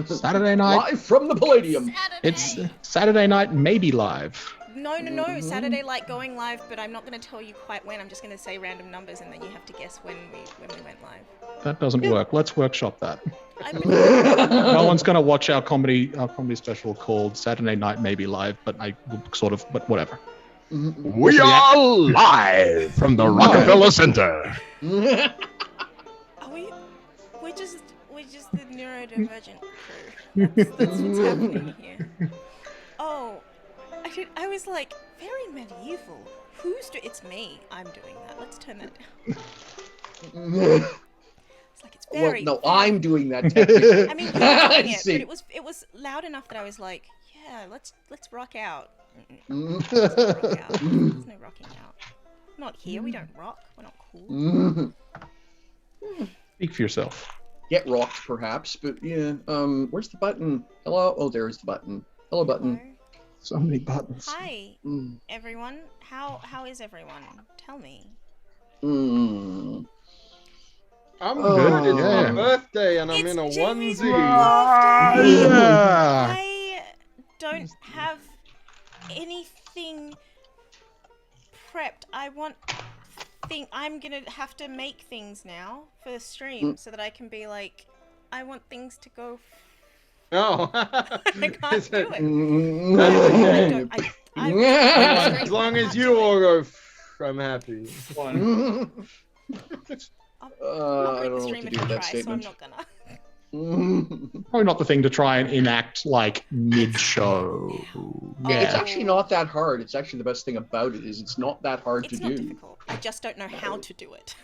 Saturday night. Live from the Palladium. It's Saturday night, maybe live. No. Saturday light going live, but I'm not going to tell you quite when. I'm just going to say random numbers, and then you have to guess when we went live. That doesn't work. Let's workshop that. No one's going to watch our comedy special called Saturday Night Maybe Live, but but whatever. We are live from the Rockefeller Center. We're just the neurodivergent crew. That's what's happening here. Oh, I was like, very medieval. It's me. I'm doing that. Let's turn that down. It's like it's very. Well, no, I'm doing that. I mean, you're doing it, but it was loud enough that I was like, yeah, let's rock out. Let's not rock out. There's no rocking out. Not here. We don't rock. We're not cool. Speak for yourself. Get rocked, perhaps, but yeah. Where's the button? Hello. Oh, there's the button. Hello, button. Hello. So many buttons. Hi, everyone. How is everyone? Tell me. I'm good. It's my birthday, and I'm in a Jamie's onesie. Yeah. I don't have anything prepped. I'm gonna have to make things now for the stream so that I can be like, I want things to go. Oh. I can't do it. As long as you all go, I'm happy. I'm I not don't the know stream what to if do I with that try, so I'm statement. not gonna. Probably not the thing to try and enact like mid-show. Yeah. It's actually not that hard. It's actually the best thing about it is it's not that hard to It's not do. difficult. I just don't know how to do it.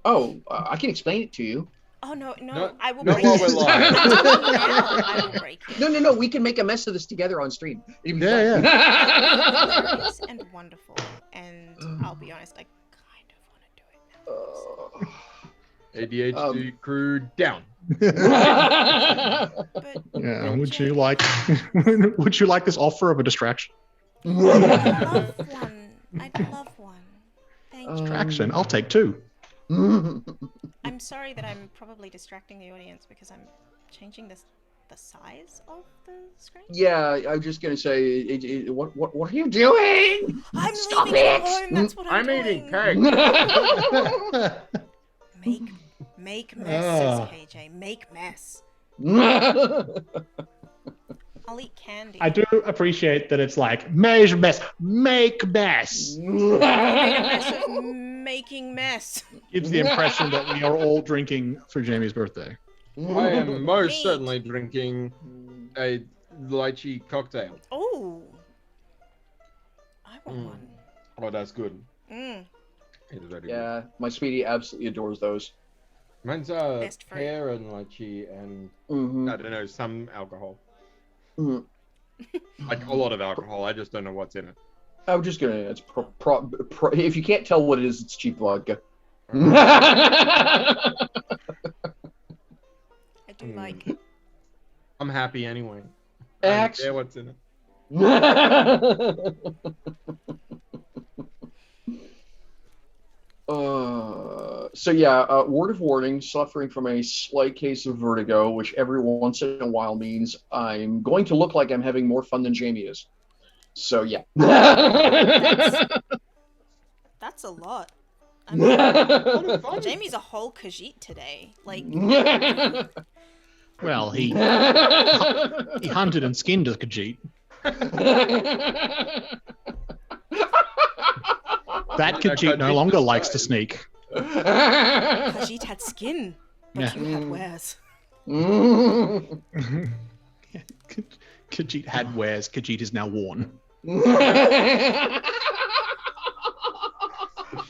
Oh, I can explain it to you. Oh no! No, I will not break while it. we're live. I will break it. No. We can make a mess of this together on stream. It'll be Yeah, fun. Hilarious and wonderful, and I'll be honest, I kind of want to do it now. ADHD crew down. But Yeah. Would you like this offer of a distraction? I'd love one. I'd love one. Thank you. Distraction. I'll take two. I'm sorry that I'm probably distracting the audience because I'm changing the size of the screen. Yeah, I'm just gonna say, what are you doing? I'm Stop leaving it! home. That's what I'm eating doing. cake. Make mess, says KJ. Make mess. I'll eat candy. I do appreciate that it's like make mess. I made a mess of making mess. Gives the impression that we are all drinking for Jamie's birthday. I am most Me. certainly drinking a lychee cocktail. Oh, I want one. Oh, that's good. Mm. It's very good. Yeah, my sweetie absolutely adores those. Mine's Best fruit. pear and lychee and Mm-hmm. I don't know, some alcohol. Mhm. Like a lot of alcohol. I just don't know what's in it. I'm just gonna. It's if you can't tell what it is, it's cheap vodka. I do like. I'm happy anyway. X. Yeah, what's in it? So yeah, word of warning, suffering from a slight case of vertigo, which every once in a while means I'm going to look like I'm having more fun than Jamie is. So yeah. That's a lot. I mean, Jamie's a whole Khajiit today. Like, Well, he hunted and skinned a Khajiit. That Khajiit no longer likes to sneak. Khajiit had skin, but Yeah. you had wares. Khajiit had wares. Khajiit is now worn.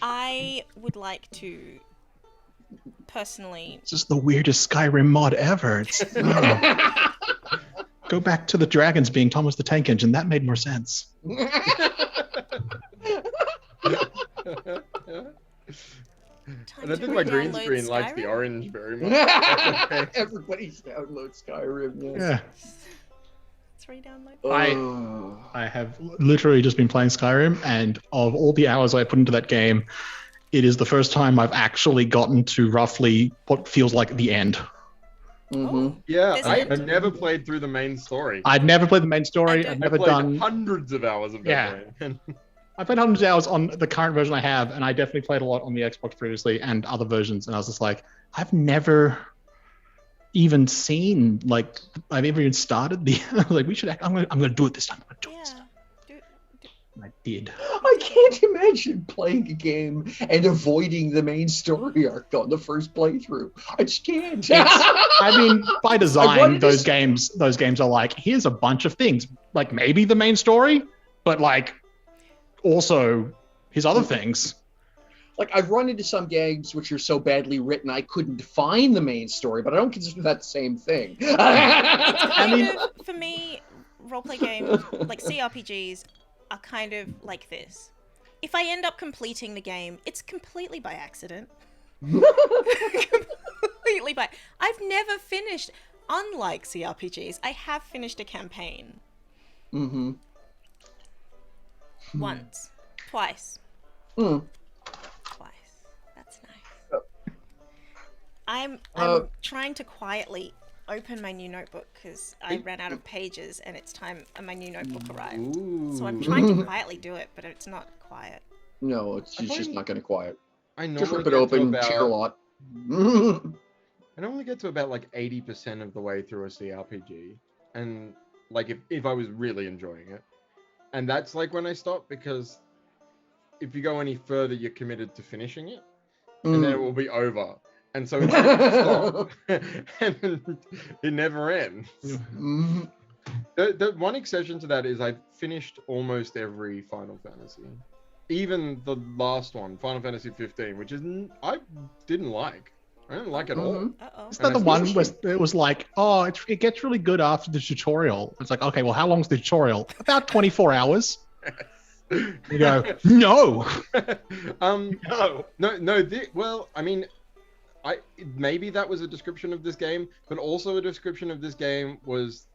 I would like to personally. This is the weirdest Skyrim mod ever. It's, Go back to the dragons being Thomas the Tank Engine. That made more sense. And I think my green screen likes the orange very much. Okay. Everybody's download Skyrim. Yes. Yeah. Let's re-download. I have literally just been playing Skyrim, and of all the hours I put into that game, it is the first time I've actually gotten to roughly what feels like the end. Mm-hmm. Yeah, There's I it. have never played through the main story. I'd never played the main story. I I've don't- never I played done. hundreds of hours of that game. I played hundreds of hours on the current version I have, and I definitely played a lot on the Xbox previously and other versions. And I was just like, I've never even seen like I've never even started the. I was like, we should. I'm gonna do it this time. I'm gonna do it this time. And I did. I can't imagine playing a game and avoiding the main story arc on the first playthrough. I just can't. I mean, by I design, wanted to those games are like, here's a bunch of things, like maybe the main story, but like also his other things. Like, I've run into some games which are so badly written I couldn't define the main story, but I don't consider that the same thing. I mean, for me, roleplay games like CRPGs are kind of like this. If I end up completing the game, it's completely by accident. Completely by. I've never finished. Unlike CRPGs, I have finished a campaign. Mm-hmm. Once, twice. Mm. Twice. That's nice. Oh. I'm trying to quietly open my new notebook because I ran out of pages and it's time my new notebook arrived. So I'm trying to quietly do it, but it's not quiet. No, it's just not going to quiet. I Just normally rip it get to open, about- cheer a lot. I normally get to about like 80% of the way through a CRPG, and like if I was really enjoying it, and that's like when I stop, because if you go any further, you're committed to finishing it, and then it will be over, and so it's stop, and it never ends. Mm. The one exception to that is I've finished almost every Final Fantasy, even the last one, Final Fantasy 15, which is I didn't like. I didn't like it all. Uh-oh. Is that the one where it was like, oh, it gets really good after the tutorial? It's like, okay, well, how long's the tutorial? About 24 hours. You go, no. No. Well, I mean, maybe that was a description of this game, but also a description of this game was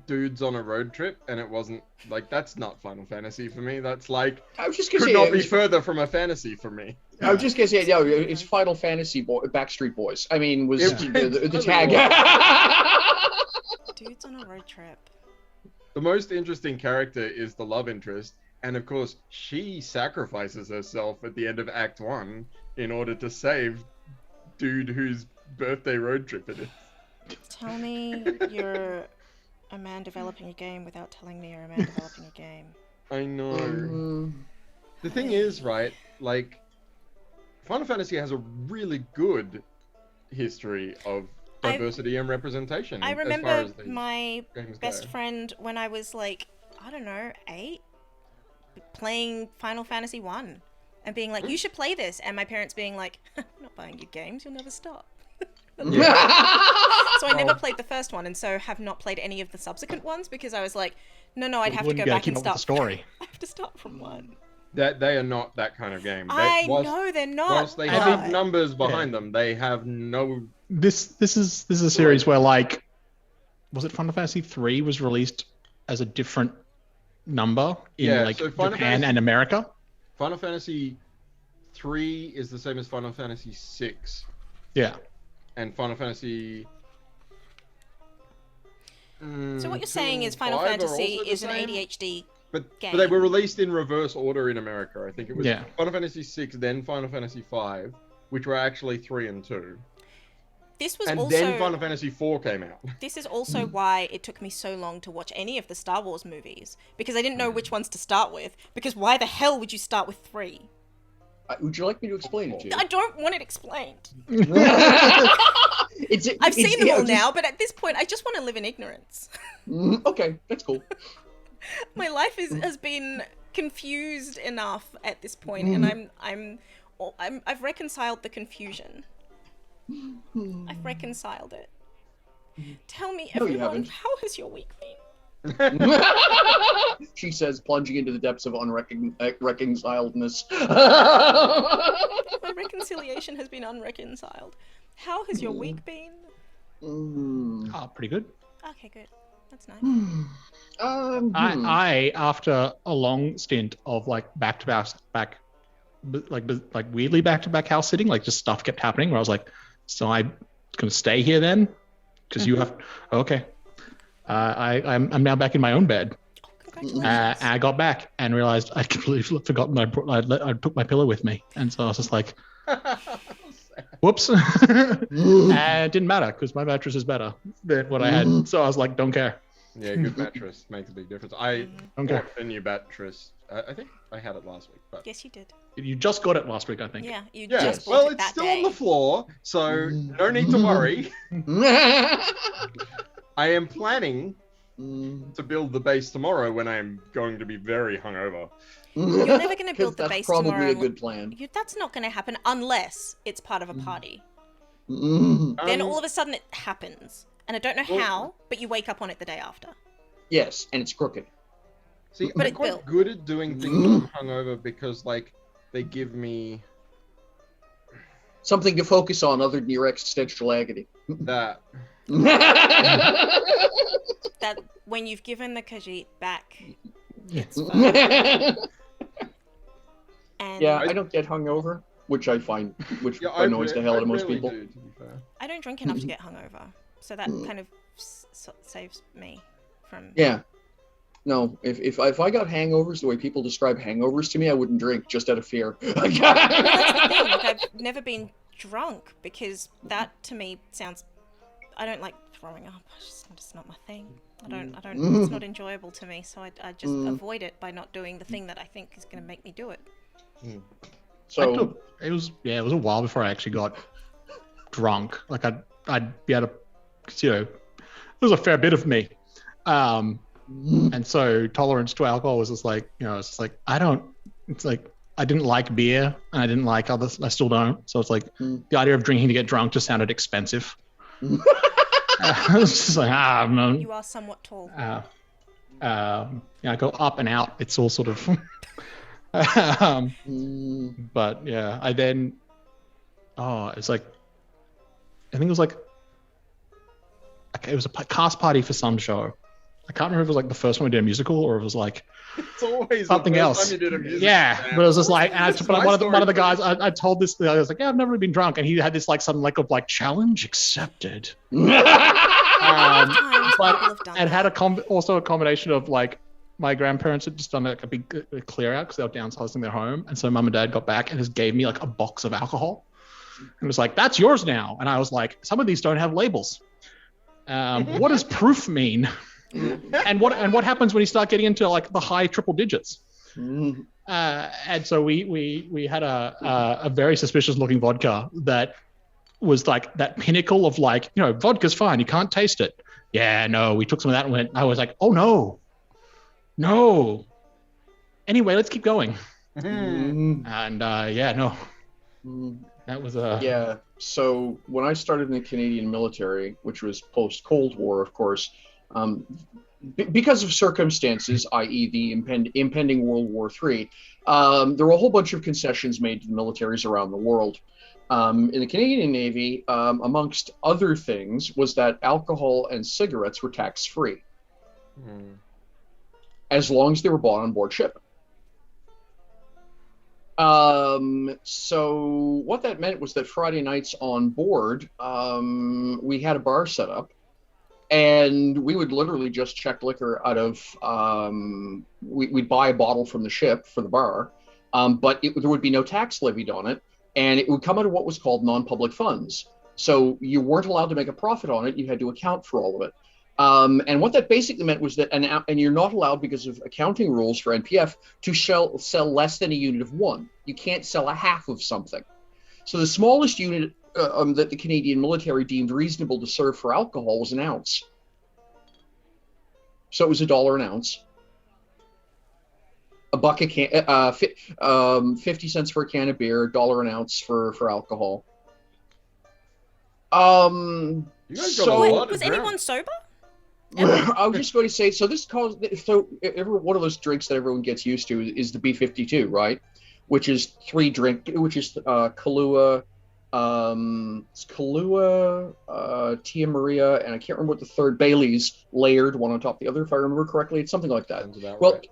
dudes on a road trip, and it wasn't like, that's not Final Fantasy for me. That's like, I was just gonna could say, not be further from a fantasy for me. I was just gonna say, no, it's Final Fantasy Backstreet Boys. I mean, was the tag. Dudes on a road trip. The most interesting character is the love interest, and of course, she sacrifices herself at the end of Act 1 in order to save dude whose birthday road trip it is. Tell me you're a man developing a game without telling me you're a man developing a game. I know. The thing is, right, like, Final Fantasy has a really good history of diversity and representation. I as far remember as these my games best go. friend when I was like, I don't know, 8, playing Final Fantasy 1 and being like, you should play this. And my parents being like, I'm not buying your games, you'll never stop. So I never played the first one, and so have not played any of the subsequent ones because I was like, no, I'd have to go back and start. The story. I have to start from 1. That they are not that kind of game. I know they're not. Whilst they have numbers behind them, they have no. This is a series where, like, was it Final Fantasy 3 was released as a different number in so Japan and America? Final Fantasy 3 is the same as Final Fantasy 6. Yeah. And Final Fantasy. So what you're saying is Final 5 are Fantasy also the is an same? ADHD But game. they were released in reverse order in America. I think it was Yeah. Final Fantasy 6, then Final Fantasy 5, which were actually 3 and 2. This was And also then Final Fantasy 4 came out. This is also why it took me so long to watch any of the Star Wars movies, because I didn't know which ones to start with. Because why the hell would you start with 3? Would you like me to explain it to you? I don't want it explained. I've I've seen them all now, but at this point, I just want to live in ignorance. Okay, that's cool. My life has been confused enough at this point, and I've reconciled the confusion. I've reconciled it. Tell me, No, you everyone, haven't. how has your week been? She says, plunging into the depths of unreconciledness. My reconciliation has been unreconciled. How has your week been? Pretty good. Okay, good. That's nice. I after a long stint of like back-to-back, like weirdly back-to-back house sitting, like just stuff kept happening where I was like, so I gonna stay here then? Because you have. Okay. I'm now back in my own bed. Congratulations. I got back and realized I'd completely forgotten I took my pillow with me, and so I was just like, whoops. And it didn't matter because my mattress is better than what I had. So I was like, don't care. Yeah, good mattress makes a big difference. I Okay. bought a new mattress. I think I had it last week, but Yes, you did. You just got it last week, I think. Yeah, you yeah. just bought Well, it it's that still day. on the floor, so no need to worry. I am planning to build the base tomorrow when I am going to be very hungover. You're never going to build the that's base probably tomorrow. a good plan. That's not going to happen unless it's part of a party. Mm. Then all of a sudden it happens. And I don't know Well- how, but you wake up on it the day after. Yes, and it's crooked. See, But I'm it's quite built. good at doing things when I'm hungover because, like, they give me Something to focus on other than your existential agony. that. That when you've given the Khajiit back, It's and Yeah, I don't get hungover, which I find, which Yeah, annoys the hell out of most really people. do, to be fair. I don't drink enough to get hungover. So that kind of saves me from... Yeah. No, if I got hangovers the way people describe hangovers to me, I wouldn't drink just out of fear. Well, that's the thing. Like, I've never been drunk because that to me sounds... I don't like throwing up. It's just not my thing. I don't. It's not enjoyable to me, so I just avoid it by not doing the thing that I think is going to make me do it. So it was a while before I actually got drunk. Like I'd be able to, there was a fair bit of me, and so tolerance to alcohol was just like, it's just like it's like I didn't like beer and I didn't like others. I still don't. So it's like the idea of drinking to get drunk just sounded expensive. I was just like, man. You are somewhat tall. I go up and out. It's all sort of. But yeah, I then. It's like. I think it was like. Okay, it was a cast party for some show. I can't remember if it was like the first one we did a musical or if it was like It's always something the first else. Time you did a music Yeah, exam. but it was just like, and It's but my one of the story, guys, I told this, I was like, yeah, I've never really been drunk, and he had this like sudden like of like challenge accepted. Times people But have done it had that. also a combination of like my grandparents had just done like a big clear out because they were downsizing their home, and so mum and dad got back and just gave me like a box of alcohol, and was like, that's yours now, and I was like, some of these don't have labels. What does proof mean? and what happens when you start getting into like the high triple digits? And so we had a very suspicious looking vodka that was like that pinnacle of like, vodka's fine, you can't taste it. Yeah, no, we took some of that and I was like, oh no. Anyway, let's keep going. And that was Yeah. So when I started in the Canadian military, which was post-Cold War, of course, because of circumstances, i.e. the impending World War III, there were a whole bunch of concessions made to the militaries around the world. In the Canadian Navy, amongst other things, was that alcohol and cigarettes were tax-free, as long as they were bought on board ship. So what that meant was that Friday nights on board, we had a bar set up, and we would literally just check liquor out of, we'd buy a bottle from the ship for the bar, but there would be no tax levied on it, and it would come out of what was called non-public funds. So you weren't allowed to make a profit on it, you had to account for all of it. And what that basically meant was that, and you're not allowed because of accounting rules for NPF to sell less than a unit of one. You can't sell a half of something. So the smallest unit that the Canadian military deemed reasonable to serve for alcohol was an ounce. So it was $1 an ounce. A buck a can, 50 cents for a can of beer, $1 an ounce for alcohol. You guys got a Wait, lot of was drunk. anyone sober? I was just going to say, so one of those drinks that everyone gets used to is the B-52, right? Which is Kahlua, Tia Maria, and I can't remember what the third, Bailey's, layered one on top of the other, if I remember correctly. It's something like that. Sounds about Well, right.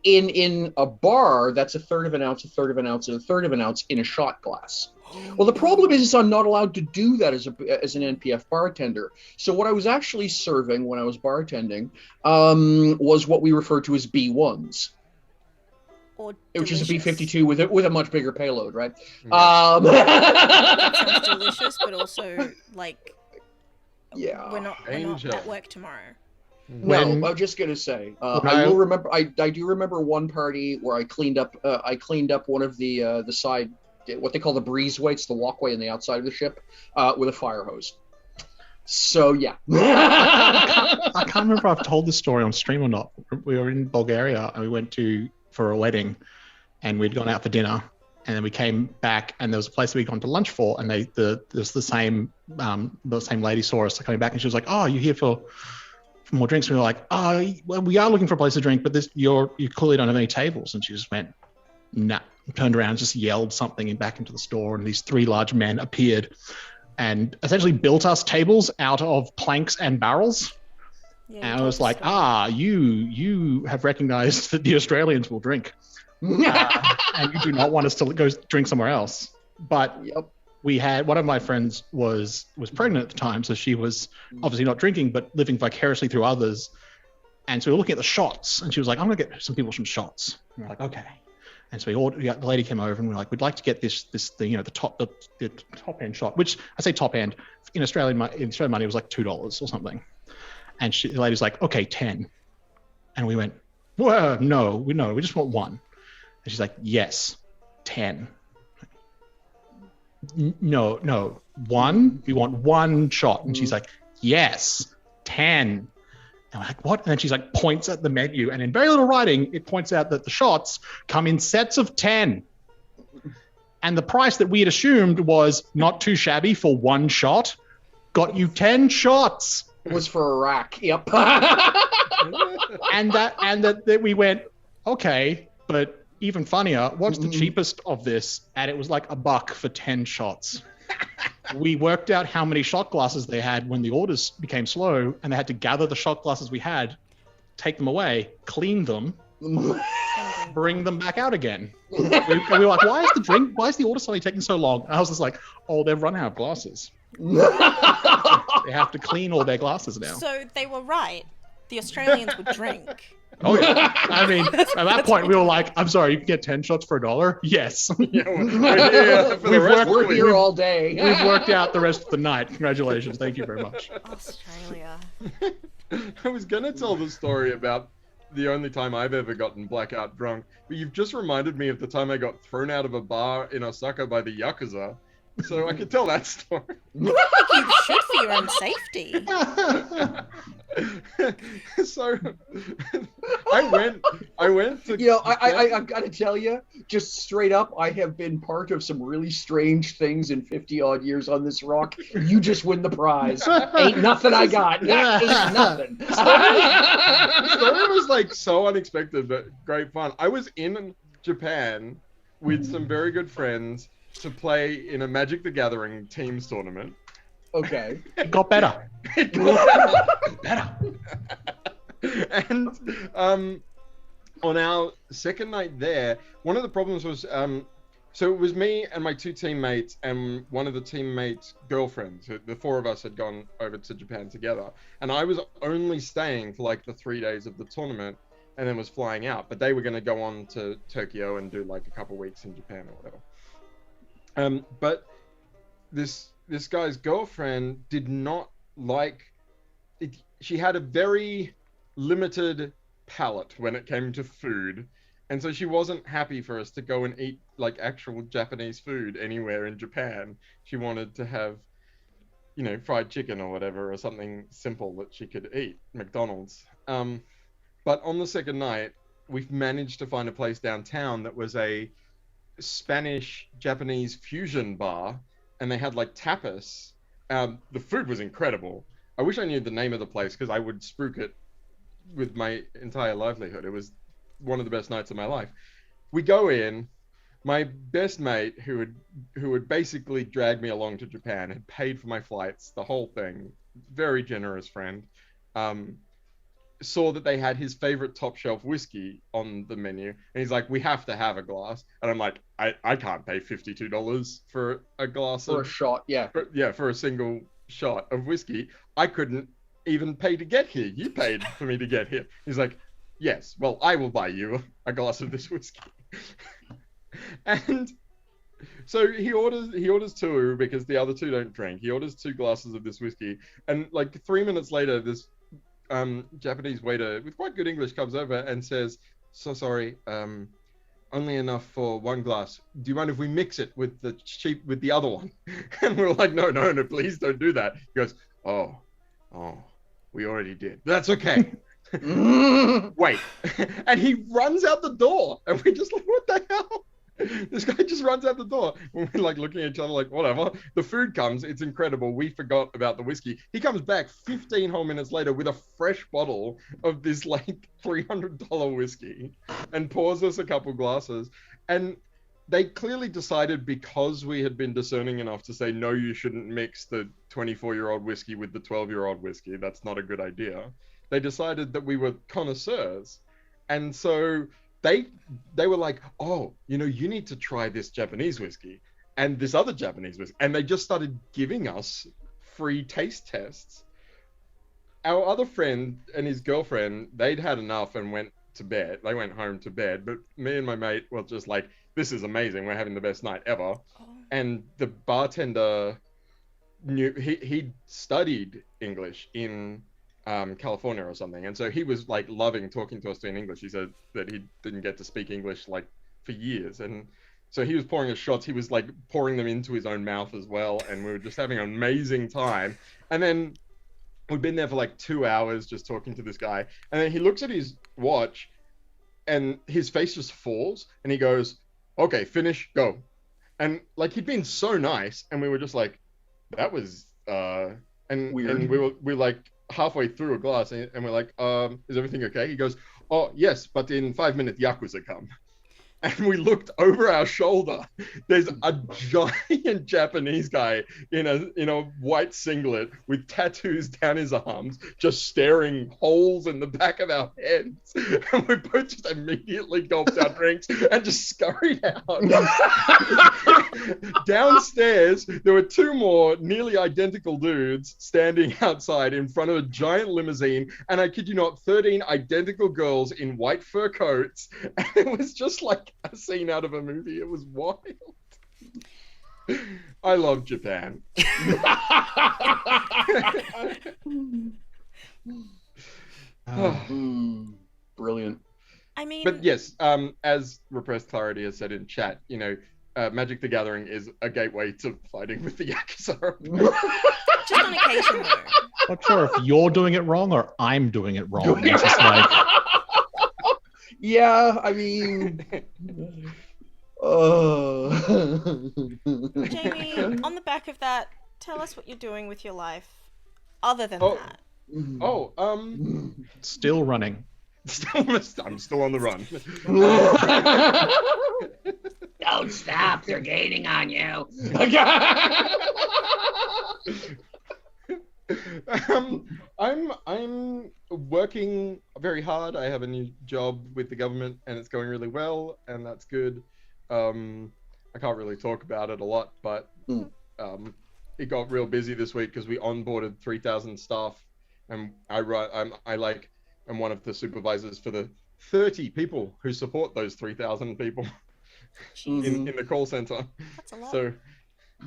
In a bar, that's a third of an ounce, a third of an ounce, and a third of an ounce in a shot glass. Well, the problem is I'm not allowed to do that as an NPF bartender. So what I was actually serving when I was bartending was what we refer to as B1s. Which is a B52 with a much bigger payload, right? Yeah. That sounds delicious, but also like we're not at work tomorrow. No, I'm just gonna say I will remember. I do remember one party where I cleaned up one of the side, what they call the breezeway. It's the walkway on the outside of the ship with a fire hose. So yeah. I can't remember if I've told this story on stream or not. We were in Bulgaria and we went for a wedding, and we'd gone out for dinner, and then we came back, and there was a place we'd gone to lunch for, and there's the same lady saw us coming back, and she was like, "Oh, you're here for more drinks?" And we were like, "Oh, well, we are looking for a place to drink, but you clearly don't have any tables." And she just went, "Nah," turned around, just yelled something back into the store, and these three large men appeared and essentially built us tables out of planks and barrels. Yeah, and I was like, you have recognized that the Australians will drink. And you do not want us to go drink somewhere else. But we had, one of my friends was pregnant at the time, so she was obviously not drinking, but living vicariously through others. And so we were looking at the shots, and she was like, "I'm going to get some people some shots." And we're like, "Okay." And so the lady came over, and we're like, "We'd like to get this thing, the top end shot," which I say top end in Australian money it was like $2 or something. And the lady's like, "Okay, 10. And we went, "Whoa, no, we just want one." And she's like, "Yes, 10. No, 1. We want one shot." And she's like, "Yes, 10. And we're like, "What?" And then she's like, points at the menu, and in very little writing, it points out that the shots come in sets of 10. And the price that we had assumed was not too shabby for one shot, got you 10 shots. It was for a rack. Yep. and that we went, okay, but even funnier, what's the cheapest of this? And it was like $1 for 10 shots. We worked out how many shot glasses they had when the orders became slow, and they had to gather the shot glasses we had, take them away, clean them, bring them back out again. We were like, why is the order suddenly taking so long? And I was just like, oh, they've run out of glasses. They have to clean all their glasses now. So they were right. The Australians would drink. Oh yeah. I mean, at that point we were like, "I'm sorry, you can get 10 shots for $1?" Yes. We're here all day. We've worked out the rest of the night. Congratulations. Thank you very much. Australia. I was gonna tell the story about the only time I've ever gotten blackout drunk, but you've just reminded me of the time I got thrown out of a bar in Osaka by the Yakuza. So I could tell that story. You should for your own safety. So I went to. I've got to tell you, just straight up, I have been part of some really strange things in 50 odd years on this rock. You just win the prize. Ain't nothing I got. Ain't nothing. The story was like so unexpected, but great fun. I was in Japan with some very good friends to play in a Magic the Gathering teams tournament. Okay. It got better. And on our second night there, one of the problems was, so it was me and my two teammates and one of the teammates' girlfriends. The four of us had gone over to Japan together. And I was only staying for like the 3 days of the tournament and then was flying out. But they were going to go on to Tokyo and do like a couple weeks in Japan or whatever. But this guy's girlfriend did not like it. She had a very limited palate when it came to food, and so she wasn't happy for us to go and eat like actual Japanese food anywhere in Japan. She wanted to have, fried chicken or whatever, or something simple that she could eat, McDonald's. But on the second night, we've managed to find a place downtown that was a Spanish-Japanese fusion bar, and they had like tapas. The food was incredible. I wish I knew the name of the place because I would spruik it with my entire livelihood. It was one of the best nights of my life. We go in. My best mate, who had basically dragged me along to Japan, had paid for my flights, the whole thing. Very generous friend. saw that they had his favorite top shelf whiskey on the menu, and he's like, we have to have a glass. And I'm like, I can't pay $52 for a glass For a shot, yeah. For a single shot of whiskey. I couldn't even pay to get here. You paid for me to get here. He's like, yes, well, I will buy you a glass of this whiskey. And so he orders two because the other two don't drink. He orders 2 glasses of this whiskey, and like 3 minutes later, this Japanese waiter with quite good English comes over and says, so sorry, only enough for 1 glass. Do you mind if we mix it with the other one? And we're like, no, please don't do that. He goes, oh, we already did. That's okay. Wait. And he runs out the door, and we just like, what the hell? This guy just runs out the door. We're like looking at each other like, whatever. The food comes. It's incredible. We forgot about the whiskey. He comes back 15 whole minutes later with a fresh bottle of this like $300 whiskey and pours us a couple glasses. And they clearly decided, because we had been discerning enough to say, no, you shouldn't mix the 24-year-old whiskey with the 12-year-old whiskey. That's not a good idea. They decided that we were connoisseurs. And so they were like, oh, you need to try this Japanese whiskey and this other Japanese whiskey. And they just started giving us free taste tests. Our other friend and his girlfriend, they'd had enough and went to bed. They went home to bed. But me and my mate were just like, this is amazing. We're having the best night ever. Oh. And the bartender knew, he studied English in California or something, and so he was like loving talking to us in English. He said that he didn't get to speak English like for years, and so he was pouring us shots. He was like pouring them into his own mouth as well, and we were just having an amazing time. And then we'd been there for like 2 hours just talking to this guy, and then he looks at his watch and his face just falls, and he goes, okay, finish, go. And like, he'd been so nice, and we were just like, that was and weird. And we were like halfway through a glass, and we're like, is everything okay? He goes, oh yes, but in 5 minutes Yakuza come. And we looked over our shoulder. There's a giant Japanese guy in a white singlet with tattoos down his arms, just staring holes in the back of our heads. And we both just immediately gulped our drinks and just scurried out. Downstairs, there were 2 more nearly identical dudes standing outside in front of a giant limousine. And I kid you not, 13 identical girls in white fur coats. And it was just like a scene out of a movie. It was wild. I love Japan. Brilliant. I mean, but yes, as Repressed Clarity has said in chat, Magic the Gathering is a gateway to fighting with the Yakuza. just on occasion though. Not sure if you're doing it wrong or I'm doing it wrong. It's just like, yeah, I mean, Jamie, on the back of that, tell us what you're doing with your life, other than that. Still running. I'm still on the run. Don't stop! They're gaining on you. I'm working very hard. I have a new job with the government, and it's going really well, and that's good. I can't really talk about it a lot, but it got real busy this week because we onboarded 3,000 staff, and I'm one of the supervisors for the 30 people who support those 3,000 people in the call center. That's a lot. So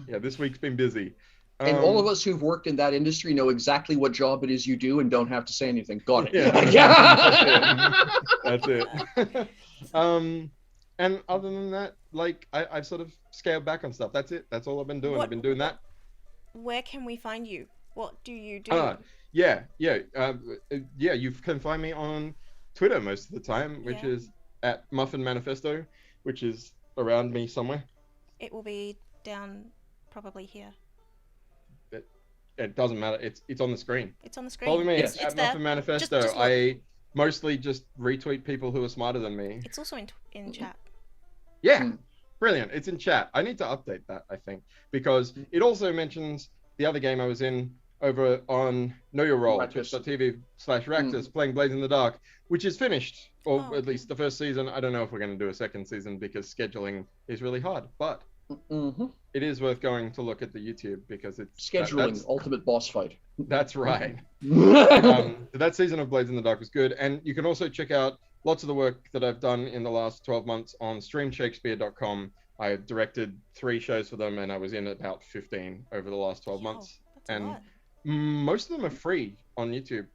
yeah, this week's been busy. And all of us who've worked in that industry know exactly what job it is you do and don't have to say anything. Got it. Yeah. That's it. And other than that, like, I've sort of scaled back on stuff. That's it. That's all I've been doing. I've been doing that. Where can we find you? What do you do? You can find me on Twitter most of the time, which is at Muffin Manifesto, which is around me somewhere. It will be down probably here. It doesn't matter. It's on the screen. It's on the screen. Follow me it's at there. Muffin Manifesto. Just I mostly just retweet people who are smarter than me. It's also in chat. Yeah, brilliant. It's in chat. I need to update that, I think, because it also mentions the other game I was in, over on Know Your Role, Raktus. twitch.tv/Raktus, playing Blades in the Dark, which is finished, or Oh. at least the first season. I don't know if we're going to do a second season because scheduling is really hard, but it is worth going to look at the YouTube because it's Scheduling, ultimate boss fight. That's right. That season of Blades in the Dark was good, and you can also check out lots of the work that I've done in the last 12 months on streamshakespeare.com. I directed 3 shows for them, and I was in about 15 over the last 12 months. That's a And lot. most of them are free on YouTube.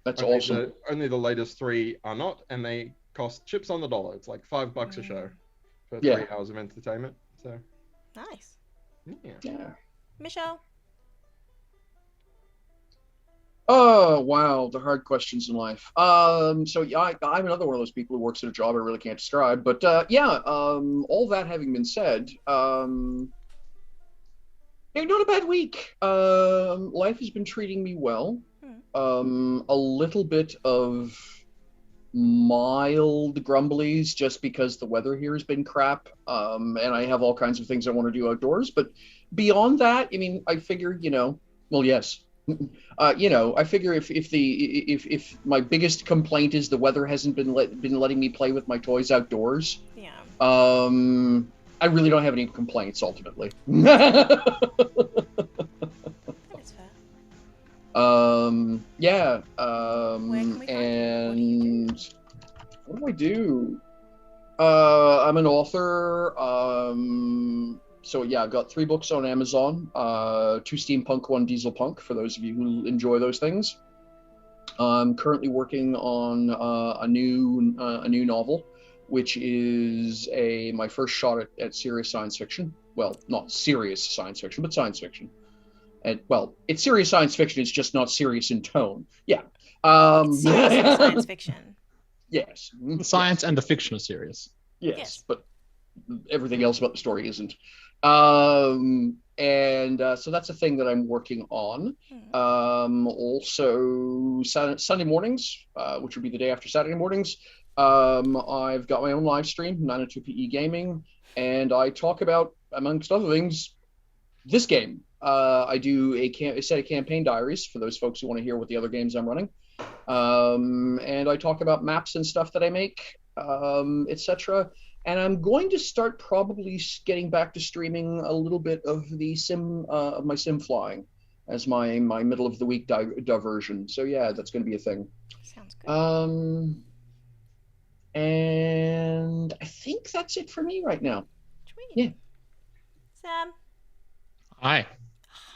That's only awesome. Only the latest 3 are not, and they cost chips on the dollar. It's like $5 a show for 3 Yeah. hours of entertainment. So Nice. Yeah. Michelle? Oh wow, the hard questions in life. So yeah, I'm another one of those people who works at a job I really can't describe. But all that having been said, not a bad week. Life has been treating me well. A little bit of mild grumblies just because the weather here has been crap, and I have all kinds of things I want to do outdoors. But beyond that, I mean, I figure, well, yes. I figure if my biggest complaint is the weather hasn't been letting me play with my toys outdoors, I really don't have any complaints ultimately. That is fair. Yeah. Where can we find you? And what do I do? I'm an author. So yeah, I've got 3 books on Amazon, 2 steampunk, 1 diesel punk, for those of you who enjoy those things. I'm currently working on a new novel, which is my first shot at serious science fiction. Well, not serious science fiction, but science fiction. And well, it's serious science fiction. It's just not serious in tone. Yeah. It's serious science fiction. Yes. The science and the fiction are serious. Yes, but everything else about the story isn't. So that's a thing that I'm working on. Also, Sunday mornings, which would be the day after Saturday mornings, I've got my own live stream, 902PE Gaming, and I talk about, amongst other things, this game. I do a set of campaign diaries for those folks who want to hear what the other games I'm running. And I talk about maps and stuff that I make, etc. And I'm going to start probably getting back to streaming a little bit of the of my sim flying as my middle of the week diversion. So yeah, that's going to be a thing. Sounds good. And I think that's it for me right now. Sweet. Yeah. Sam. Hi.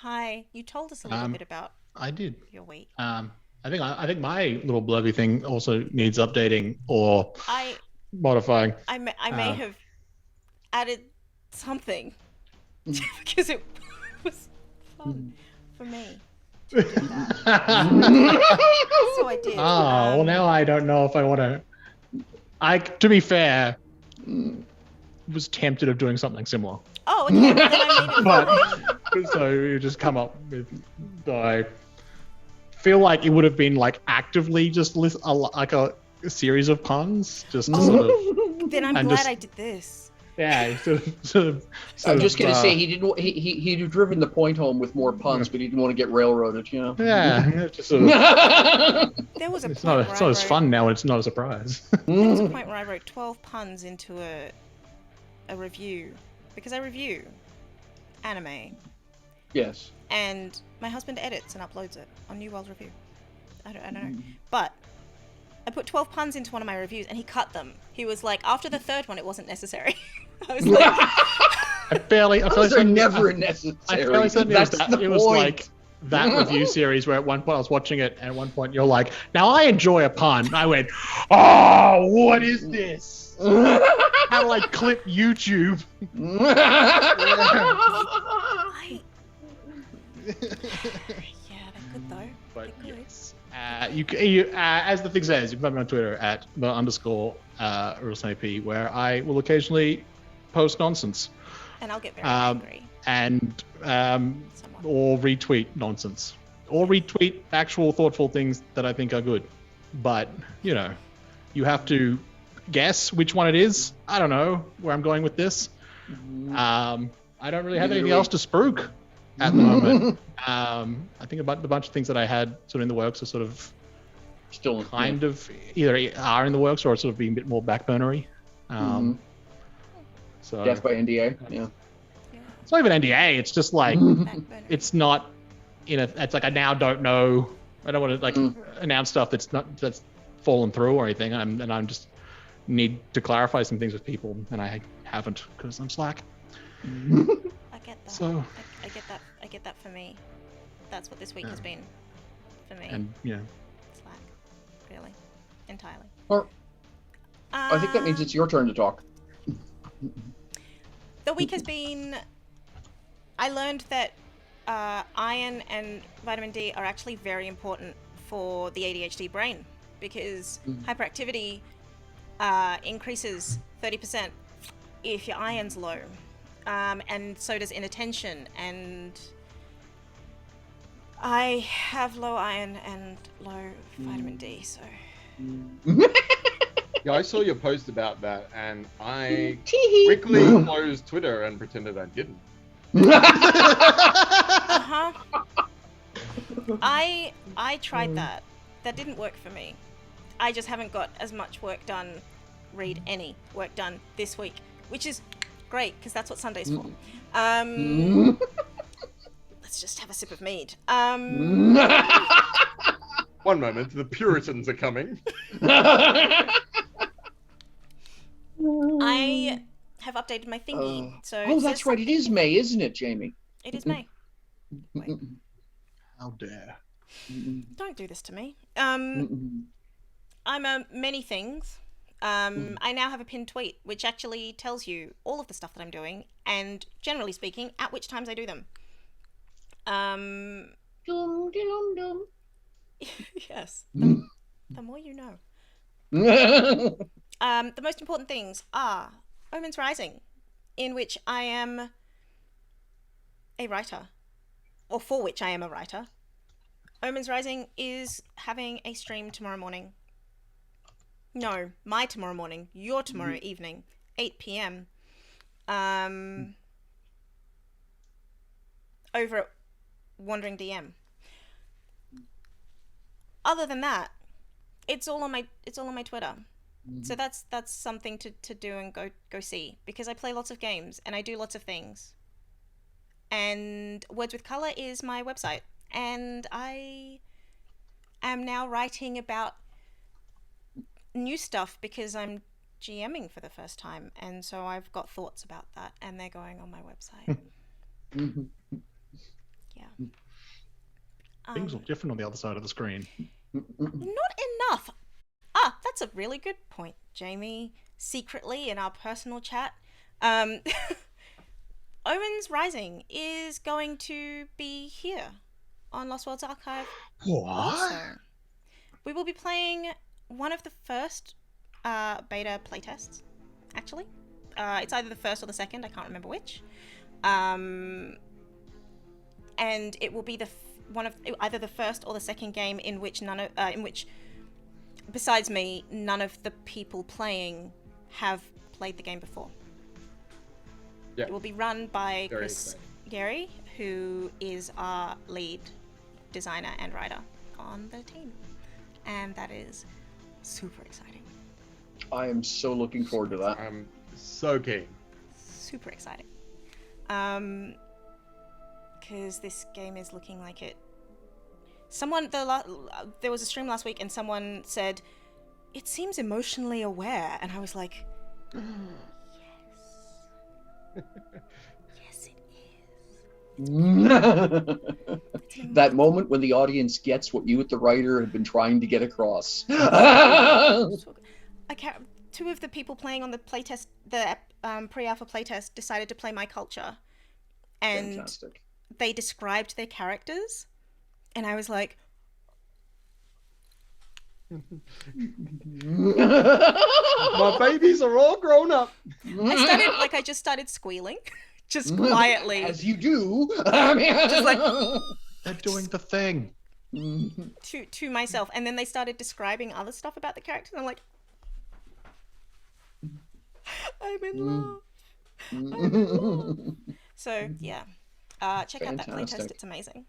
Hi. You told us a little bit about I did. your week. I think my little blurby thing also needs updating or modifying. I may have added something because it was fun for me to do that. So I did. Oh, well, now I don't know if I want to. To be fair, was tempted of doing something similar. Oh, okay. Then I made it But so you just come up with. I feel like it would have been like actively just like a series of puns, just to sort of. Then I'm glad I did this. Yeah, I'm just gonna say he'd have driven the point home with more puns, but he didn't want to get railroaded, Yeah, just sort of. There was a It's point not. It's not as fun now. It's not a surprise. There was a point where I wrote 12 puns into a review because I review anime. Yes. And my husband edits and uploads it on New World Review. I don't know, but I put 12 puns into one of my reviews and he cut them. He was like, after the 3rd one, it wasn't necessary. I was like, I feel those are like never necessary. I feel like That's the it was point. like that review series where at one point I was watching it, and at one point you're like, "Now I enjoy a pun." And I went, "Oh, what is this? How do I clip YouTube?" yeah, they're good though. But They're good. yes, you as the thing says, you can find me on Twitter at @the_RuleSnaP, where I will occasionally post nonsense. And I'll get very angry. And Somewhat. or retweet nonsense, or retweet actual thoughtful things that I think are good. But you have to guess which one it is. I don't know where I'm going with this. I don't really have anything else to spruik. at the moment. I think about the bunch of things that I had sort of in the works are sort of Still kind of either are in the works or sort of being a bit more backburnery. So death by NDA. Yeah. it's not even NDA. It's just like Backburner. it's not it's like I now don't know. I don't want to like announce stuff that's fallen through or anything. I'm just need to clarify some things with people, and I haven't because I'm slack. I get that. So I get that. I get that for me. That's what this week has been for me. and Slack, really, entirely. Or I think that means it's your turn to talk. The week has been. I learned that iron and vitamin D are actually very important for the ADHD brain because hyperactivity increases 30% if your iron's low, and so does inattention. And I have low iron and low vitamin D, so. Yeah, I saw your post about that, and I quickly closed Twitter and pretended I didn't. Uh-huh. I tried that. That didn't work for me. I just haven't got as much work done, any work done this week, which is great because that's what Sunday's for. Let's just have a sip of mead. One moment, the Puritans are coming. I have updated my thingy, so. Oh, that's right. It is May, isn't it, Jamie? It is May. Wait. how dare. Don't do this to me. I'm many things. I now have a pinned tweet, which actually tells you all of the stuff that I'm doing, and generally speaking, at which times I do them. Yes. The more you know. The most important things are Omens Rising, in which I am a writer, or for which I am a writer. Omens Rising is having a stream tomorrow morning. No, my tomorrow morning, your tomorrow evening, 8 p.m. Over at Wandering DM. Other than that, it's all on my Twitter. So that's something to do and go see, because I play lots of games and I do lots of things. And Words with Color is my website, and I am now writing about new stuff because I'm GMing for the first time, and so I've got thoughts about that, and they're going on my website. Yeah. Things look different on the other side of the screen. Not enough. That's a really good point, Jamie. Secretly in our personal chat, Omens Rising is going to be here on Lost Worlds Archive. What? Also, we will be playing one of the first beta playtests, actually. It's either the first or the second, I can't remember which. And it will be either the first or the second game in which besides me, none of the people playing have played the game before. Yeah. It will be run by Very Chris exciting. Gary, who is our lead designer and writer on the team. And that is super exciting. I am so looking forward to that. I'm so keen. Super exciting. Because this game is looking like it. There was a stream last week and someone said, "It seems emotionally aware," and I was like, yes, it is. That moment when the audience gets what you, the writer, have been trying to get across. Two of the people playing on the playtest, the pre-alpha playtest, decided to play My Culture, and Fantastic. they described their characters. And I was like, My babies are all grown up. I just started squealing, just quietly. As you do. Just like, They're doing the thing. to myself. And then they started describing other stuff about the characters. And I'm like, I'm in love. So, yeah. Check out that playtest, Fantastic. it's amazing.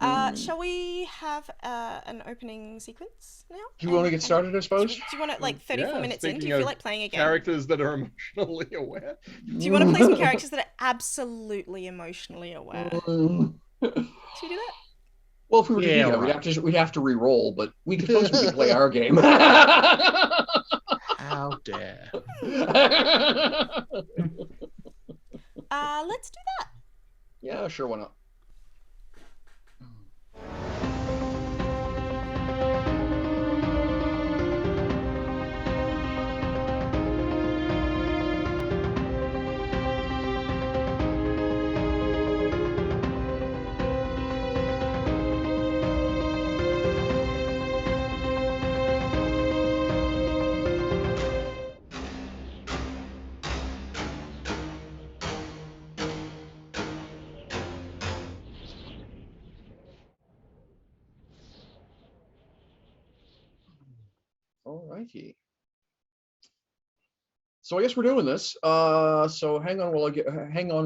Shall we have an opening sequence now? Do you want to get started, I suppose? Do you want to, like, 34 Yeah, minutes in, do speaking you feel of like playing a game? Characters that are emotionally aware. Do you want to play some characters that are absolutely emotionally aware? Should we do that? Well, if we were to do that, alright. we'd have to re-roll, but we suppose we could play our game. How dare. Let's do that. Yeah, sure, why not? Alrighty. So I guess we're doing this. So hang on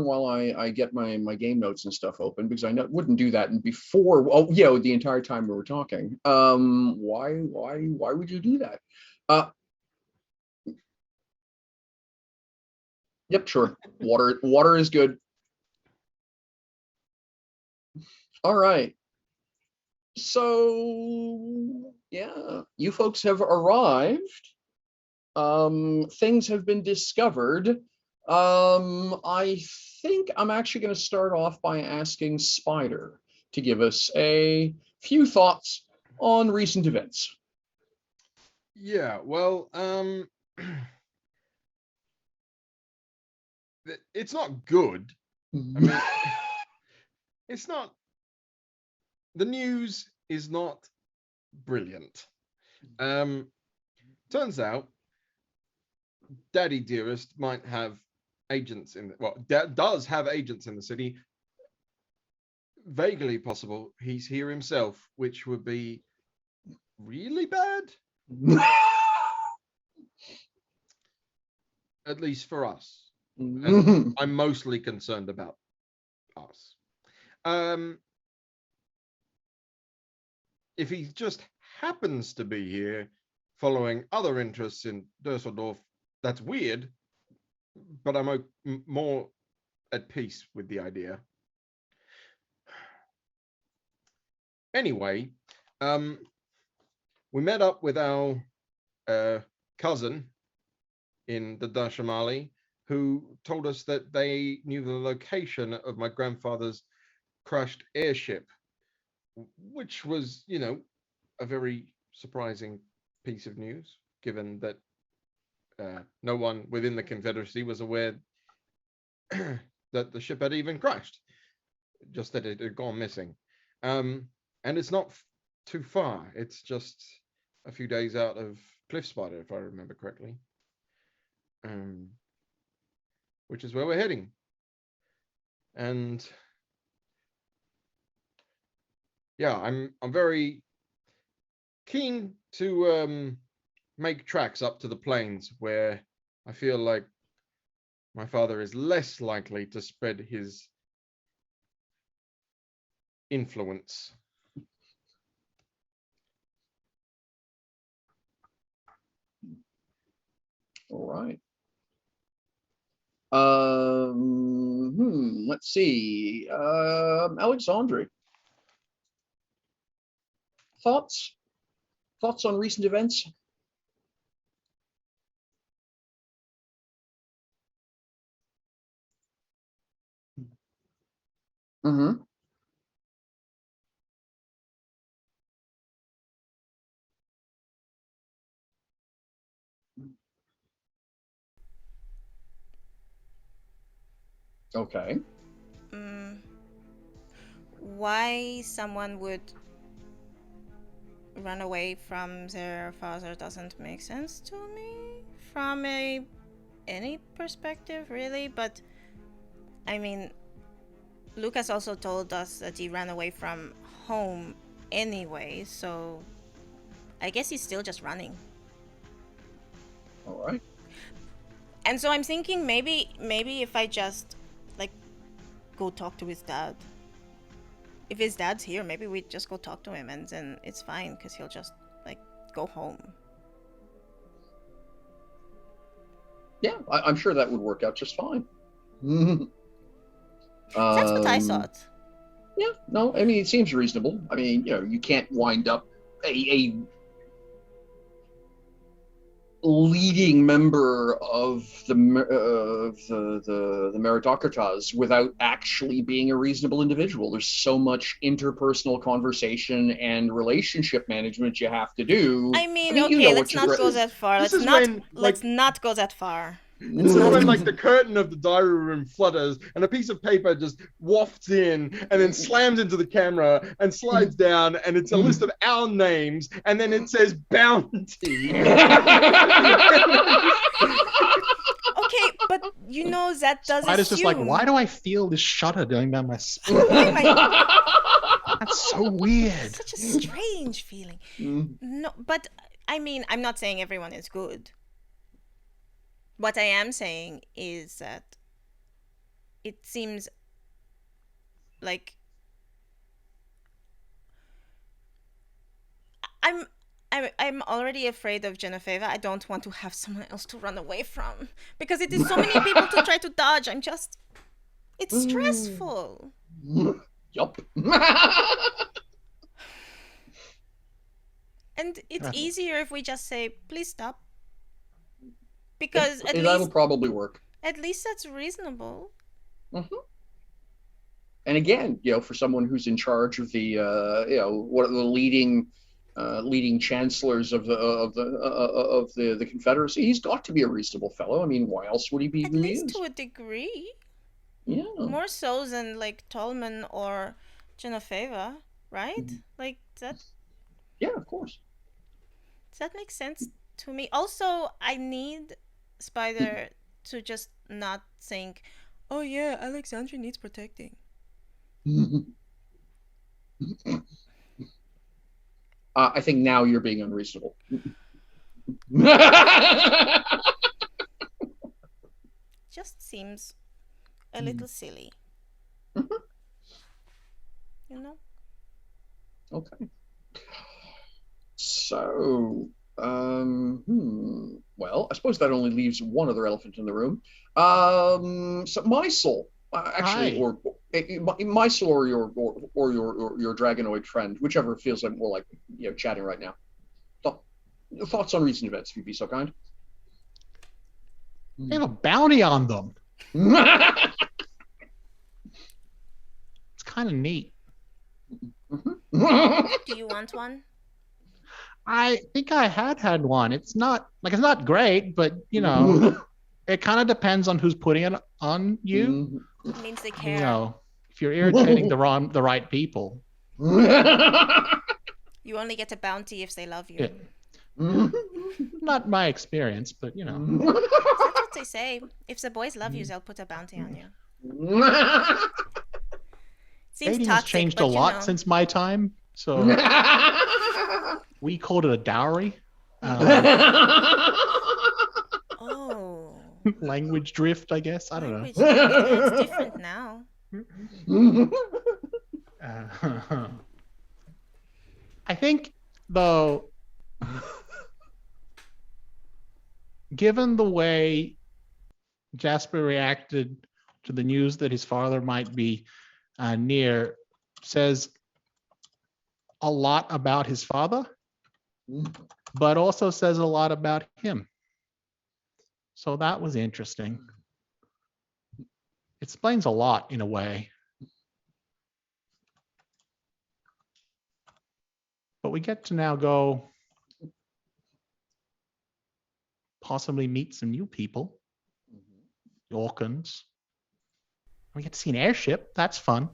while I get my game notes and stuff open, because I wouldn't do that before. Oh yeah, the entire time we were talking. Why would you do that? Yep, sure. Water is good. All right. So yeah, you folks have arrived. Things have been discovered. I think I'm actually going to start off by asking Spider to give us a few thoughts on recent events. Yeah, well, it's not good. I mean, it's not. The news is not brilliant. Turns out, Daddy Dearest might have agents in does have agents in the city. Vaguely possible he's here himself, which would be really bad. At least for us. And I'm mostly concerned about us. If he just happens to be here following other interests in Dusseldorf, that's weird, but I'm more at peace with the idea. Anyway, we met up with our cousin in the Dashamali, who told us that they knew the location of my grandfather's crashed airship, which was, a very surprising piece of news, given that no one within the Confederacy was aware that the ship had even crashed, just that it had gone missing. And it's not too far. It's just a few days out of Cliff Spider, if I remember correctly. Which is where we're heading. And yeah, I'm very keen to make tracks up to the plains, where I feel like my father is less likely to spread his influence. All right. Let's see. Alexandre. Thoughts on recent events? Mm-hmm. Okay. Why someone would run away from their father doesn't make sense to me from any perspective, really. But I mean, Lucas also told us that he ran away from home anyway, so I guess he's still just running. All right. And so I'm thinking maybe if I just go talk to his dad. If his dad's here, maybe we just go talk to him, and then it's fine, because he'll just, like, go home. Yeah, I'm sure that would work out just fine. That's what I thought. Yeah, no, I mean, it seems reasonable. I mean, you know, you can't wind up a leading member of the meritocratas without actually being a reasonable individual. There's so much interpersonal conversation and relationship management you have to do. I mean, you okay, know let's not go that far. This Let's is not when, like- not go that far. It's not when like the curtain of the diary room flutters and a piece of paper just wafts in and then slams into the camera and slides down, and it's a list of our names, and then it says bounty. Okay, but you know that does Spider's just like, assume- why do I feel this shudder going down my spine? Oh my- That's so weird. Such a strange feeling. No, but I mean, I'm not saying everyone is good. What I am saying is that it seems like I'm already afraid of Genevieve. I don't want to have someone else to run away from, because it is so many people to try to dodge. It's stressful. Yup. And it's easier if we just say, please stop. Because that'll probably work. At least that's reasonable. And again, you know, for someone who's in charge of the, you know, what are the leading chancellors of the Confederacy, he's got to be a reasonable fellow. I mean, why else would he be At even least used? to a degree. Yeah. More so than like Tolman or Genevieve, right? Like that. Yeah, of course. Does that make sense to me? Also, I need Spider to just not think, oh yeah, Alexandria needs protecting. I think now you're being unreasonable. Just seems a little silly. You know? Okay. So, well, I suppose that only leaves one other elephant in the room. So my soul, actually, Hi. or my soul, or your dragonoid friend, whichever feels like more like, you know, chatting right now. Thoughts on recent events, if you'd be so kind. They have a bounty on them. It's kind of neat. Do you want one? I think I had one. It's not great, but you know, it kind of depends on who's putting it on you. It means they You care. know, if you're irritating the right people. You only get a bounty if they love you. Not my experience, but you know. That's what they say. If the boys love you, they'll put a bounty on you. Seems Dating toxic, has changed but a you lot know. since my time, so we called it a dowry. Oh. Language drift, I guess. I don't know. Language drift. Yeah, it's different now. I think, though, given the way Jasper reacted to the news that his father might be near, says a lot about his father, but also says a lot about him. So that was interesting. Explains a lot in a way. But we get to now go possibly meet some new people. Yorkans. We get to see an airship. That's fun.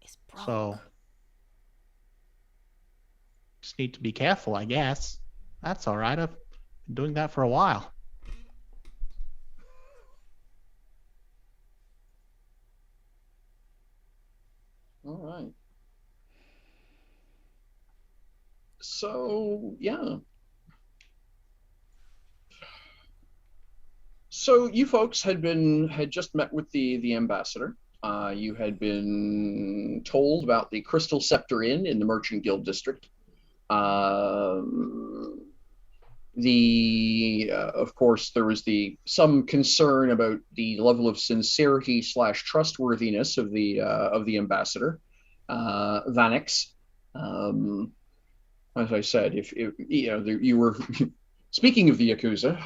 It's broke. So just need to be careful, I guess. That's all right. I've been doing that for a while. All right. So, yeah. So you folks had just met with the ambassador. You had been told about the Crystal Scepter Inn in the Merchant Guild District. Of course, there was some concern about the level of sincerity / trustworthiness of the ambassador, Vanix. As I said, if you were speaking of the Yakuza,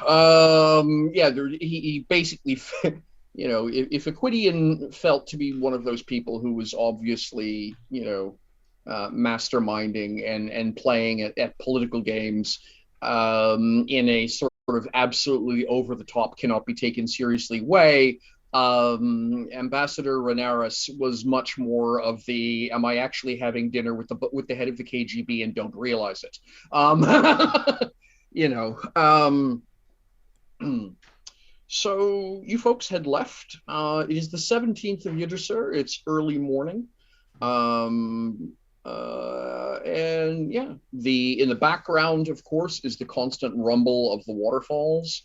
he basically, if Equidian felt to be one of those people who was obviously, masterminding and playing at political games in a sort of absolutely over the top, cannot be taken seriously way, Ambassador Renaris was much more of the am I actually having dinner with the head of the KGB and don't realize it. So you folks had left. It is the 17th of Yggdrasil. It's early morning. And yeah, in the background, of course, is the constant rumble of the waterfalls.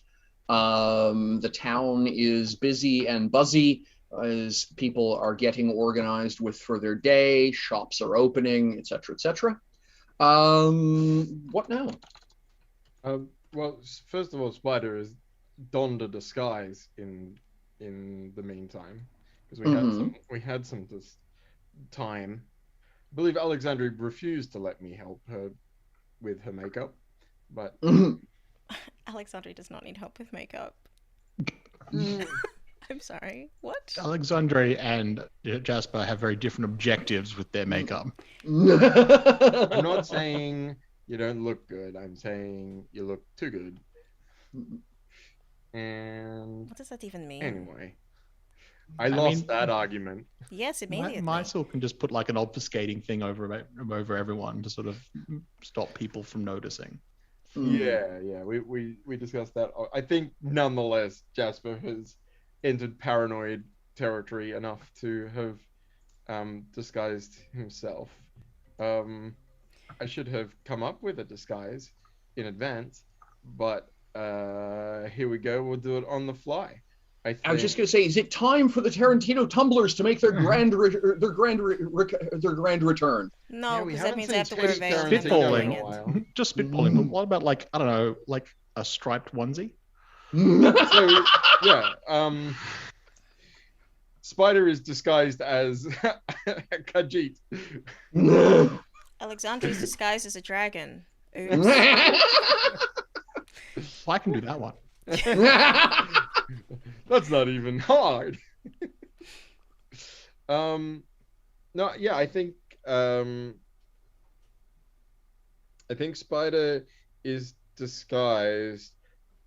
The town is busy and buzzy as people are getting organized for their day. Shops are opening, etc., etc. What now? Well, first of all, Spider has donned a disguise in the meantime because we had some time. I believe Alexandria refused to let me help her with her makeup, but Alexandria does not need help with makeup. I'm sorry. What? Alexandria and Jasper have very different objectives with their makeup. I'm not saying you don't look good. I'm saying you look too good. And what does that even mean? Anyway, I lost that argument. Yes, immediately. Mysel can just put like an obfuscating thing over everyone to sort of stop people from noticing. Yeah. We discussed that. I think nonetheless, Jasper has entered paranoid territory enough to have disguised himself. I should have come up with a disguise in advance, but here we go. We'll do it on the fly. I was just going to say, is it time for the Tarantino tumblers to make their grand return? No, because that means I have to wear a veil. Spitballing. Just spitballing. But what about like, I don't know, like a striped onesie? So yeah, Spider is disguised as Khajiit. Alexandria's disguised as a dragon. Oops. Well, I can do that one. That's not even hard. No, yeah, I think Spider is disguised.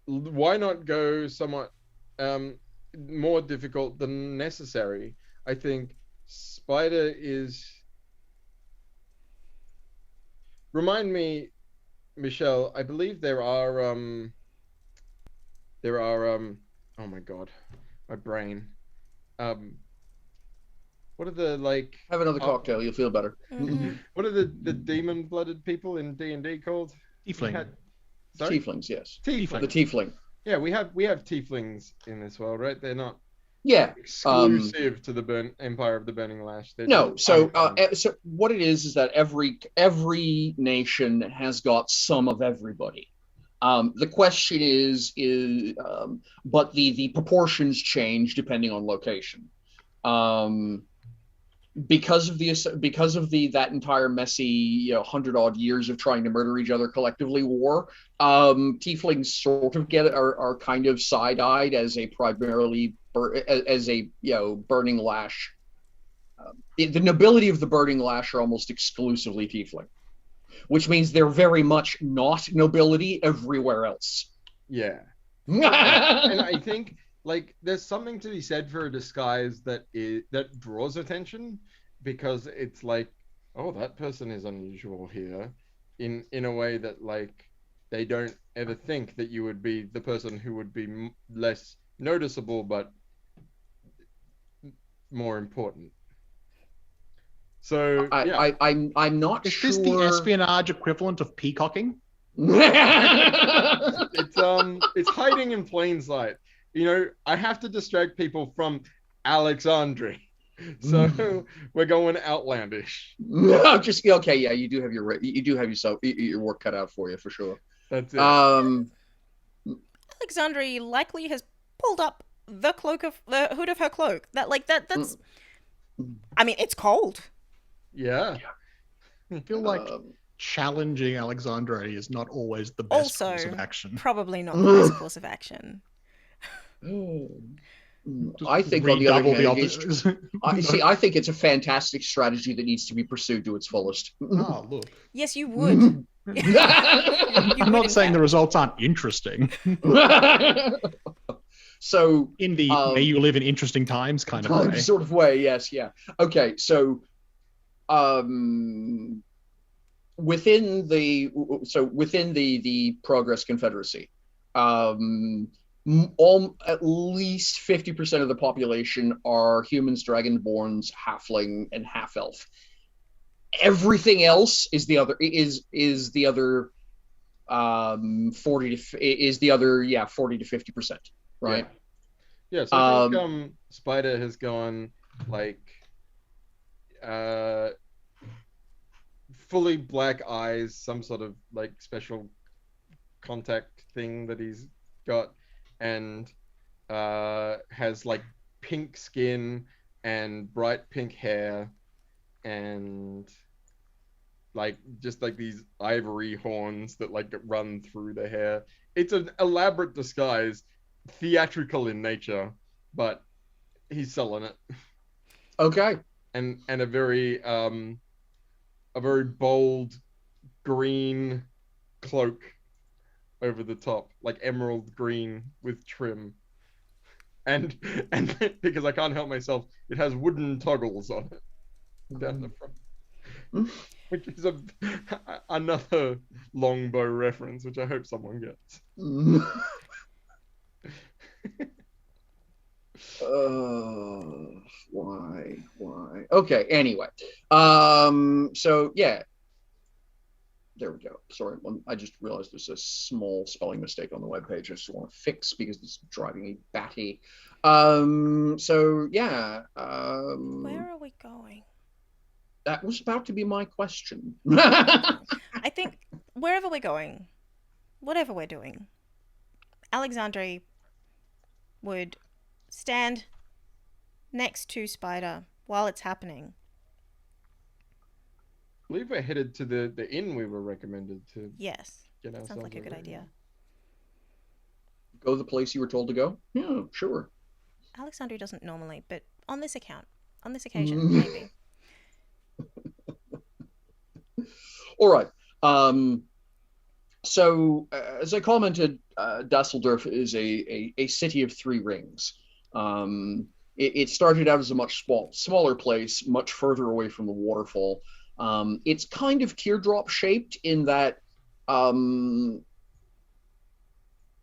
Why not go somewhat more difficult than necessary? I think Spider is. Remind me, Michelle. I believe there are oh my god, my brain. What are the like? Have another cocktail, you'll feel better. What are the demon-blooded people in D&D called? Tiefling. Tieflings, yes. Tiefling. The tiefling. Yeah, we have tieflings in this world, right? They're not exclusive to the Empire of the Burning Lash. No, so what it is that every nation has got some of everybody. The question is but the proportions change depending on location. Because of that entire messy 100-odd years of trying to murder each other collectively war, tieflings sort of are kind of side-eyed as a primarily burning lash. The nobility of the burning lash are almost exclusively tiefling, which means they're very much not nobility everywhere else. Yeah. And I think like there's something to be said for a disguise that draws attention, because it's like, oh, that person is unusual here, in a way that like they don't ever think that you would be the person who would be less noticeable but more important. So I'm not sure. Is this the espionage equivalent of peacocking? It's hiding in plain sight. I have to distract people from Alexandria. So we're going outlandish. Just okay. Yeah, you do have your work cut out for you for sure. That's it. Alexandria likely has pulled up the hood of her cloak. That's. I mean, it's cold. Yeah. I feel like challenging Alexandre is not always the best course of action. Probably not the best course of action. I think on the other hand, I think it's a fantastic strategy that needs to be pursued to its fullest. Oh, look. Yes, you would. I'm not saying the results aren't interesting. So in the may you live in interesting times kind of way. Sort of way, yes, yeah. Okay, so within the Progress Confederacy, at least 50% of the population are humans, dragonborns, halfling, and half elf. Everything else is the other 40 to 50%, right? Yeah, so I think Spider has gone like fully black eyes, some sort of like special contact thing that he's got, and has like pink skin and bright pink hair and like just like these ivory horns that like run through the hair. It's an elaborate disguise, theatrical in nature, but he's selling it. Okay. And a very bold green cloak over the top, like emerald green with trim. And because I can't help myself, it has wooden toggles on it down the front. Which is another longbow reference, which I hope someone gets. Why? Okay, anyway. So yeah. There we go. Sorry, I just realized there's a small spelling mistake on the webpage. I just want to fix because it's driving me batty. So yeah. Where are we going? That was about to be my question. I think wherever we're going, whatever we're doing, Alexandre would stand next to Spider while it's happening. I believe we're headed to the inn we were recommended to. Yes. Get ourselves sounds like a good idea. Go the place you were told to go? Yeah, sure. Alexandre doesn't normally, but on this occasion, maybe. All right. So, as I commented, Dusseldorf is a city of three rings. It started out as a much smaller place, much further away from the waterfall. It's kind of teardrop shaped in that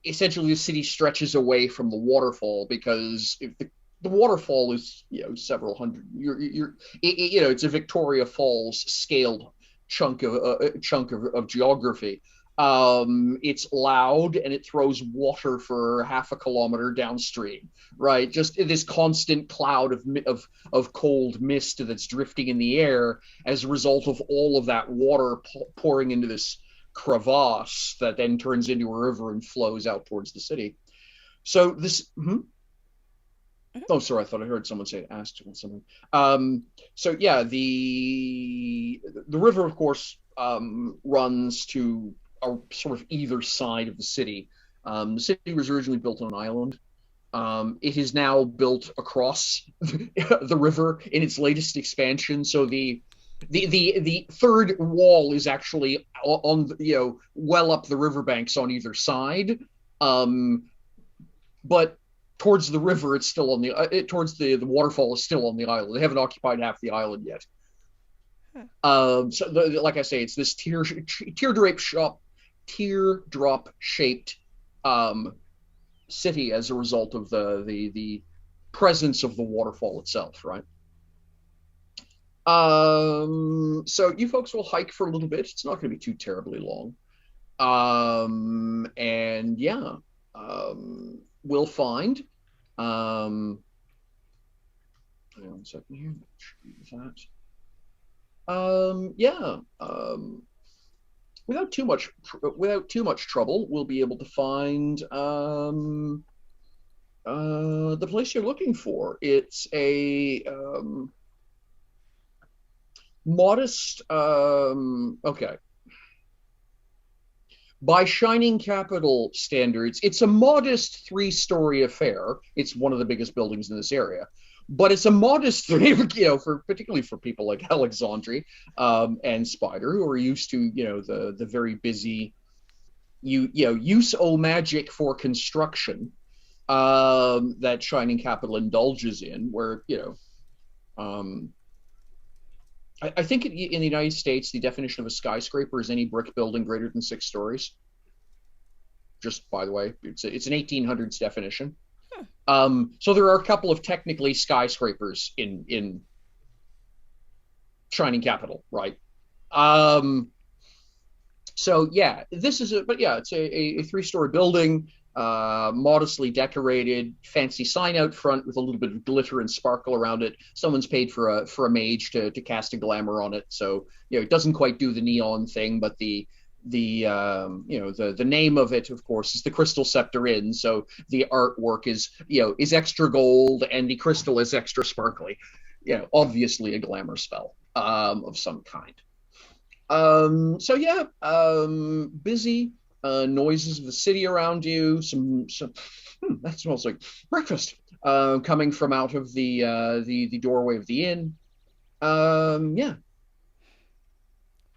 essentially the city stretches away from the waterfall, because if the waterfall is several hundred, it's a Victoria Falls scaled chunk of geography. It's loud and it throws water for half a kilometer downstream, right? Just this constant cloud of cold mist that's drifting in the air as a result of all of that water pouring into this crevasse that then turns into a river and flows out towards the city. So this Oh, sorry, I thought I heard someone say asked something. So yeah, the river, of course, runs to sort of either side of the city. The city was originally built on an island. It is now built across the river in its latest expansion. So the third wall is actually on well up the riverbanks on either side. But towards the river, it's still on towards the waterfall is still on the island. They haven't occupied half the island yet. So like I say, it's this teardrop shaped city as a result of the presence of the waterfall itself, right? So you folks will hike for a little bit. It's not going to be too terribly long. And yeah, we'll find Hang on a second here. Yeah. Without too much trouble, we'll be able to find the place you're looking for. It's a modest. Okay. By Shining Capital standards, it's a modest 3-story affair. It's one of the biggest buildings in this area, but it's a modest three, for particularly for people like Alexandre and Spider, who are used to, the very busy, use o magic for construction that Shining Capital indulges in, where I think in the United States, the definition of a skyscraper is any brick building greater than 6 stories. Just by the way, it's an 1800s definition. So there are a couple of technically skyscrapers in Shining Capital, right? So yeah, it's a 3-story building. Modestly decorated, fancy sign out front with a little bit of glitter and sparkle around it. Someone's paid for a mage to cast a glamour on it, so it doesn't quite do the neon thing, but the name of it, of course, is the Crystal Scepter Inn. So the artwork is extra gold and the crystal is extra sparkly. Obviously a glamour spell of some kind. So yeah, busy. Noises of the city around you. Some that smells like breakfast coming from out of the doorway of the inn. Yeah.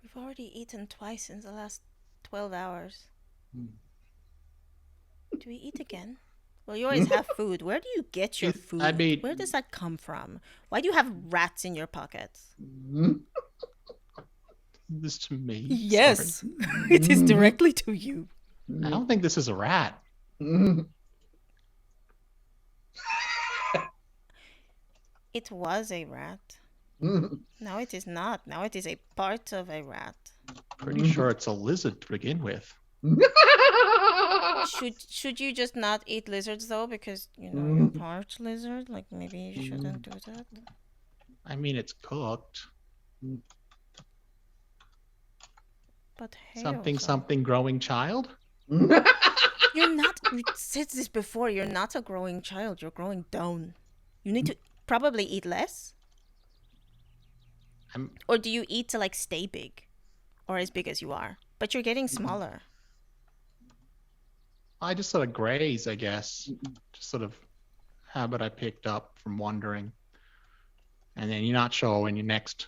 We've already eaten twice in the last 12 hours. Do we eat again? Well, you always have food. Where do you get your food? I mean, where does that come from? Why do you have rats in your pockets? This to me. Yes, it is directly to you. I don't think this is a rat. It was a rat. Now it is not. Now it is a part of a rat. Pretty sure it's a lizard to begin with. Should you just not eat lizards though, because you're part lizard? Like maybe you shouldn't do that. I mean, it's cooked. But hey, something growing child? You're not. You said this before. You're not a growing child. You're growing down. You need to probably eat less. Or do you eat to stay big, or as big as you are? But you're getting smaller. I just sort of graze, I guess. Just sort of habit I picked up from wandering. And then you're not sure when your next.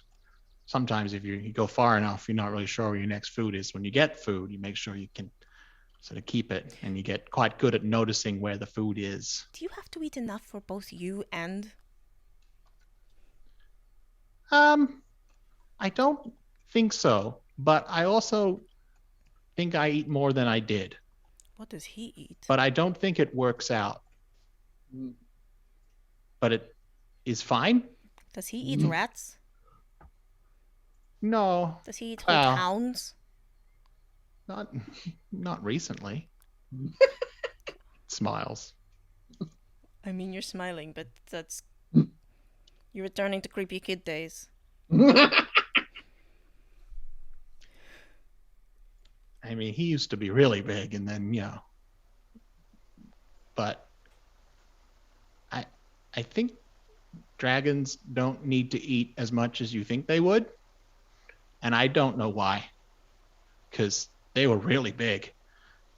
Sometimes if you go far enough, you're not really sure where your next food is. When you get food, you make sure you can sort of keep it, and you get quite good at noticing where the food is. Do you have to eat enough for both you and? I don't think so, but I also think I eat more than I did. What does he eat? But I don't think it works out. But it is fine. Does he eat rats? No. Does he eat whole hounds? Not recently. Smiles. I mean, you're smiling, but that's you're returning to creepy kid days. I mean, he used to be really big, and then but I think dragons don't need to eat as much as you think they would, and I don't know why, because they were really big,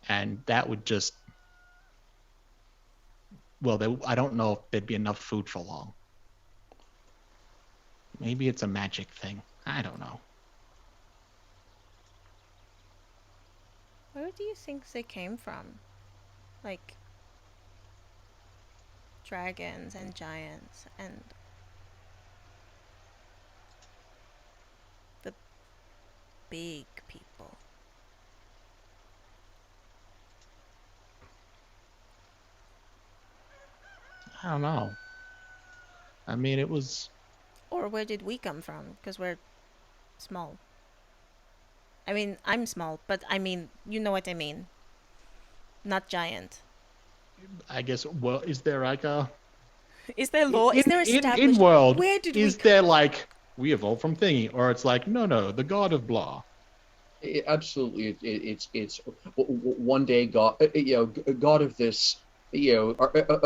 and that would just I don't know if there'd be enough food for long. Maybe it's a magic thing. I don't know. Where do you think they came from? Like dragons and giants and the big people. I don't know. I mean, it was... Or where did we come from? Because we're small. I mean, I'm small, but I mean, you know what I mean. Not giant. I guess, well, is there like a Is there law? Is there established? in world? Where did is there like we evolved from thingy, or it's like no, the god of blah? Absolutely, it's one day God, God of this,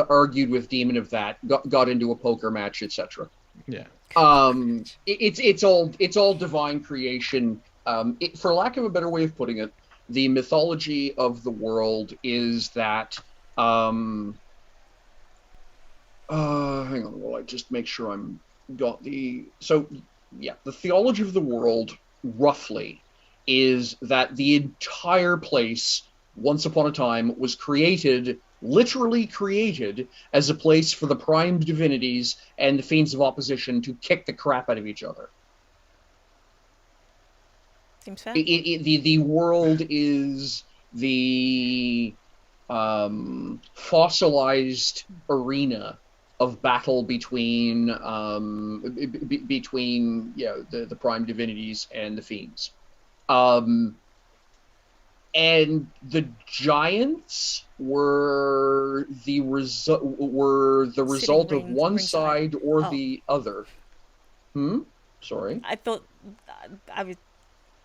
argued with demon of that, got into a poker match, etc. Yeah. It's all divine creation. For lack of a better way of putting it, the mythology of the world is that. Hang on, while I just make sure I'm got the. So, yeah, the theology of the world, roughly, is that the entire place, once upon a time, was created, literally created, as a place for the prime divinities and the fiends of opposition to kick the crap out of each other. Seems fair. The world is the fossilized arena of battle between the prime divinities and the fiends. And the giants were the result of one side or the other. Sorry. I thought I was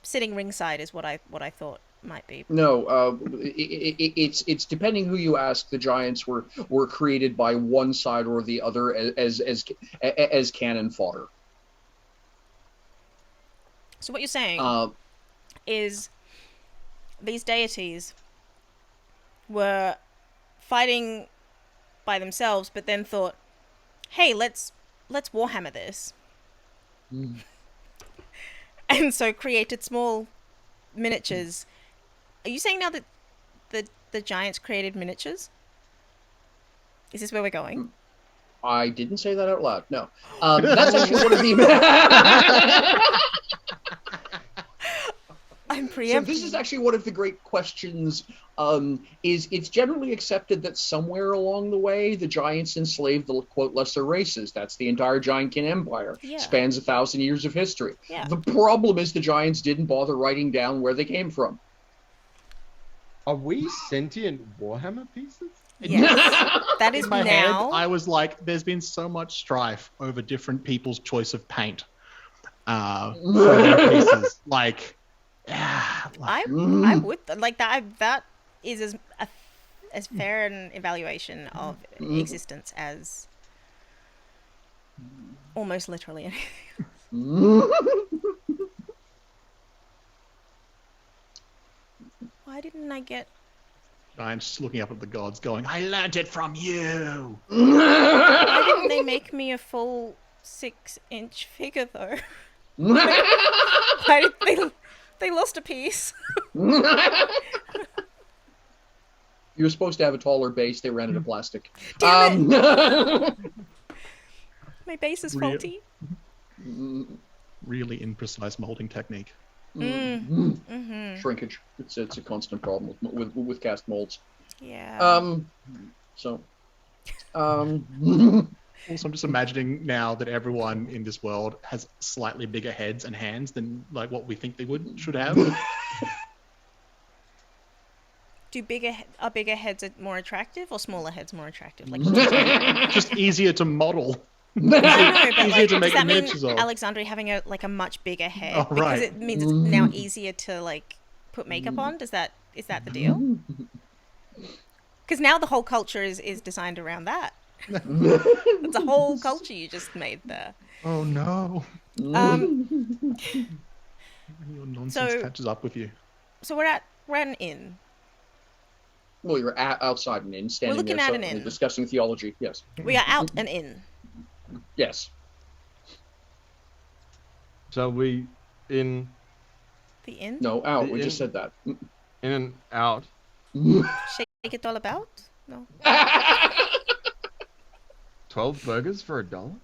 sitting ringside is what I thought might be. No, it's depending who you ask. The giants were created by one side or the other as cannon fodder. So what you're saying is these deities were fighting by themselves, but then thought, "Hey, let's Warhammer this," and so created small miniatures. Are you saying now that the giants created miniatures? Is this where we're going? I didn't say that out loud. No, that's actually one of the. I'm preempting. So this is actually one of the great questions. Is it's generally accepted that somewhere along the way the giants enslaved the quote lesser races. That's the entire Giantkin Empire. Yeah. Spans 1,000 years of history. Yeah. The problem is the giants didn't bother writing down where they came from. Are we sentient Warhammer pieces? Yes. That is In my now. head, I was like, there's been so much strife over different people's choice of paint for their pieces. Like, I would like that. That is as fair an evaluation of existence as almost literally anything. Why didn't I get? giants looking up at the gods, going, "I learnt it from you." Why didn't they make me a full 6-inch figure though? Why did they lost a piece? You were supposed to have a taller base. They ran out of plastic. Damn it! My base is Real- faulty. Really imprecise molding technique. Shrinkage. It's a constant problem with cast molds. Yeah. Also, I'm just imagining now that everyone in this world has slightly bigger heads and hands than like what we think they should have. Are bigger heads more attractive or smaller heads more attractive? Like, Just easier to model. I know, but Easier like, to make does that mean miniatures of. Alexandria having a much bigger head Oh, because right. it means it's now easier to like put makeup on? Is that the deal? Because now the whole culture is designed around that. It's a whole culture you just made there. Oh no. Um, Your nonsense catches up with you. so we're at an inn. well, you're outside an inn, standing looking there, at an suddenly inn. discussing theology. Yes. We are out an inn. Yes. So we in The inn? No, out. The We just inn. said that. in and out. Shake it all about? No. 12 burgers for $1?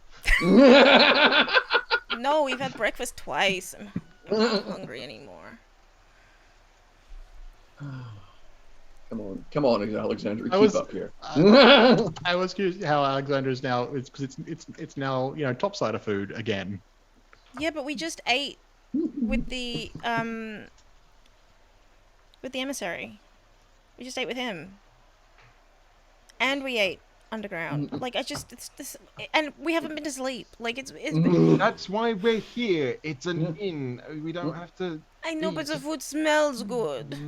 No, we've had breakfast twice. I'm not hungry anymore. Come on, Alexander, I keep was- up here. I was curious how Alexander is now. It's because it's now topsider food again. Yeah, but we just ate with the emissary. We just ate with him. And we ate underground. Like, it's this, and we haven't been to sleep. Like, it's That's why we're here. It's an inn. We don't have to. I know, but eat. the food smells good.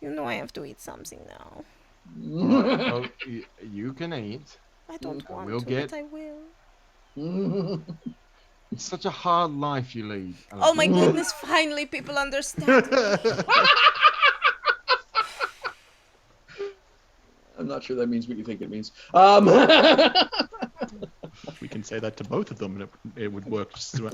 You know I have to eat something now. Well, you can eat. I don't want we'll to, get- but I will. It's such a hard life you lead. Oh my goodness, finally people understand me. I'm not sure that means what you think it means. We can say that to both of them, and it would work just as well.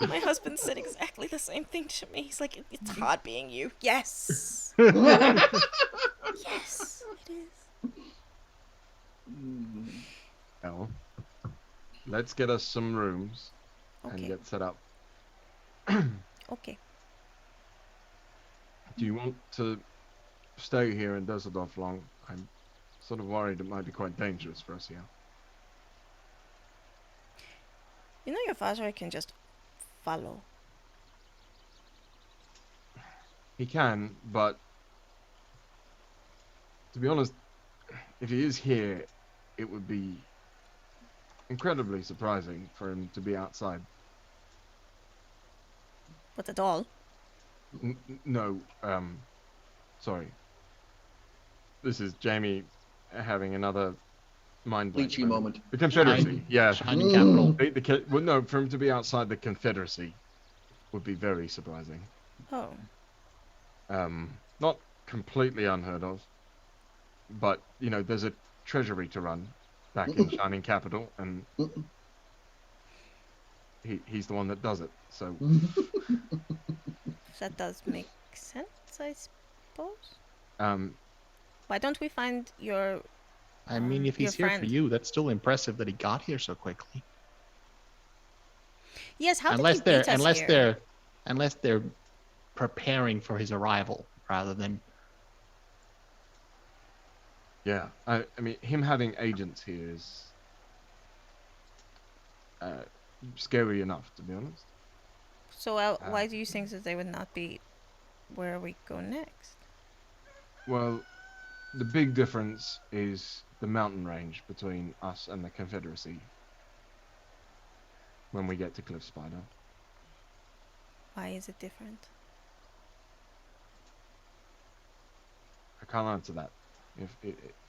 My husband said exactly the same thing to me. He's like, it's hard being you. Yes. Yes, it is. Well, let's get us some rooms and Okay. get set up. Okay. Do you want to stay here in Dusseldorf long? I'm sort of worried it might be quite dangerous for us here. You know your father can just follow. He can, but to be honest, if he is here, it would be incredibly surprising for him to be outside. But at all. No, sorry. This is Jamie having another mind blank Bleachy moment. The Confederacy, Shining- yeah. Shining capital. Well, no, for him to be outside the Confederacy would be very surprising. Oh. Not completely unheard of, but you know, there's a treasury to run back in Shining Capital, and he's the one that does it. So That does make sense, I suppose. um, Why don't we find your... I mean, if he's your here for friend. you, that's still impressive that he got here so quickly. Yes, how unless did he beat they're us here? unless they're preparing for his arrival rather than yeah, I mean, him having agents here is scary enough, to be honest. So why do you think that they would not be where we go next? Well, the big difference is the mountain range between us and the Confederacy when we get to Cliff Spider. Why is it different? I can't answer that. If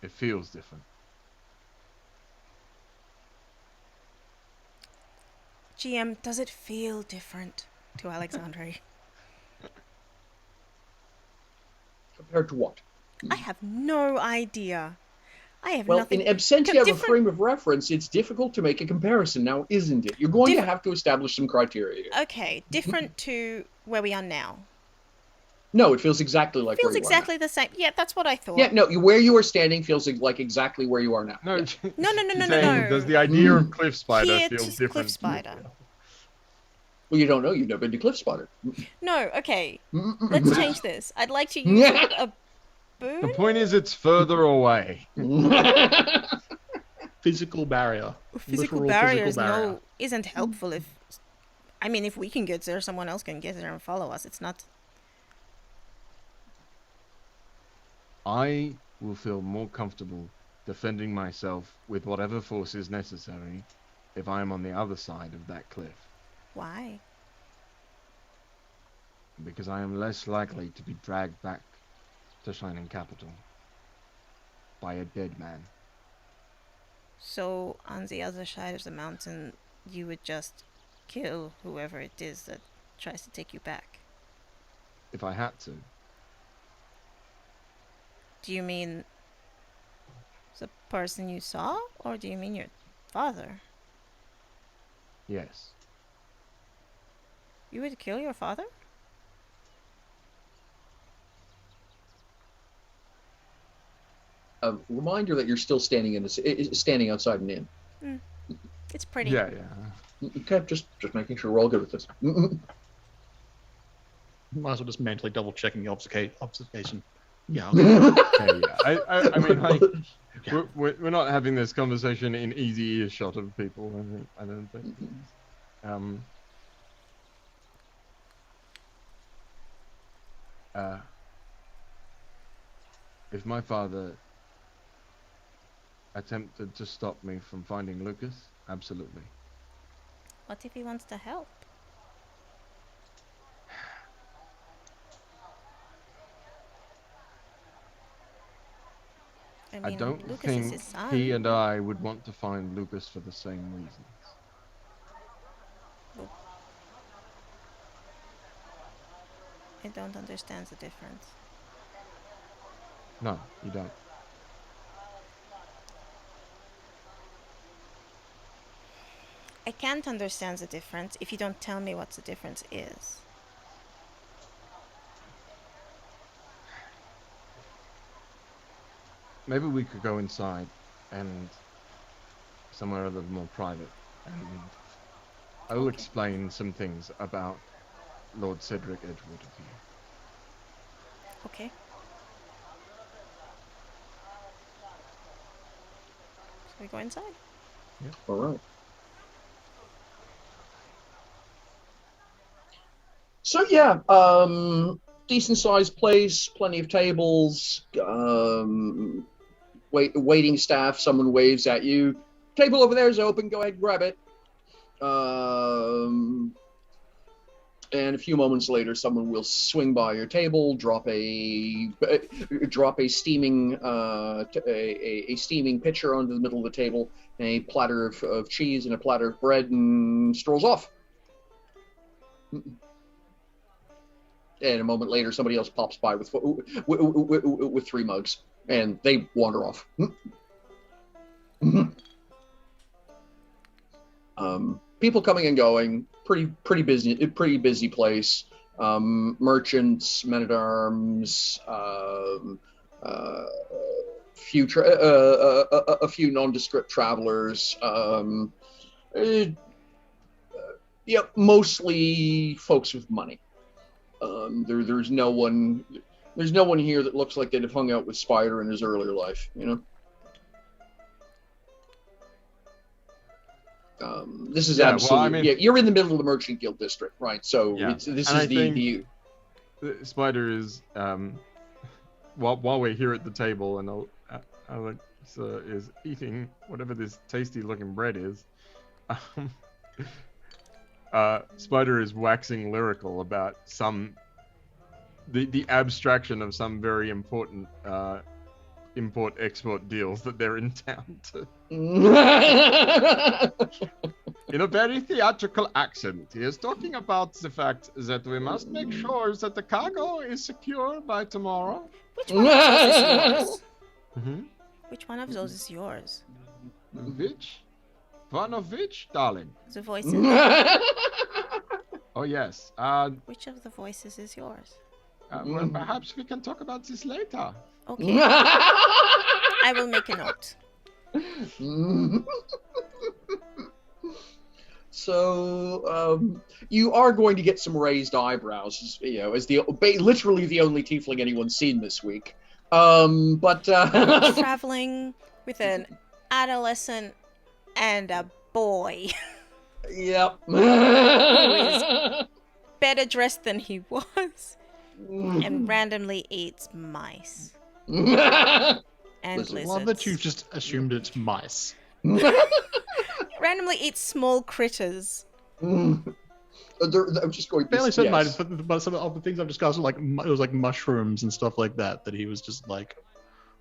it feels different. GM, does it feel different to Alexandre? Compared to what? I have no idea. I have Well, nothing. in absentia of a different- frame of reference, it's difficult to make a comparison now, isn't it? You're going to have to establish some criteria. Okay, different to where we are now. No, it feels exactly like Feels where you exactly the same. Yeah, that's what I thought. are now. Yeah, no, where you are standing feels like exactly where you are now. No, Yeah. No, no, no, she's no, no, saying, no. does the idea of Cliff Spider Here feel to different? Cliff Spider. Well, you don't know. You've never been to Cliff Spotter. No, okay. Let's change this. I'd like to use a boon. The point is, it's further away. physical barrier. Physical Literal barriers physical barrier. isn't helpful if... I mean, if we can get there, someone else can get there and follow us. It's not... I will feel more comfortable defending myself with whatever force is necessary if I am on the other side of that cliff, Why? because I am less likely to be dragged back to Shining Capital by a dead man. So, on the other side of the mountain, you would just kill whoever it is that tries to take you back. If I had to. Do you mean the person you saw, or do you mean your father? Yes. You would kill your father? A reminder that you're still standing standing outside an inn. It's pretty. Yeah, yeah. Okay, just making sure we're all good with this. Might as well just mentally double checking the observation. Yeah. Yeah, yeah. I mean, like, we're not having this conversation in easy earshot of people. I don't think. if my father attempted to stop me from finding Lucas, absolutely. What if he wants to help? I I mean, don't Lucas is think his son. he and I would want to find Lucas for the same reasons. I don't understand the difference. No, you don't. I can't understand the difference if you don't tell me what the difference is. Maybe we could go inside and somewhere a little more private, and I will explain some things about Lord Cedric Edgewood to you. Okay. So we go inside. Yeah. All right. So yeah, decent sized place, plenty of tables, waiting staff. Someone waves at you. Table over there is open. Go ahead, grab it. And a few moments later, someone will swing by your table, drop a steaming a steaming pitcher onto the middle of the table, and a platter of cheese and a platter of bread, and strolls off. And a moment later, somebody else pops by with 3 mugs, and they wander off. People coming and going. Pretty busy place. Merchants, men-at-arms, a few nondescript travelers. Mostly folks with money. There's no one here that looks like they'd have hung out with Spider in his earlier life, you know. This is absolutely you're in the middle of the Merchant Guild district, right? So Spider is while we're here at the table and Alexa is eating whatever this tasty looking bread is. Spider is waxing lyrical about the abstraction of some very important import-export deals that they're in town to. In a very theatrical accent, he is talking about the fact that we must make sure that the cargo is secure by tomorrow. Which one of those is yours? Mm-hmm. Which one of those is yours? Which? One of which, darling? The voices. Oh, yes. Which of the voices is yours? Well, perhaps we can talk about this later. Okay. I will make a note. So, you are going to get some raised eyebrows, as literally the only tiefling anyone's seen this week. Traveling with an adolescent and a boy. Yep. Who is better dressed than he was and randomly eats mice. And lizards. Love that you've just assumed it's mice. Randomly eats small critters. I'm just going. Barely said mice, but some of the things I've discussed were it was like mushrooms and stuff like that he was just like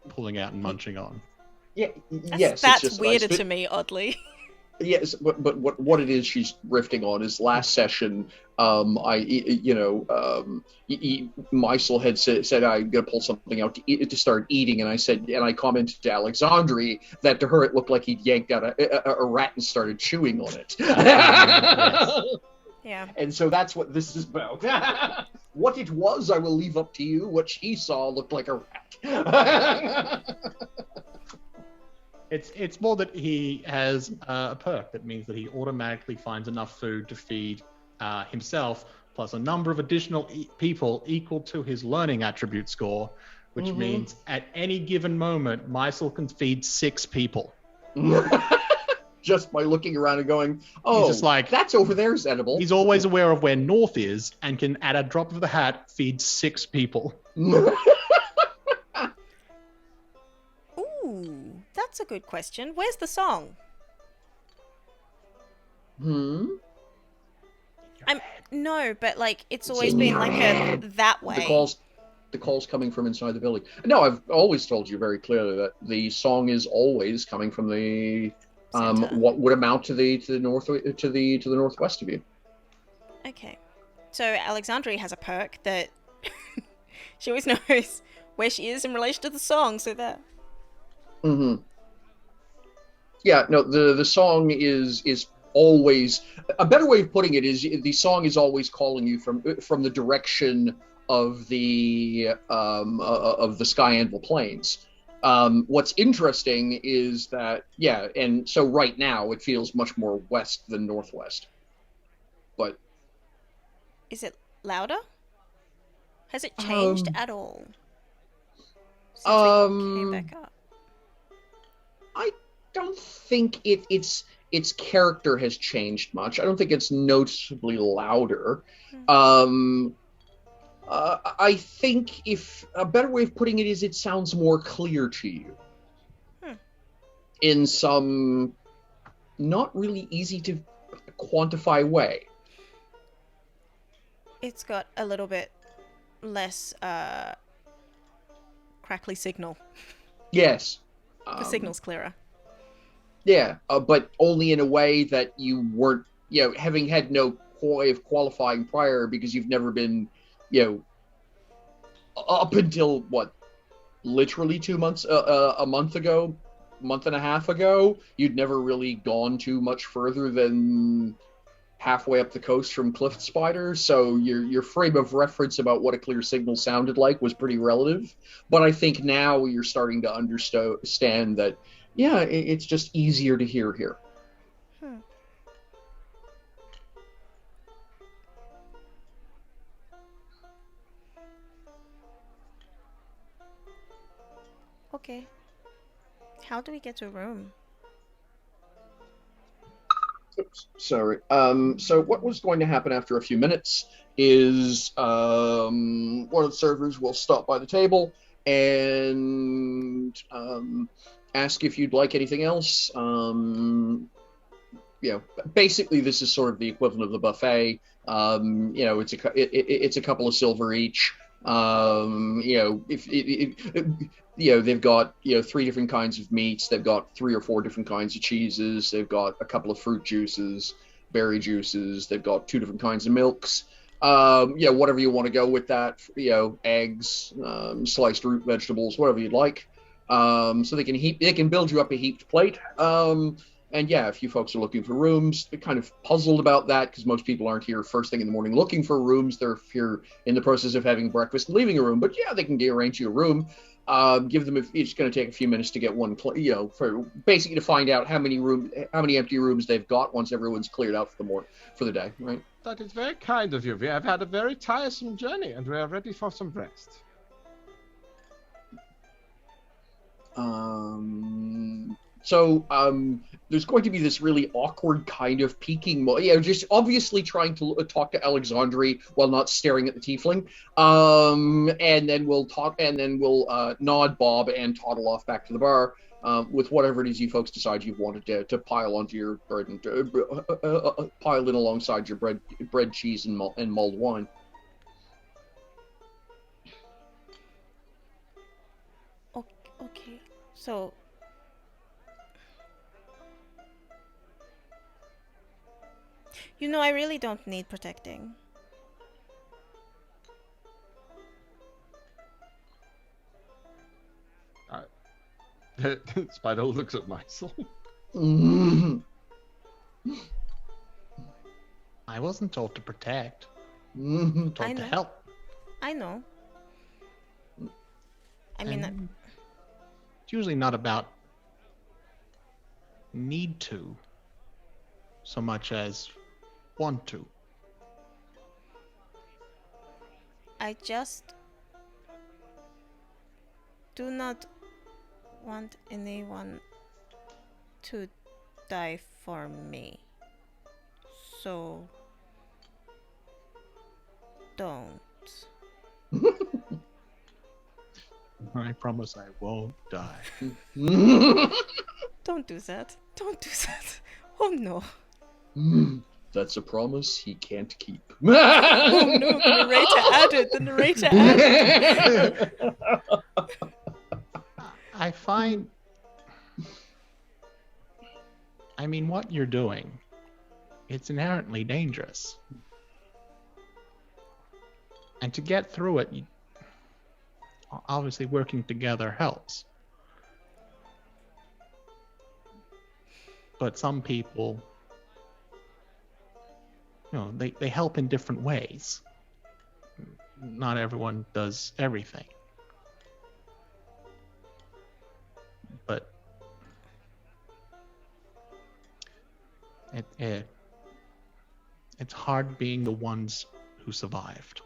pulling out and munching on. Yeah. That's weirder to me, oddly. Yes, but what it is she's riffing on is last session. Mysel had said I'm gonna pull something out to start eating, and I commented to Alexandri that to her it looked like he'd yanked out a rat and started chewing on it. Yeah. And so that's what this is about. What it was, I will leave up to you. What she saw looked like a rat. It's more that he has a perk that means that he automatically finds enough food to feed himself, plus a number of additional people equal to his learning attribute score, which means at any given moment, Mysel can feed 6 people. Just by looking around and going, he's just like, that's over there is edible. He's always aware of where north is and can, at a drop of the hat, feed 6 people. that's a good question. Where's the song? No, but like it's always been like a that way. The calls coming from inside the building. No, I've always told you very clearly that the song is always coming from the Center. what would amount to the northwest of you. Okay. So Alexandria has a perk that she always knows where she is in relation to the song, so that. Yeah, no, the song is always, a better way of putting it is the song is always calling you from the direction of the Sky Anvil Plains. What's interesting is that, yeah, and so right now it feels much more west than northwest. But is it louder? Has it changed at all since we came back up? I don't think its character has changed much. I don't think it's noticeably louder. I think if a better way of putting it is it sounds more clear to you. In some not really easy to quantify way. It's got a little bit less crackly signal. Yes. The signal's clearer. Yeah, but only in a way that you weren't, having had no way of qualifying prior because you've never been, up until literally 2 months, a month and a half ago, you'd never really gone too much further than halfway up the coast from Cliff Spider, so your frame of reference about what a clear signal sounded like was pretty relative. But I think now you're starting to understand that, yeah, it's just easier to hear here. Okay. How do we get to a room? Oops, sorry. So what was going to happen after a few minutes is one of the servers will stop by the table and ask if you'd like anything else. Basically this is sort of the equivalent of the buffet. It's a couple of silver each. They've got 3 different kinds of meats. They've got 3 or 4 different kinds of cheeses. They've got a couple of fruit juices, berry juices. They've got 2 different kinds of milks. Whatever you want to go with that. Eggs, sliced root vegetables, whatever you'd like. So they can build you up a heaped plate. And yeah, if you folks are looking for rooms, they're kind of puzzled about that because most people aren't here first thing in the morning looking for rooms. They're here in the process of having breakfast and leaving a room. But yeah, they can arrange you a room. Give them. It's going to take a few minutes to get one. For basically to find out how many empty rooms they've got once everyone's cleared out for the day. Right. That is very kind of you. We have had a very tiresome journey, and we are ready for some rest. So there's going to be this really awkward kind of peeking, just obviously trying to talk to Alexandria while not staring at the tiefling. And then we'll talk, and then we'll nod Bob and toddle off back to the bar with whatever it is you folks decide you wanted to pile onto your bread and pile in alongside your bread, cheese, and mulled wine. Okay, so. I really don't need protecting. Spider looks at myself. I wasn't told to protect. Told to help. I know. I mean, it's usually not about need to so much as want to. I just do not want anyone to die for me. So don't. I promise I won't die. Don't do that. Don't do that. Oh no. That's a promise he can't keep. Oh no, the narrator added. The narrator added. I find. I mean, what you're doing, it's inherently dangerous. And to get through it, obviously working together helps. But some people, they help in different ways. Not everyone does everything. But it's hard being the ones who survived.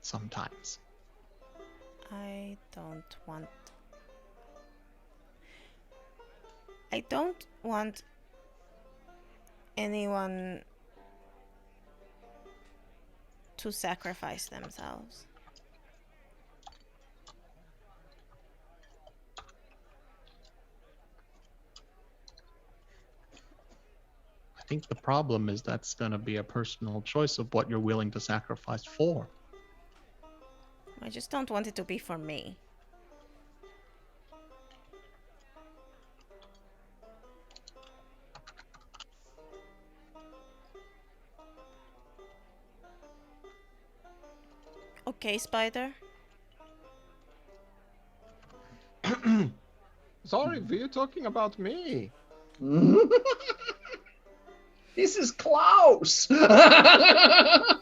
Sometimes. I don't want anyone to sacrifice themselves. I think the problem is that's going to be a personal choice of what you're willing to sacrifice for. I just don't want it to be for me. Okay, Spider. Sorry, were you talking about me? This is Klaus. I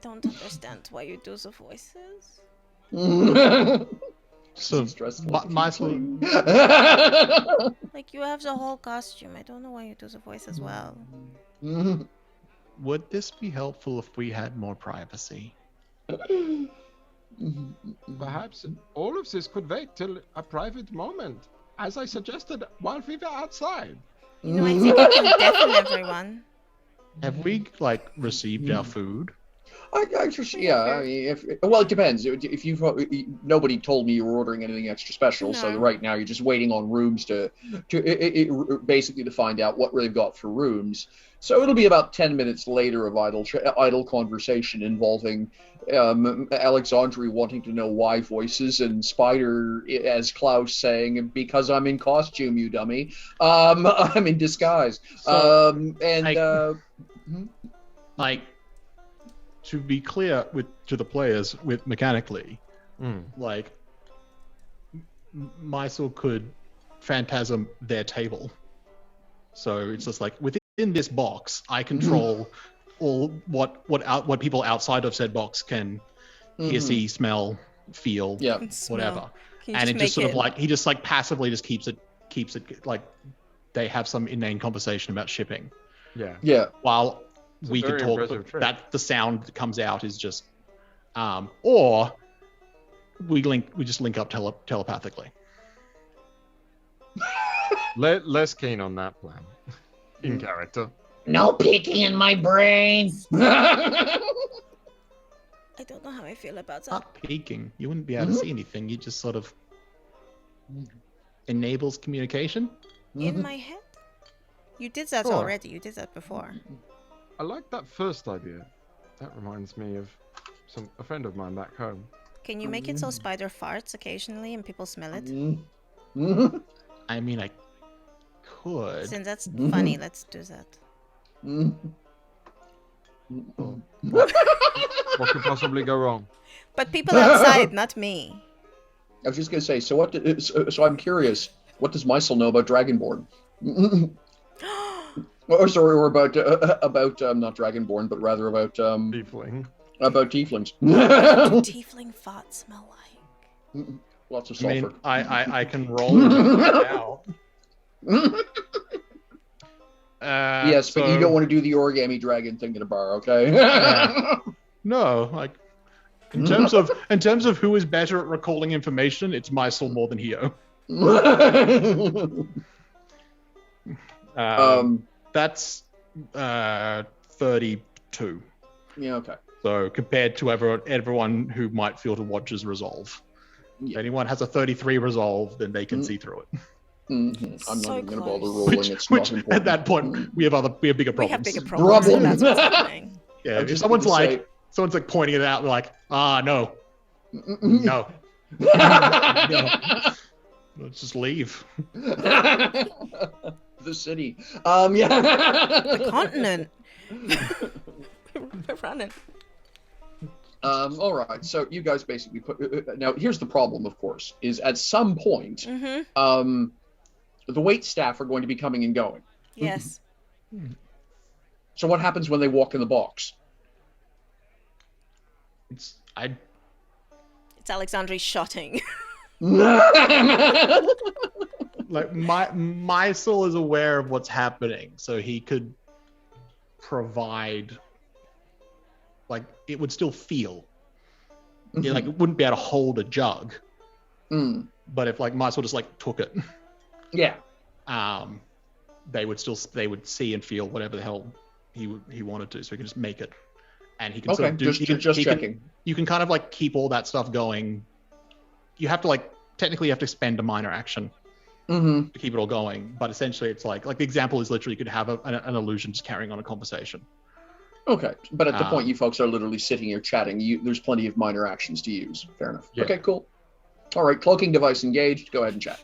don't understand why you do the voices. So, Like, you have the whole costume. I don't know why you do the voice as well. would this be helpful if we had more privacy? Perhaps all of this could wait till a private moment, as I suggested while we were outside. You know, I think I can deafen everyone. Have we, received our food? I just, I mean, it depends. If nobody told me you were ordering anything extra special, so No. right now you're just waiting on rooms to basically to find out what they've got for rooms. So it'll be about 10 minutes later of idle conversation involving Alexandria wanting to know why voices and Spider as Klaus saying, because I'm in costume, you dummy. I'm in disguise. So, to be clear to the players mechanically, Mysel could phantasm their table. So it's just like within this box, I control all what people outside of said box can hear, see, smell, feel, whatever. And it just he just passively just keeps it like they have some inane conversation about shipping. Yeah. While we could talk, but that the sound that comes out is just, or we just link up telepathically. Less keen on that plan. In character. No peeking in my brain. I don't know how I feel about that. Not peeking. You wouldn't be able to see anything. You just sort of enables communication. In my head? You did that already. You did that before. I like that first idea. That reminds me of a friend of mine back home. Can you make it so Spider farts occasionally and people smell it? I mean, I could. Since that's funny, let's do that. What could possibly go wrong? But people outside, not me. I was just gonna say. So so I'm curious. What does Mysel know about Dragonborn? Or about not Dragonborn, but rather about Tiefling. About tieflings. What do tiefling farts smell like? Lots of sulfur. I can roll now. Yes, but you don't want to do the origami dragon thing in a bar, okay? No, in terms of who is better at recalling information, it's Mysel more than Hio. That's 32. Yeah, okay. So compared to everyone who might feel to Watcher's resolve. If anyone has a 33 resolve, then they can see through it. I'm So not even going to bother close. rolling. It's not important. At that point, we have bigger We problems. have bigger problems. So that's what's happening. Yeah, I'm if just someone's gonna like, pointing it out, we're like, no, no, let's just leave. The city. Yeah. The continent. We're running. All right. So you guys basically put. Now here's the problem. Of course, is at some point, Mm-hmm. the wait staff are going to be coming and going. Yes. So what happens when they walk in the box? It's Alexandre shotting. like my soul is aware of what's happening, so he could provide. Like it would still feel. Like it wouldn't be able to hold a jug. But if like Mysol just like took it, Yeah. they would see and feel whatever the hell he wanted to, so he can just make it, and he can Okay. sort of do. Just checking. You can kind of like keep all that stuff going. You have to like technically you have to spend a minor action to keep it all going, but essentially it's like the example is literally you could have an illusion just carrying on a conversation. Okay, but at the point you folks are literally sitting here chatting, there's plenty of minor actions to use. Fair enough. Yeah. Okay, cool. All right, cloaking device engaged. Go ahead and chat.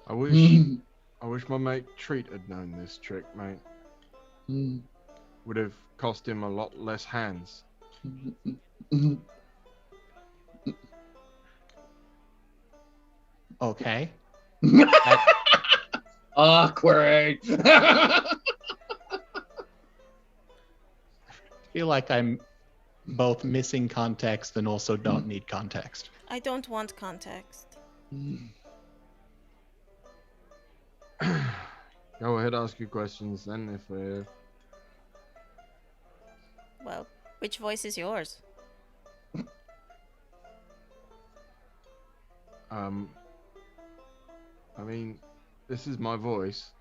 I wish my mate Treat had known this trick, mate. Would have cost him a lot less hands. Okay. Awkward. I feel like I'm both missing context and also don't need context. I don't want context. Go ahead, ask your questions then if we're... Well, which voice is yours? I mean, this is my voice.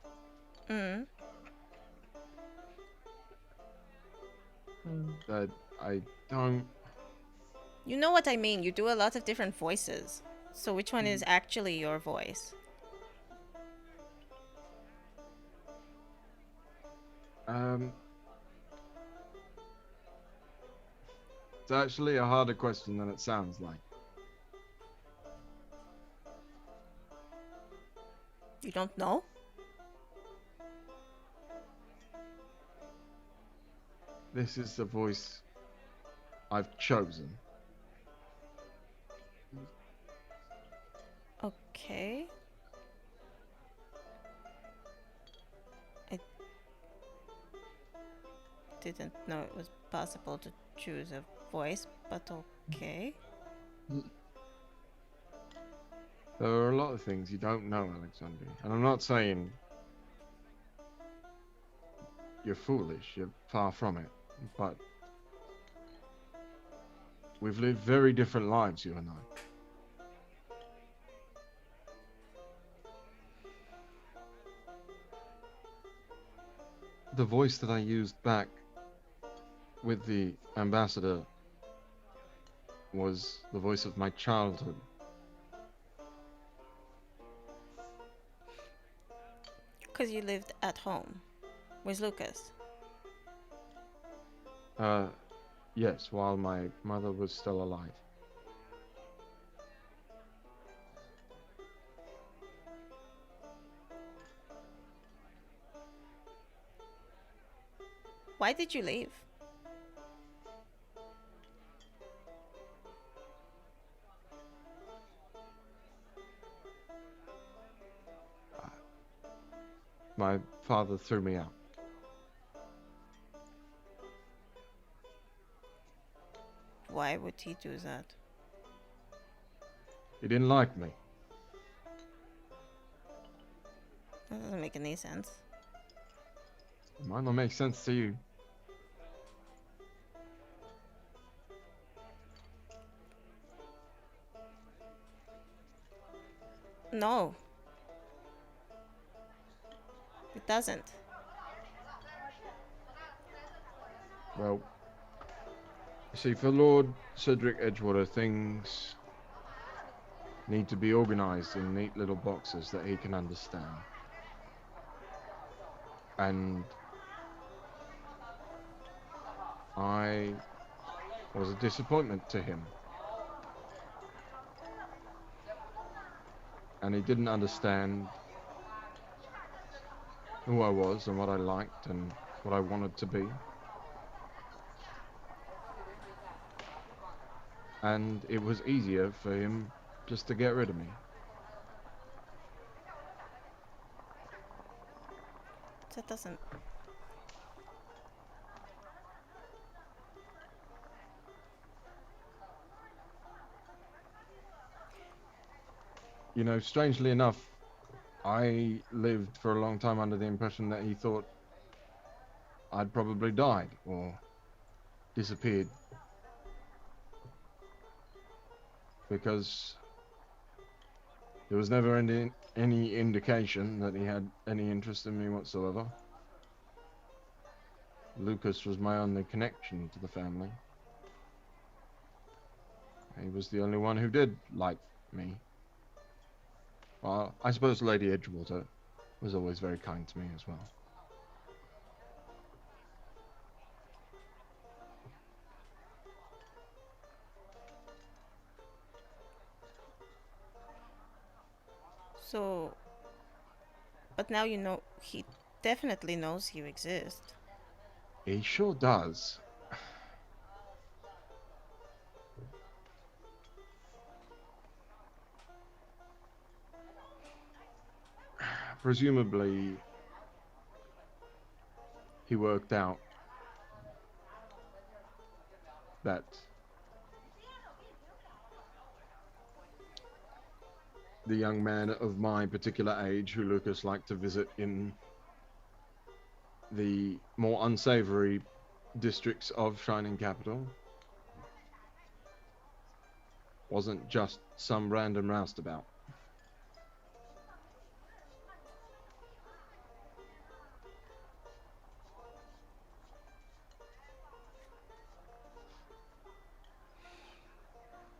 That I don't... You know what I mean. You do a lot of different voices. So which one is actually your voice? It's actually a harder question than it sounds like. You don't know? This is the voice I've chosen. Okay. I didn't know it was possible to choose a voice, but okay. There are a lot of things you don't know, Alexander. And I'm not saying you're foolish, you're far from it. But we've lived very different lives, you and I. The voice that I used back with the ambassador was the voice of my childhood. Because you lived at home with Lucas. Yes, while my mother was still alive. Why did you leave? My father threw me out. Why would he do that? He didn't like me. That doesn't make any sense. It might not make sense to you. No. It doesn't. Well, see, for Lord Cedric Edgewater, things need to be organized in neat little boxes that he can understand. And I was a disappointment to him. And he didn't understand who I was and what I liked and what I wanted to be. And it was easier for him just to get rid of me. That doesn't... You know, strangely enough, I lived for a long time under the impression that he thought I'd probably died or disappeared. Because there was never any indication that he had any interest in me whatsoever. Lucas was my only connection to the family. He was the only one who did like me. Well, I suppose Lady Edgewater was always very kind to me as well. So... But now you know, he definitely knows you exist. He sure does. Presumably, he worked out that the young man of my particular age who Lucas liked to visit in the more unsavory districts of Shining Capital wasn't just some random roustabout.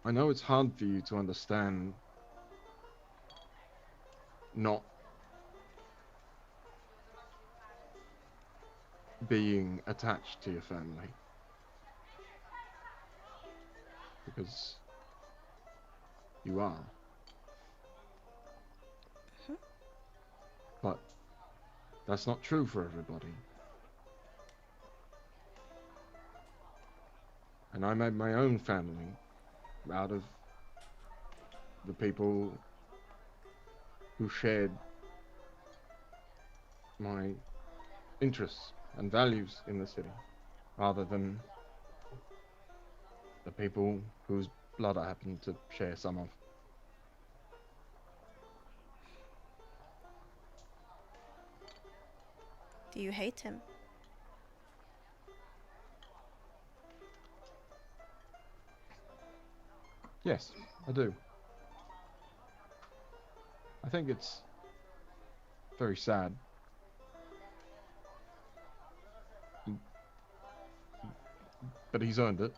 I know it's hard for you to understand not being attached to your family, because you are. But that's not true for everybody. And I made my own family out of the people who shared my interests and values in the city, rather than the people whose blood I happen to share some of. Do you hate him? Yes, I do. I think it's very sad. But he's earned it.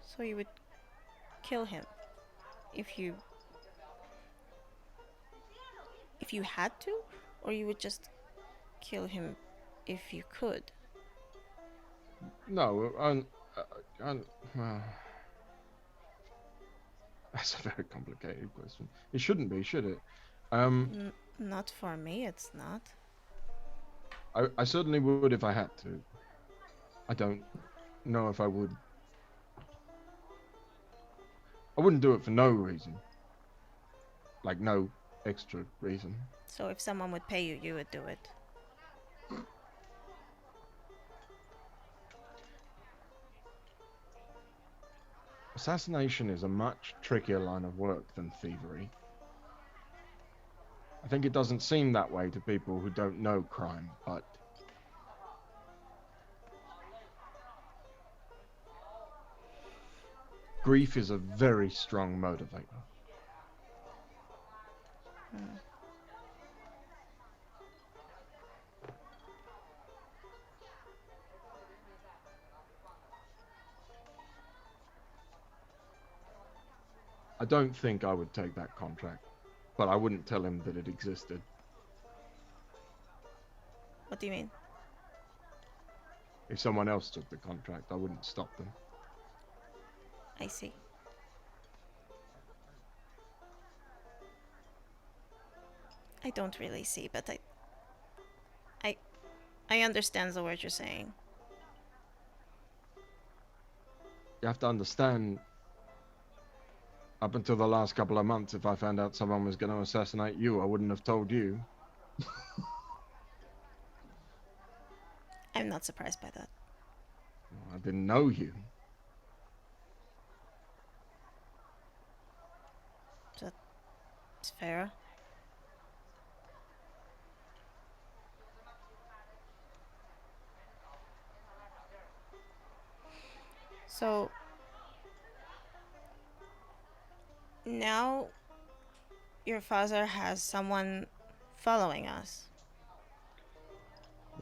So you would kill him if you had to, or you would just kill him if you could? No, well, that's a very complicated question. It shouldn't be, should it? Not for me, it's not. I certainly would if I had to. I don't know if I would. I wouldn't do it for no reason. Like, no extra reason. So if someone would pay you, you would do it? Assassination is a much trickier line of work than thievery. I think it doesn't seem that way to people who don't know crime, but grief is a very strong motivator. I don't think I would take that contract, but I wouldn't tell him that it existed. What do you mean? If someone else took the contract, I wouldn't stop them. I see. I don't really see, but I understand the word you're saying. You have to understand, up until the last couple of months, if I found out someone was going to assassinate you, I wouldn't have told you. I'm not surprised by that. I didn't know you. It's fair. So now your father has someone following us.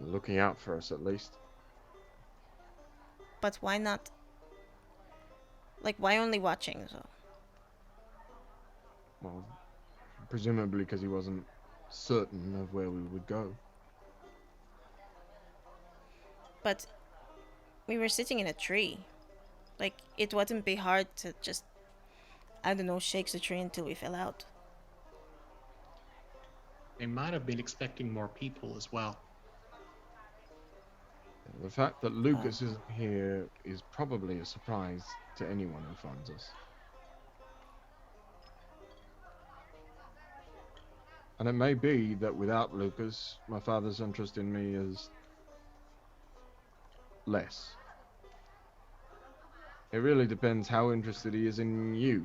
Looking out for us, at least. But why not? Like, why only watching, though? Well, presumably because he wasn't certain of where we would go. But we were sitting in a tree. Like, it wouldn't be hard to just, I don't know, shake the tree until we fell out. They might have been expecting more people as well. The fact that Lucas isn't here is probably a surprise to anyone who finds us. And it may be that without Lucas, my father's interest in me is less. It really depends how interested he is in you.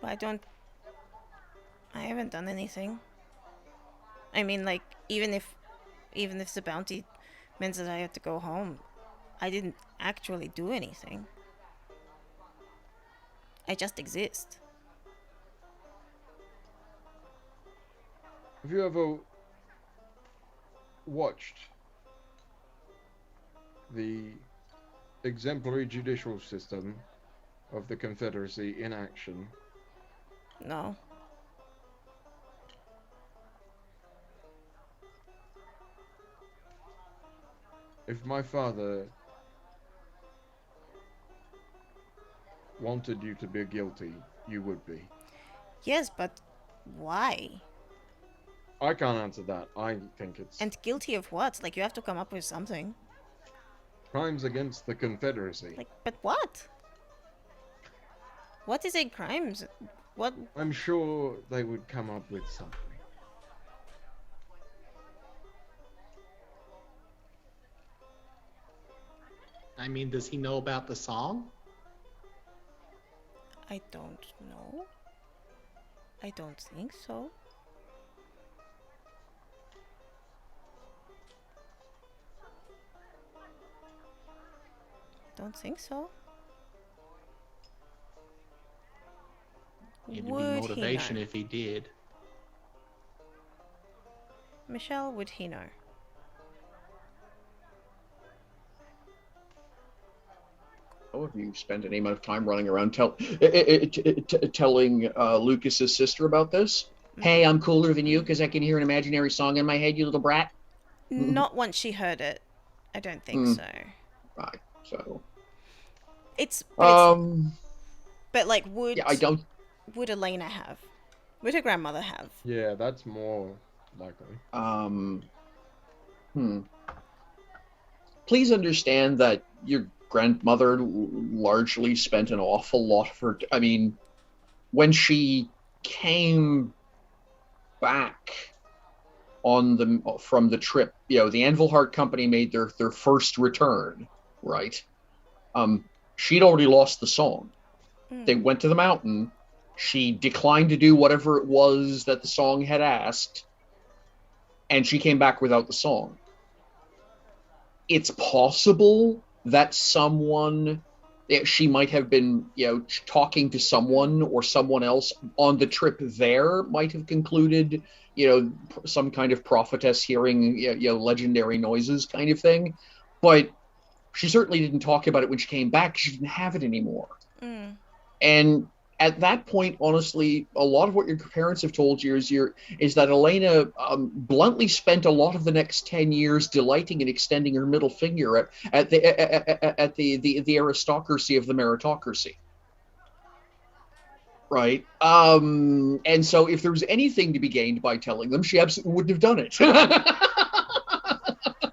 But I haven't done anything. I mean, like, even if the bounty meant that I had to go home, I didn't actually do anything. I just exist. Have you ever watched the exemplary judicial system of the Confederacy in action? No. If my father wanted you to be guilty, you would be. Yes, but why? I can't answer that. I think it's And guilty of what? Like, you have to come up with something. crimes against the Confederacy. Like, but what? What is a crime? What? I'm sure they would come up with something. I mean, does he know about the song? I don't know. I don't think so. Don't think so. It'd be Would motivation he know? if he did. Michelle, would he know? Oh, have you spent any amount of time running around telling Lucas's sister about this? Hey, I'm cooler than you because I can hear an imaginary song in my head, you little brat. Not once she heard it. I don't think so. Right. So. But like, would Yeah, I don't. would Elena have? Would her grandmother have? Yeah, that's more likely. Please understand that your grandmother largely spent an awful lot of her. I mean, when she came back from the trip, the Anvil Heart Company made their first return, right? She'd already lost the song. They went to the mountain. She declined to do whatever it was that the song had asked, and she came back without the song. It's possible that someone she might have been, talking to someone, or someone else on the trip there might have concluded, some kind of prophetess hearing, legendary noises kind of thing. But she certainly didn't talk about it when she came back. She didn't have it anymore. And at that point, honestly, a lot of what your parents have told you is that Elena bluntly spent a lot of the next 10 years delighting in extending her middle finger at the aristocracy of the meritocracy. Right? And so if there was anything to be gained by telling them, she absolutely wouldn't have done it.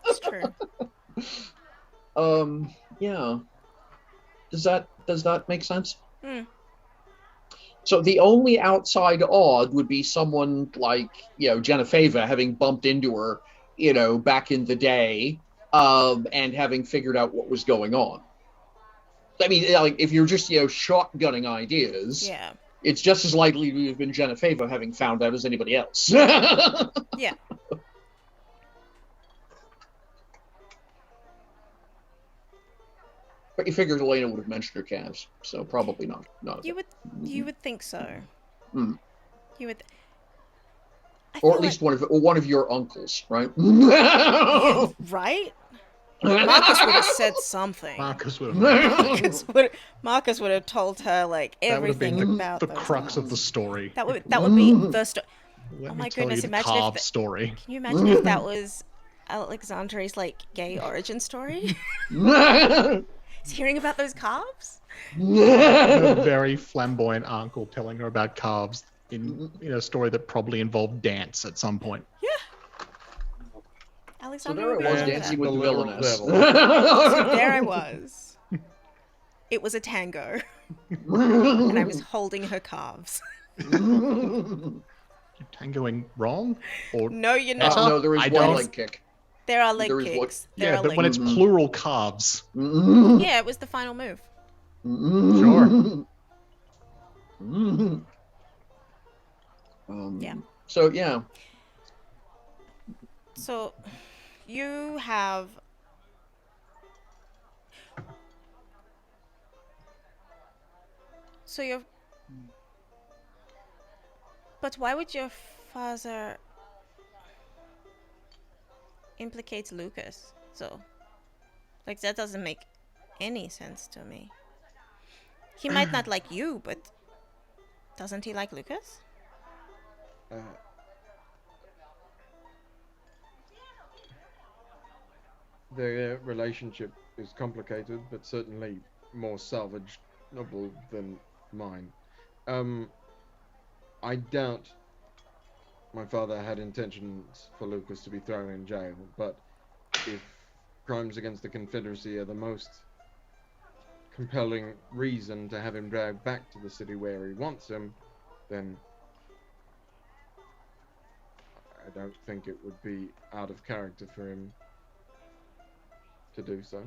That's true. Yeah. Does that make sense? So the only outside odd would be someone like, Genevieve having bumped into her, back in the day, and having figured out what was going on. I mean, like, if you're just, shotgunning ideas, it's just as likely to have been Genevieve having found out as anybody else. Yeah. But you figured Elena would have mentioned her calves, so probably not. You would think so. Mm. You would. Or at least one of your uncles, right? Yeah, right? Marcus would have said something. Marcus would have told her like everything about the crux of the story. That would be the story. Let oh me my tell goodness! you the Imagine carved if story. Can you imagine if that was Alexandre's like gay origin story? Is hearing about those calves? A very flamboyant uncle telling her about calves in a story that probably involved dance at some point. Yeah. So Alexandra there would I was love dancing that. with the villainess. So there I was. It was a tango. And I was holding her calves. You're tangoing wrong? Or No, you're not. No, there is I one don't- leg kick. There are leg There is kicks. what- There Yeah, are but leg when it's plural calves. Yeah, it was the final move. Sure. Yeah. So, yeah. So, you have... So you're... But why would your father implicate Lucas? So, like, that doesn't make any sense to me. He might not like you, but doesn't he like Lucas? Their relationship is complicated, but certainly more salvageable than mine. I doubt my father had intentions for Lucas to be thrown in jail, but if crimes against the Confederacy are the most compelling reason to have him dragged back to the city where he wants him, then I don't think it would be out of character for him to do so.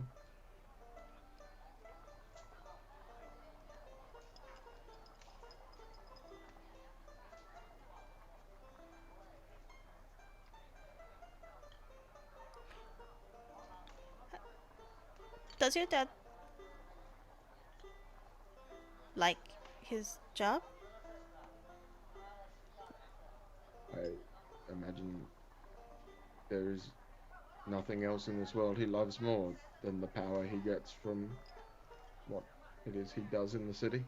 Does your dad like his job? I imagine there is nothing else in this world he loves more than the power he gets from what it is he does in the city.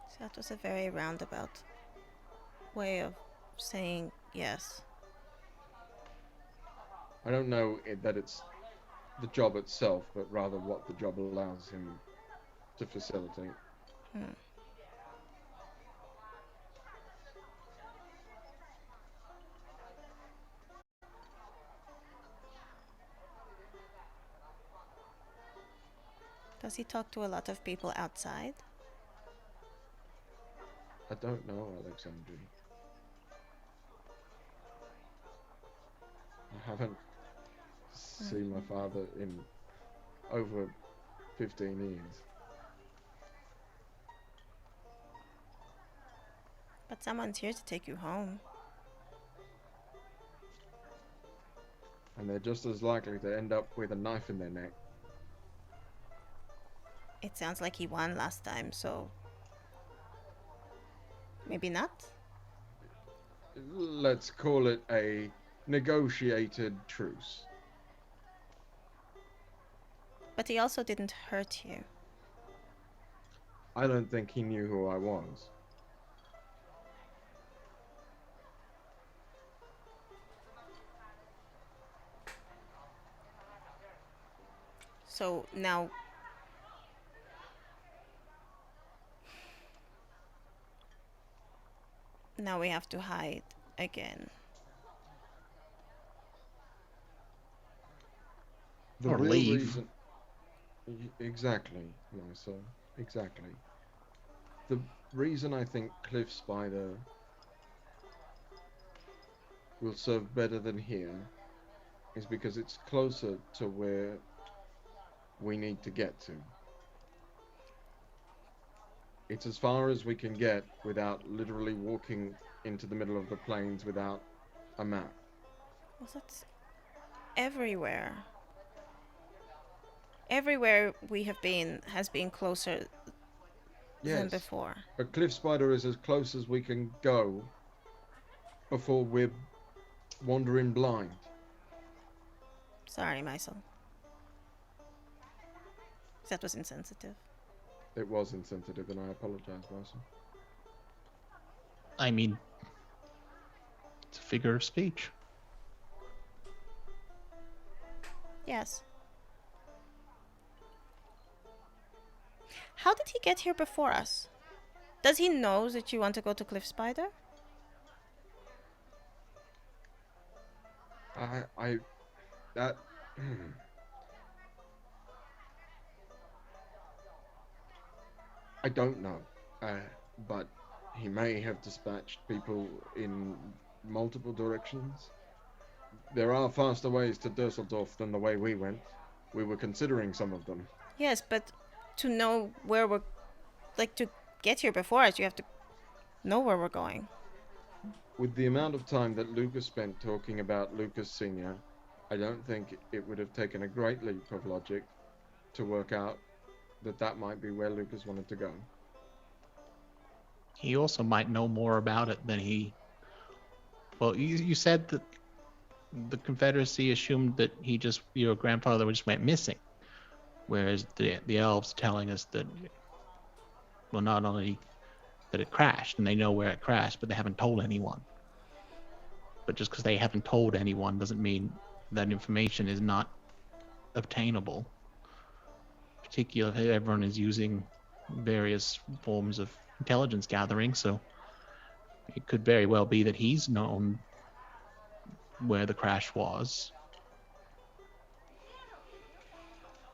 So that was a very roundabout way of saying yes. I don't know that it's the job itself, but rather what the job allows him to facilitate. Does he talk to a lot of people outside? I don't know, Alexandre. I haven't seen my father in over 15 years. But someone's here to take you home. And they're just as likely to end up with a knife in their neck. It sounds like he won last time, so maybe not. Let's call it a negotiated truce. But he also didn't hurt you. I don't think he knew who I was. So now we have to hide again. The Or real leave. reason... Exactly, Lysa. Exactly. The reason I think Cliff Spider will serve better than here is because it's closer to where we need to get to. It's as far as we can get without literally walking into the middle of the plains without a map. Well, that's everywhere. Everywhere we have been has been closer than Yes, before. but Cliff Spider is as close as we can go before we're wandering blind. Sorry, Maisel. That was insensitive. It was insensitive, and I apologize, Lysa. I mean, it's a figure of speech. Yes. How did he get here before us? Does he know that you want to go to Cliff Spider? That... I don't know, but he may have dispatched people in multiple directions. There are faster ways to Dusseldorf than the way we went. We were considering some of them. Yes, but to know where we're... Like, to get here before us, you have to know where we're going. With the amount of time that Lucas spent talking about Lucas Sr., I don't think it would have taken a great leap of logic to work out that that might be where Lucas wanted to go. He also might know more about it than he... Well, you said that the Confederacy assumed that your grandfather just went missing. Whereas the elves telling us that, well, not only that it crashed, and they know where it crashed, but they haven't told anyone. But just because they haven't told anyone doesn't mean that information is not obtainable. Particularly, everyone is using various forms of intelligence gathering, so it could very well be that he's known where the crash was,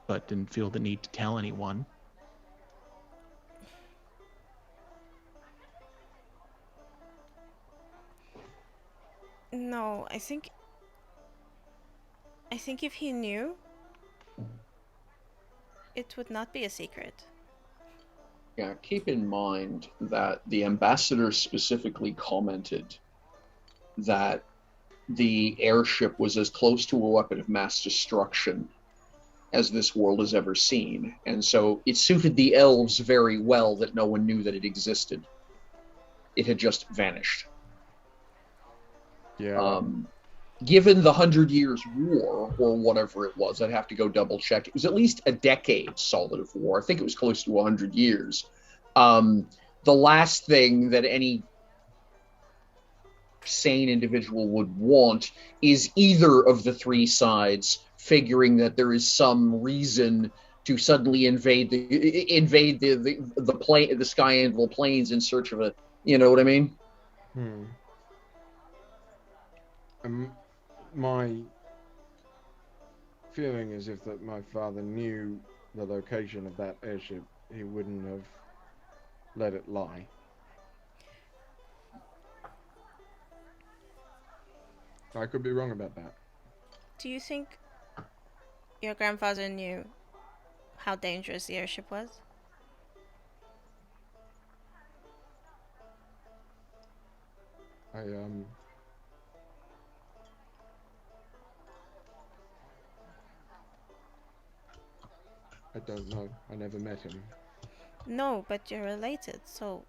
but didn't feel the need to tell anyone. No, I think if he knew, it would not be a secret. Yeah, keep in mind that the ambassador specifically commented that the airship was as close to a weapon of mass destruction as this world has ever seen. And so it suited the elves very well that no one knew that it existed. It had just vanished. Yeah. Given the 100 Years' War, or whatever it was, I'd have to go double check. It was at least a decade solid of war. I think it was close to 100 years. The last thing that any sane individual would want is either of the three sides figuring that there is some reason to suddenly invade the plane, the Sky Anvil plains in search of a, you know what I mean? My feeling is if that my father knew the location of that airship, he wouldn't have let it lie. I could be wrong about that. Do you think your grandfather knew how dangerous the airship was? don't know. I never met him. No, but you're related, so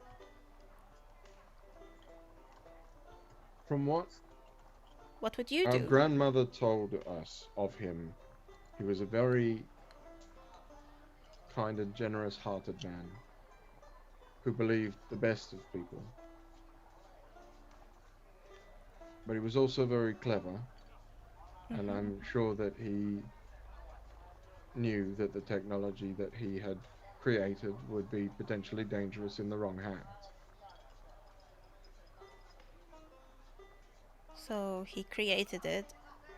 From what what would you our do? grandmother told us of him, he was a very kind and generous-hearted man who believed the best of people. But he was also very clever, and I'm sure that he knew that the technology that he had created would be potentially dangerous in the wrong hands. So he created it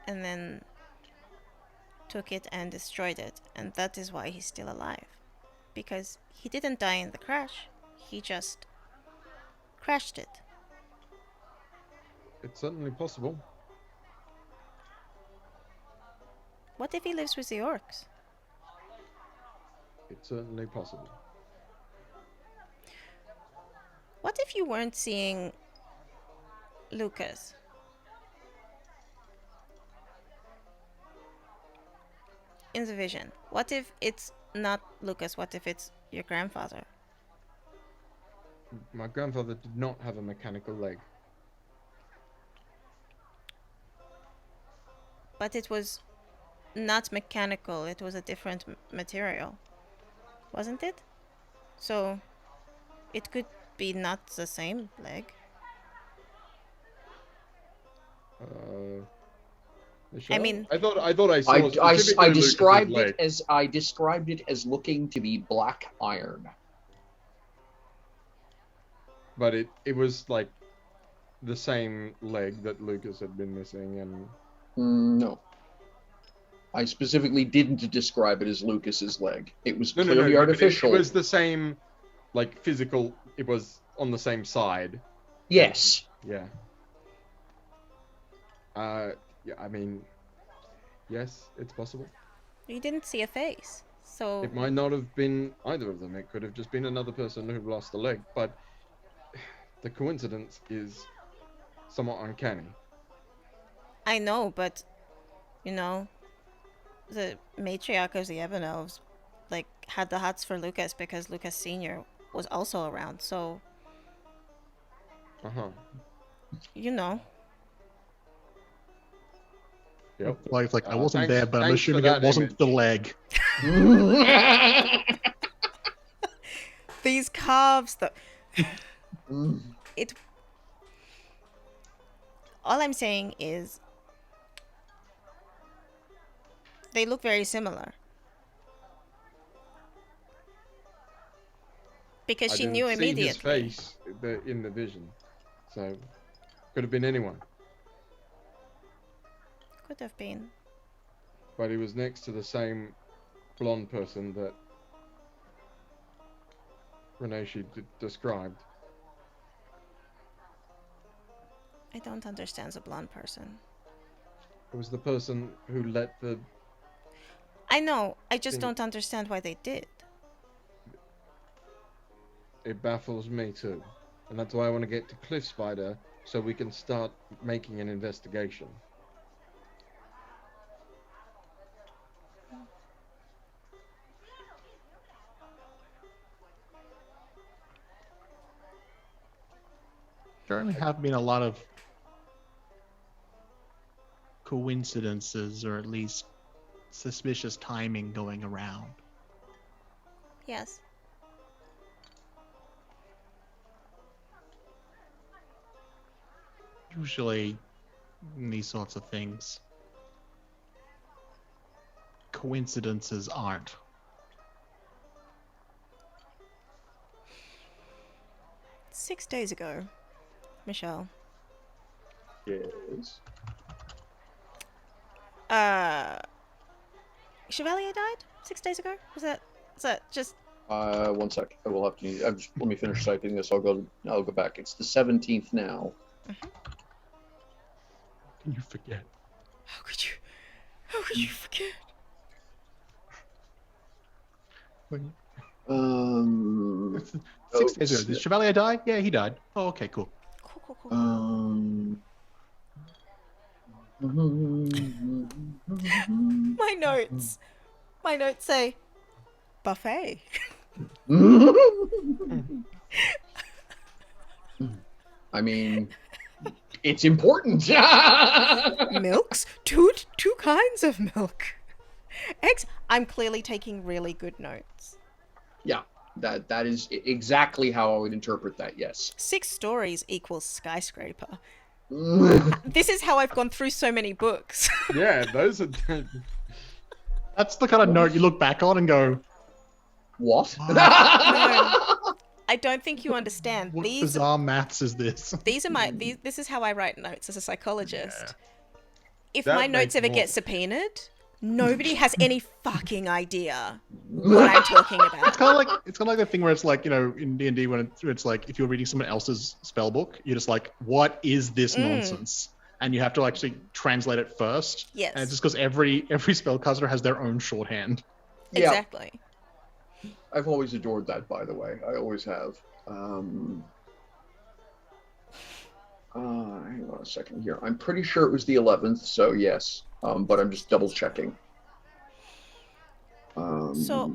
and then took it and destroyed it, and that is why he's still alive. Because he didn't die in the crash, he just crashed it. It's certainly possible. What if he lives with the orcs? It's certainly possible. What if you weren't seeing Lucas? In the vision. What if it's not Lucas? What if it's your grandfather? My grandfather did not have a mechanical leg. But it was not mechanical, it was a different material. Wasn't it? So it could be not the same leg. Michelle? mean- I thought I saw I specifically Lucas's leg. described it as looking to be black iron. But it was like the same leg that Lucas had been missing, and No. I specifically didn't describe it as Lucas's leg. It was no, clearly but artificial. It was the same, like physical. It was on the same side. Yes. Yeah. Yeah. I mean, yes, it's possible. You didn't see a face. So It might not have been either of them. It could have just been another person who lost a leg. But the coincidence is somewhat uncanny. I know, but you know, the matriarch of the Evanelves like had the hots for Lucas because Lucas Senior was also around, so Uh-huh. you know. Yep. Like I wasn't Thanks- there, but I'm thanks for assuming that it wasn't image. the leg. These calves though. It all I'm saying is they look very similar. Because I she didn't knew see immediately. his face in the vision, so could have been anyone. Could have been. But he was next to the same blonde person that Reneshi described. I don't understand the blonde person. It was the person who let the... I know, I just Thing- don't understand why they did. It baffles me too. And that's why I want to get to Cliff Spider so we can start making an investigation. Certainly have been a lot of coincidences, or at least suspicious timing going around. Yes. Usually, in these sorts of things, coincidences aren't. Six days ago, Michelle. Yes. Chevalier died 6 days ago? Was that just 1 sec. I will have to. Let me finish typing this. I'll go back. It's the 17th now. Can you forget? how could you forget? It's 6 days ago. Did Chevalier die? Yeah, he died. Oh, okay, cool. Cool. Um. My notes say buffet. I mean, it's important. Milks? Two kinds of milk. Eggs? I'm clearly taking really good notes. Yeah, that is exactly how I would interpret that, yes. 6 stories equals skyscraper. This is how I've gone through so many books. Yeah, those are. That's the kind of note you look back on and go, What? No, I don't think you understand. what bizarre maths is this? This is how I write notes as a psychologist. Yeah. If That my notes makes ever more- get subpoenaed, nobody has any fucking idea what I'm talking It's about. kind of like the thing where it's like, you know, in D&D when it's like if you're reading someone else's spell book, you're just like, what is this nonsense? And you have to actually translate it first. Yes. And it's just because every spellcaster has their own shorthand. Yeah. Exactly. I've always adored that, by the way. I always have. Hang on a second here. I'm pretty sure it was the 11th, so yes. But I'm just double checking. So,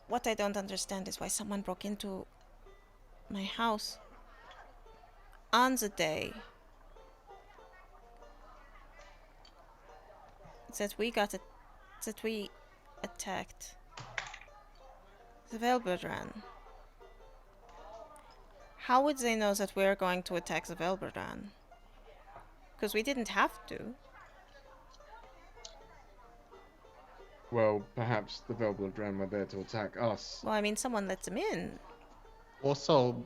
what I don't understand is why someone broke into my house on the day that we attacked the Velberdran. How would they know that we're going to attack the Velberdran? Because we didn't have to. Well, perhaps the Velbladran were there to attack us. Well, I mean, someone lets them in. Also,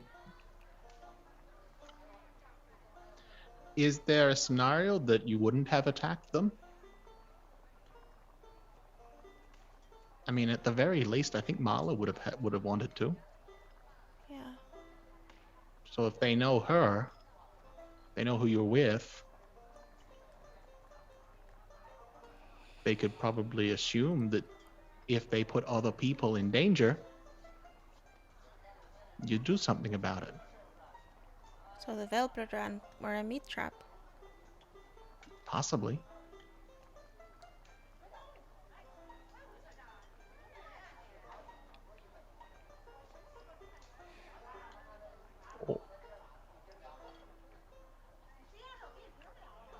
is there a scenario that you wouldn't have attacked them? I mean, at the very least, I think Marla would have wanted to. Yeah. So if they know her, they know who you're with, they could probably assume that if they put other people in danger, you'd do something about it. So the Velberdran were a meat trap. Possibly.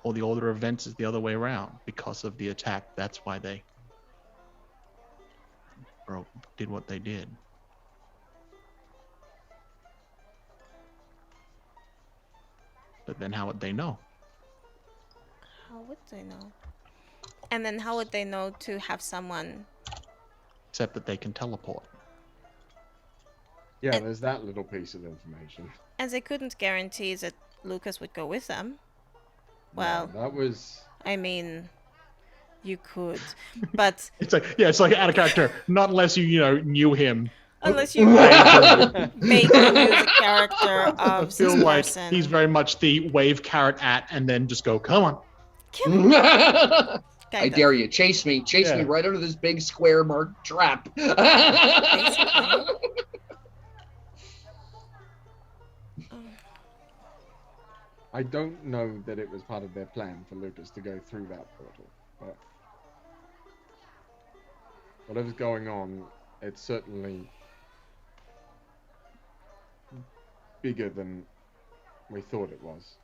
Or the order of events is the other way around. Because of the attack, that's why they did what they did. But then how would they know? How would they know? And then how would they know to have someone... Except that they can teleport. Yeah, there's that little piece of information. And they couldn't guarantee that Lucas would go with them. Well, No, that was. I mean, you could, but It's like out of character. Not unless you knew him. unless you make a new character of I feel this like person. he's very much the wave carrot at and then just go, come on. Kill him, I kind of. dare you. Chase me. Chase me Yeah. right under this big square marked trap. Basically. I don't know that it was part of their plan for Lucas to go through that portal, but whatever's going on, it's certainly bigger than we thought it was,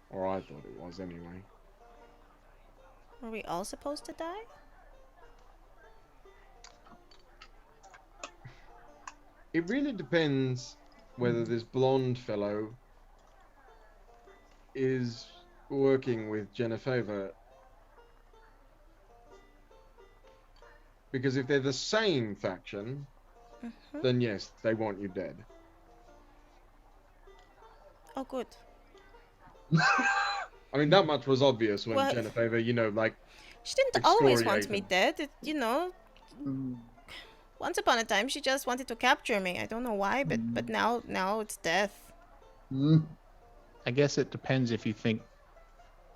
or I thought it was anyway. Were we all supposed to die? It really depends whether this blonde fellow is working with Genevieve. Because if they're the same faction, Mm-hmm. then yes, they want you dead. Oh, good. I mean, that much was obvious when Well- Genevieve, like, She didn't always want me Excoriated. dead. Once upon a time, she just wanted to capture me. I don't know why, but now it's death. I guess it depends if you think,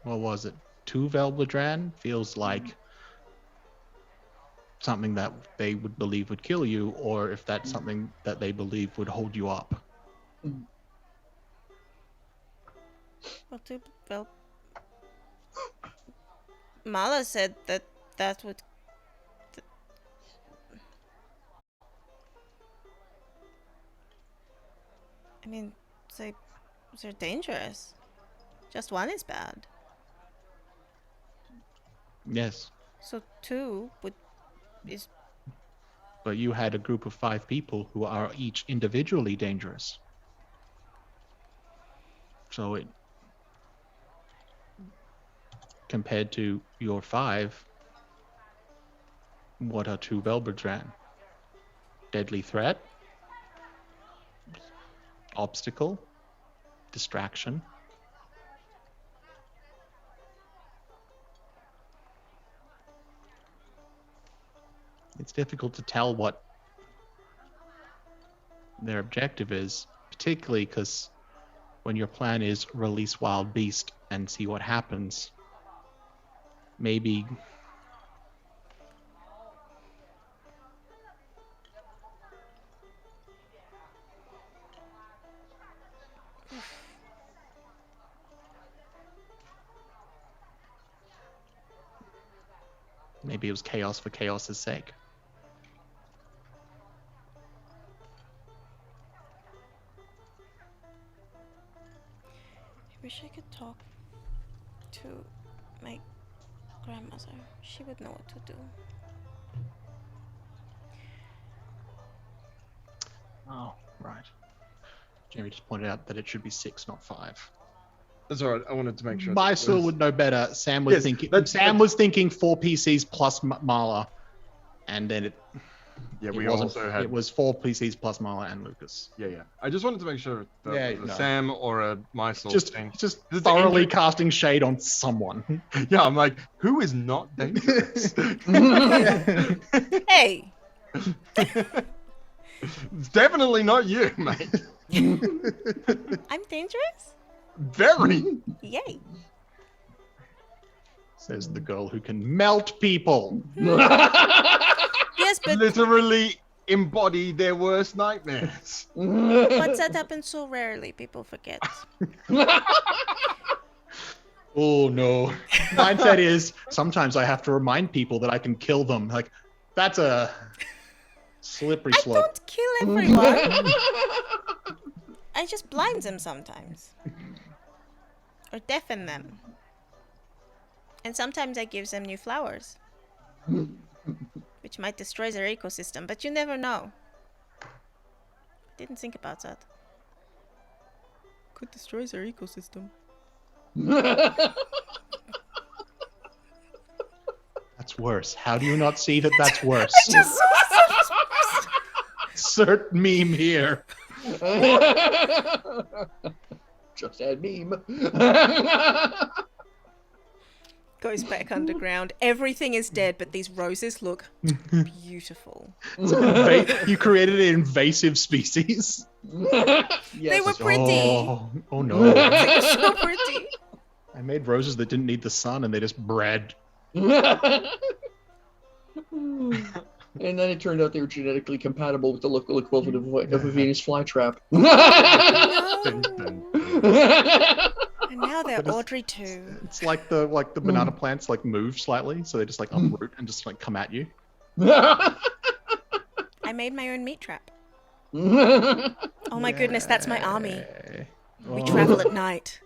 what was it, 2 Velbladran feels like something that they would believe would kill you, or if that's something that they believe would hold you up. Well, Mala said that would... mean, they're dangerous. Just one is bad. Yes, So 2 is. but you had a group of 5 people who are each individually dangerous. So it, compared to your 5, what are 2 Velberdran? Deadly threat, obstacle, distraction. It's difficult to tell what their objective is, particularly because when your plan is release wild beast and see what happens, maybe it was chaos for chaos's sake. I wish I could talk to my grandmother. She would know what to do. Oh, right. Jerry just pointed out that it should be 6, not 5. That's all right. I wanted to make sure. My soul would know better. Sam was Yes, thinking. that's- Sam was thinking 4 PCs plus Marla, and then Yeah, it we wasn't. also had. It was 4 PCs plus Marla and Lucas. Yeah. I just wanted to make sure that Yeah, it was no. a Sam or a Mysol Just thing. just Is it thoroughly Andrew? casting shade on someone. Yeah, I'm like, who is not dangerous? Hey! It's definitely not you, mate. I'm dangerous? Very. Yay! Says the girl who can melt people. Yes, but Literally embody their worst nightmares. that happens so rarely, people forget. Oh no. Mindset is sometimes I have to remind people that I can kill them. Like that's a slippery I slope. don't kill everyone. I just blind them sometimes. Or deafen them. And sometimes I give them new flowers. Which might destroy their ecosystem, but you never know. Didn't think about that. Could destroy their ecosystem. That's worse. How do you not see that that's worse? Insert meme here. Just add meme. Goes back underground. Everything is dead, but these roses look beautiful. You created an invasive species. Yes. They were pretty. Oh no. They were so pretty. I made roses that didn't need the sun and they just bred. And then it turned out they were genetically compatible with the local equivalent of a Venus flytrap. And now they're But it's- Audrey too. It's like the banana plants like move slightly, so they just like uproot and just like come at you. I made my own meat trap. Oh my goodness, that's my army. We travel at night.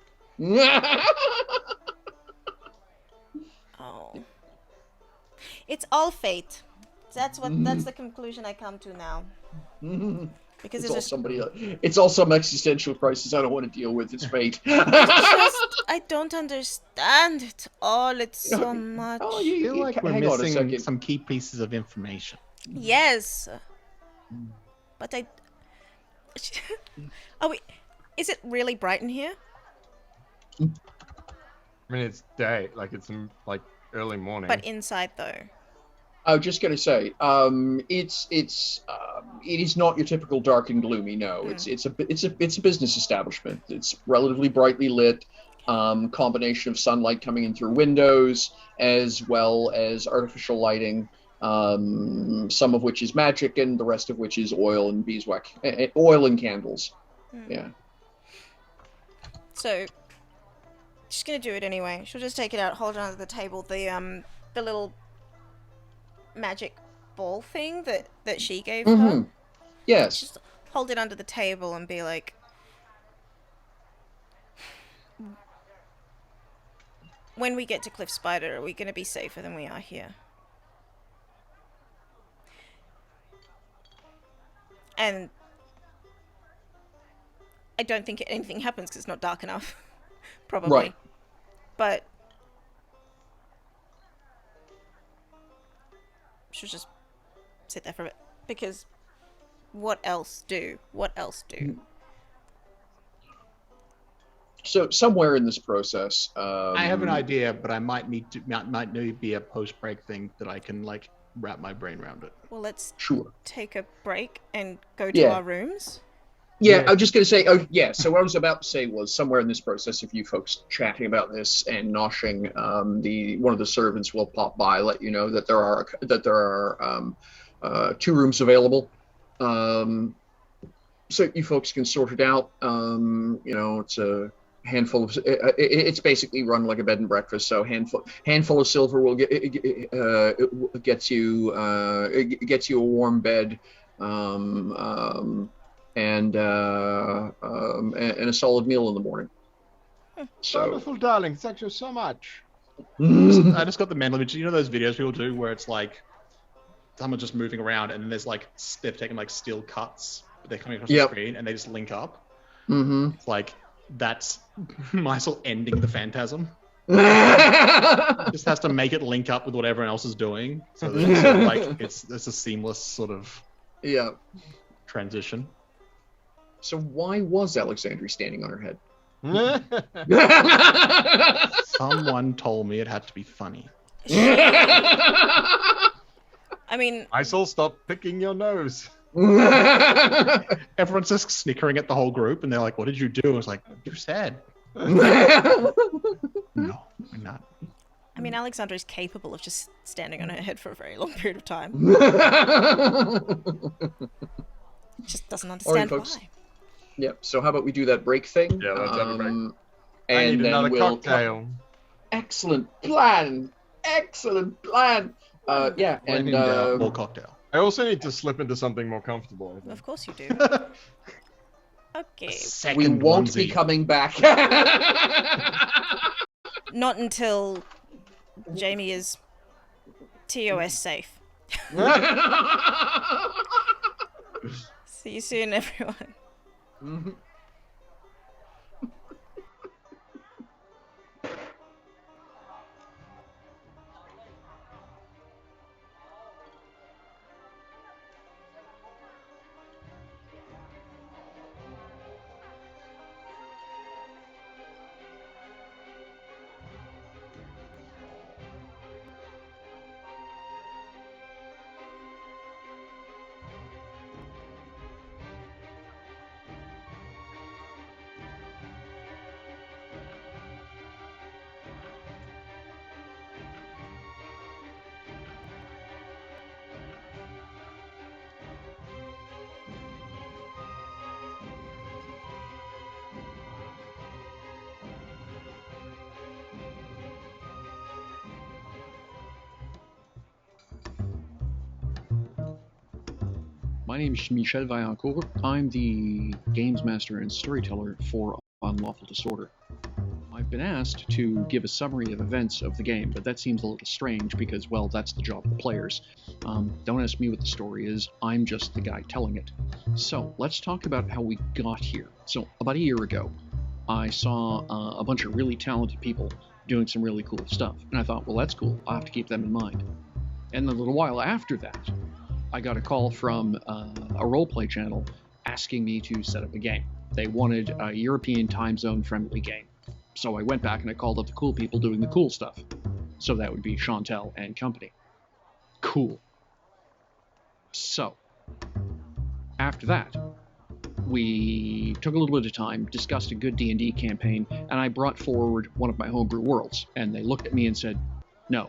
Oh. It's all fate. That's the conclusion I come to now. Because It's all some existential crisis I don't want to deal with. It's fate. I don't understand it all. It's so much. Oh, I feel like we're hang on a missing second. some key pieces of information. Yes. But I. Oh, wait. Is it really bright in here? I mean, it's day, like it's like early morning. But inside though. I was just gonna say, it is not your typical dark and gloomy. No, it's a business establishment. It's relatively brightly lit, combination of sunlight coming in through windows as well as artificial lighting, some of which is magic and the rest of which is oil and beeswax, oil and candles. Yeah. So, she's gonna do it anyway. She'll just take it out, hold it under the table. The little magic ball thing that she gave her. Yes. Just hold it under the table and be like, when we get to Cliff Spider, are we going to be safer than we are here? And I don't think anything happens because it's not dark enough. Probably. Right. But should just sit there for a bit. Because what else do? What else do? So somewhere in this process, I have an idea, but I might need to be a post break thing that I can like wrap my brain around it. Well, let's Sure. take a break and go to Yeah. our rooms. Yeah, I was just going to say, so what I was about to say was somewhere in this process of you folks chatting about this and noshing, one of the servants will pop by, let you know that there are 2 rooms available. So you folks can sort it out. It's a handful of, it's basically run like a bed and breakfast. So handful of silver will gets you a warm bed. And a solid meal in the morning. So Wonderful, darling. Thank you so much. I just got the mental image. You know those videos people do where it's like someone just moving around and then there's like they've taken like still cuts, but they're coming across the screen and they just link up. Mm-hmm. It's like that's Mysel ending the phantasm. Just has to make it link up with what everyone else is doing, so that it's sort of like it's a seamless sort of transition. So why was Alexandria standing on her head? Someone told me it had to be funny. I mean, Mysel, stop picking your nose. Everyone's just snickering at the whole group, and they're like, "What did you do?" I was like, "You said." No, I'm not. I mean, Alexandra is capable of just standing on her head for a very long period of time. Just doesn't understand why. Yep. So how about we do that break thing? Yeah, let's have a break. And I need then another we'll cocktail. Excellent plan. And more cocktail. I also need to slip into something more comfortable, I think. Of course you do. Okay. we Second won't be onesie. coming back. Not until Jamie is TOS safe. See you soon, everyone. Mm-hmm. My name is Michel Vaillancourt. I'm the games master and storyteller for Unlawful Disorder. I've been asked to give a summary of events of the game, but that seems a little strange because, well, that's the job of the players. Don't ask me what the story is, I'm just the guy telling it. So, let's talk about how we got here. So, about a year ago, I saw a bunch of really talented people doing some really cool stuff, and I thought, well, that's cool, I'll have to keep them in mind. And a little while after that, I got a call from a roleplay channel asking me to set up a game. They wanted a European time zone friendly game. So I went back and I called up the cool people doing the cool stuff. So that would be Chantel and company. Cool. So, after that, we took a little bit of time, discussed a good D&D campaign, and I brought forward one of my homebrew worlds. And they looked at me and said, no.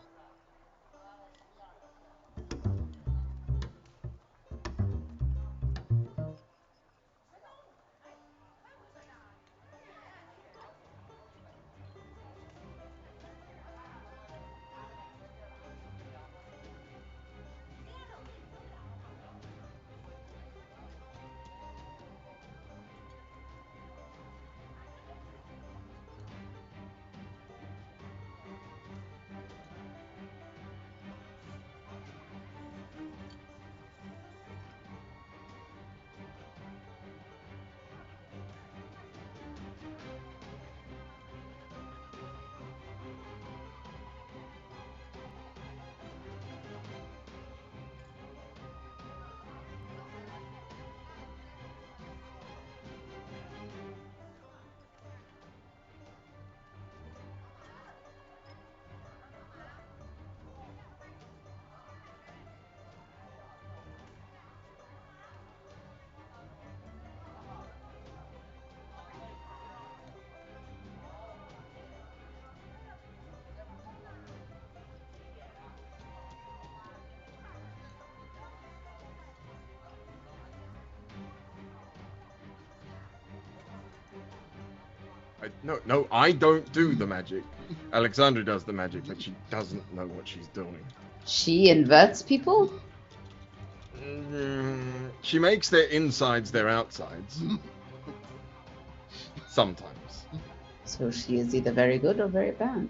No, I don't do the magic. Alexandra does the magic, but she doesn't know what she's doing. She inverts people? She makes their insides their outsides. Sometimes. So she is either very good or very bad.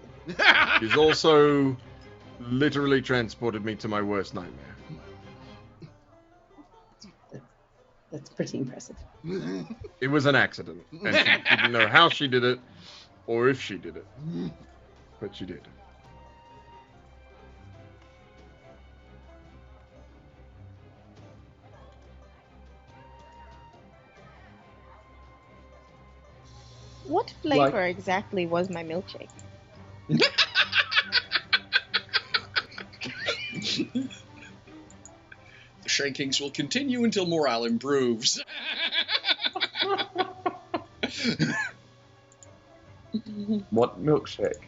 She's also literally transported me to my worst nightmare. That's pretty impressive. It was an accident, and she didn't know how she did it, or if she did it, but she did. What flavor exactly was my milkshake? The shankings will continue until morale improves. What milkshake?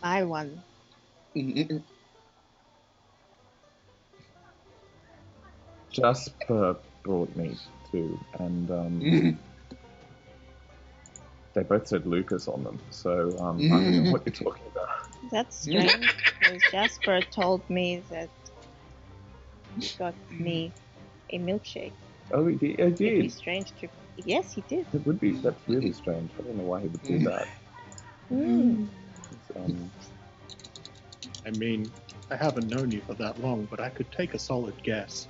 I won. Jasper brought me to, and they both said Lucas on them, so I don't know what you're talking about. That's strange, because Jasper told me that he got me a milkshake. Oh, he did? It'd be strange to... Yes, he did. It would be. That's really strange. I don't know why he would do that. I mean, I haven't known you for that long, but I could take a solid guess.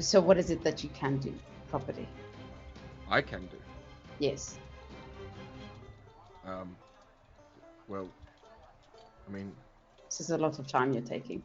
So what is it that you can do properly? I can do. Yes. Well, I mean... This is a lot of time you're taking.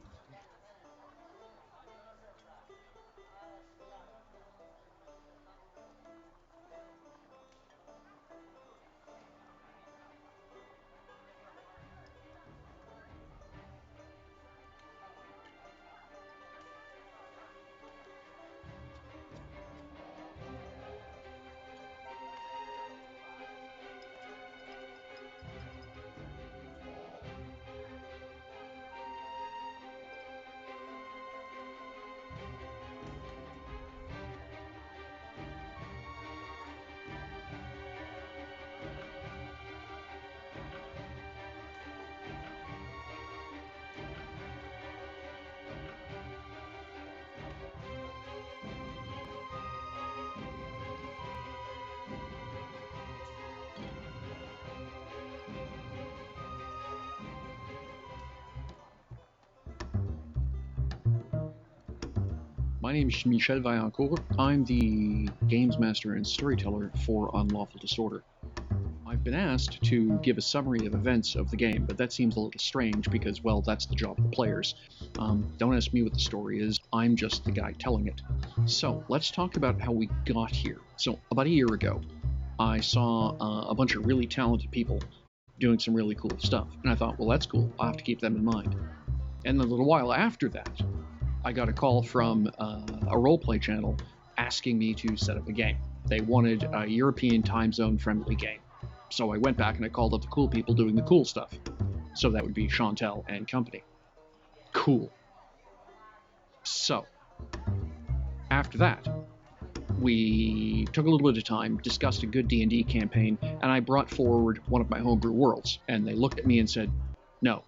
My name is Michel Vaillancourt. I'm the games master and storyteller for Unlawful Disorder. I've been asked to give a summary of events of the game, but that seems a little strange because, well, that's the job of the players. Don't ask me what the story is, I'm just the guy telling it. So, let's talk about how we got here. So, about a year ago, I saw a bunch of really talented people doing some really cool stuff, and I thought, well, that's cool, I'll have to keep them in mind. And a little while after that, I got a call from a roleplay channel asking me to set up a game. They wanted a European time zone friendly game. So I went back and I called up the cool people doing the cool stuff. So that would be Chantel and company. Cool. So, after that, we took a little bit of time, discussed a good D&D campaign, and I brought forward one of my homebrew worlds. And they looked at me and said, no.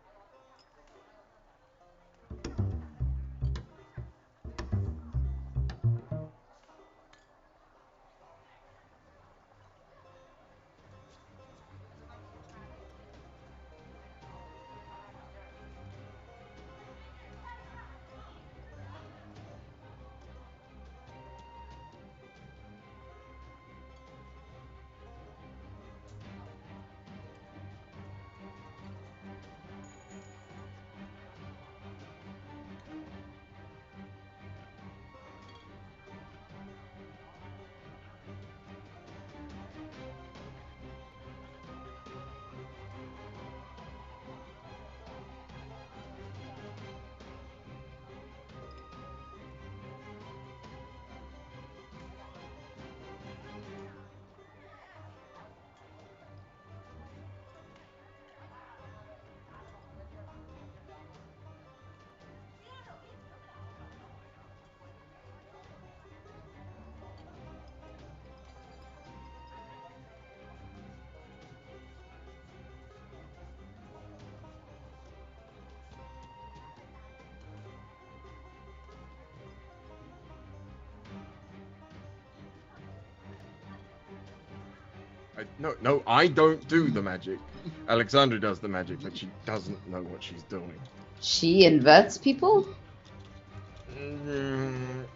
No, I don't do the magic. Alexandra does the magic, but she doesn't know what she's doing. She inverts people?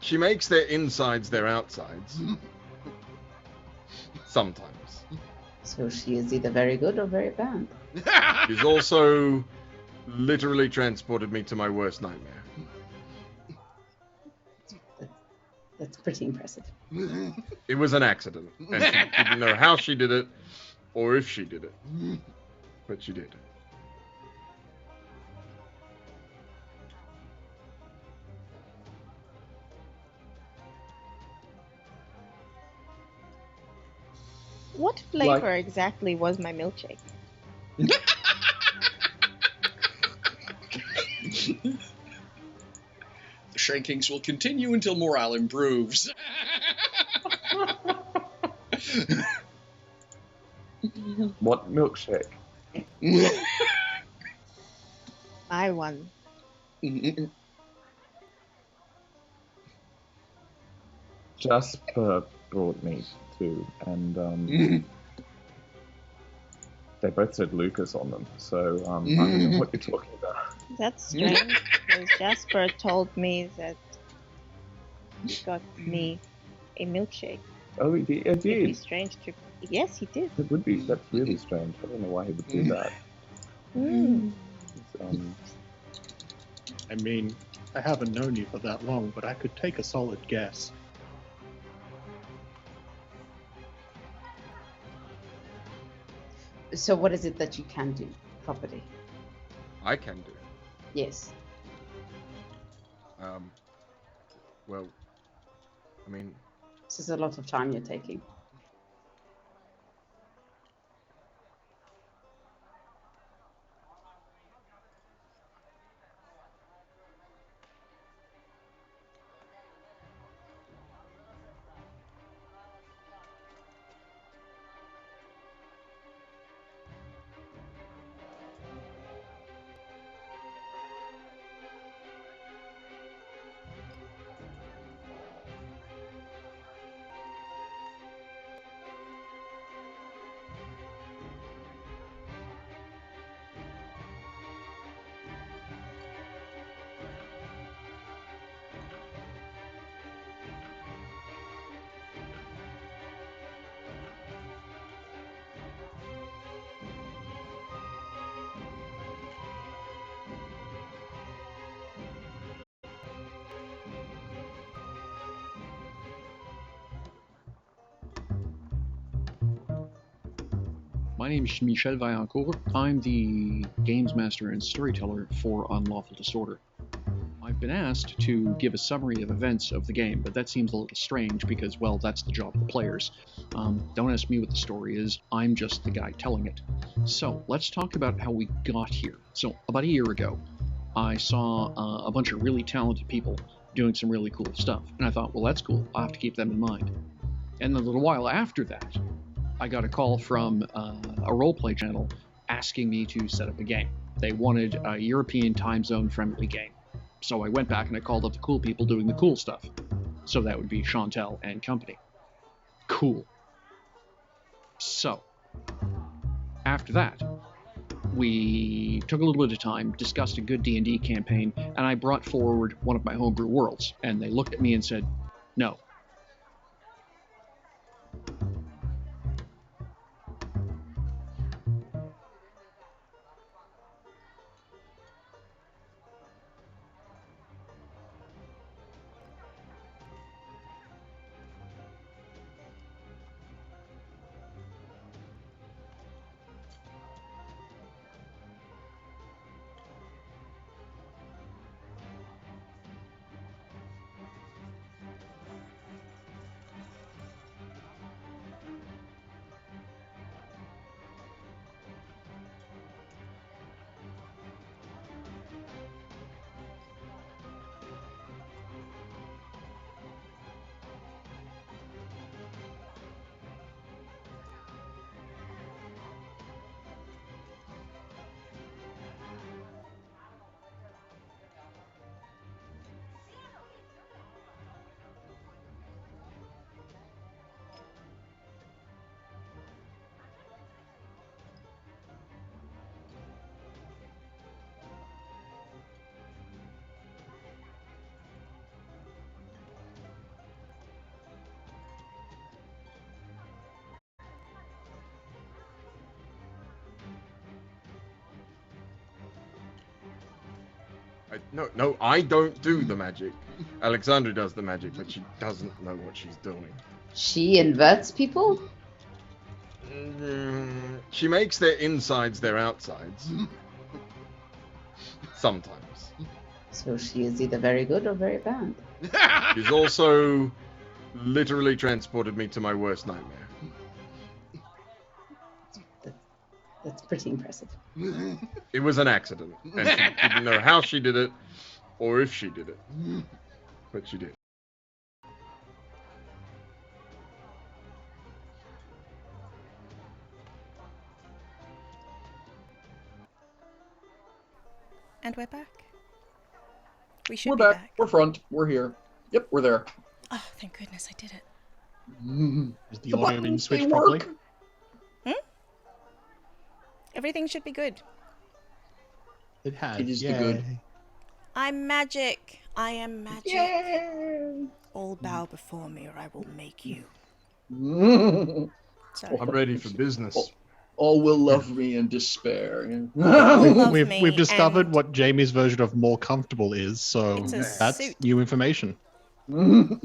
She makes their insides their outsides. Sometimes. So she is either very good or very bad. She's also literally transported me to my worst nightmare. That's pretty impressive. It was an accident, and she didn't know how she did it, or if she did it. But she did. What flavor exactly was my milkshake? The shankings will continue until morale improves. What milkshake? I won. Jasper brought me to, and they both said Lucas on them, so I don't know what you're talking about. That's strange, because Jasper told me that he got me a milkshake. Oh, he It'd be did. strange to... Yes, he did. It would be. That's really strange. I don't know why he would do that. I mean, I haven't known you for that long, but I could take a solid guess. So what is it that you can do properly? I can do. Yes. Well, I mean... This is a lot of time you're taking. My name is Michel Vaillancourt. I'm the games master and storyteller for Unlawful Disorder. I've been asked to give a summary of events of the game, but that seems a little strange because, well, that's the job of the players. Don't ask me what the story is, I'm just the guy telling it. So, let's talk about how we got here. So, about a year ago, I saw a bunch of really talented people doing some really cool stuff, and I thought, well, that's cool, I'll have to keep them in mind. And a little while after that, I got a call from a roleplay channel asking me to set up a game. They wanted a European time zone friendly game. So I went back and I called up the cool people doing the cool stuff. So that would be Chantel and company. Cool. So, after that, we took a little bit of time, discussed a good D&D campaign, and I brought forward one of my homebrew worlds. And they looked at me and said, no. No, I don't do the magic. Alexandra does the magic, but she doesn't know what she's doing. She inverts people? She makes their insides their outsides. Sometimes. So she is either very good or very bad. She's also literally transported me to my worst nightmare. That's pretty impressive. It was an accident, and she didn't know how she did it, or if she did it, but she did. And we're back. We should We're be back. We're front. We're here. Yep, we're there. Oh, thank goodness I did it. Is the audio being switched properly? Everything should be good. It has. It is the good. I'm magic. I am magic. Yay! All bow before me, or I will make you. Sorry. I'm ready for business. All will love me in despair. We've discovered what Jamie's version of more comfortable is, so that's suit. new information. Now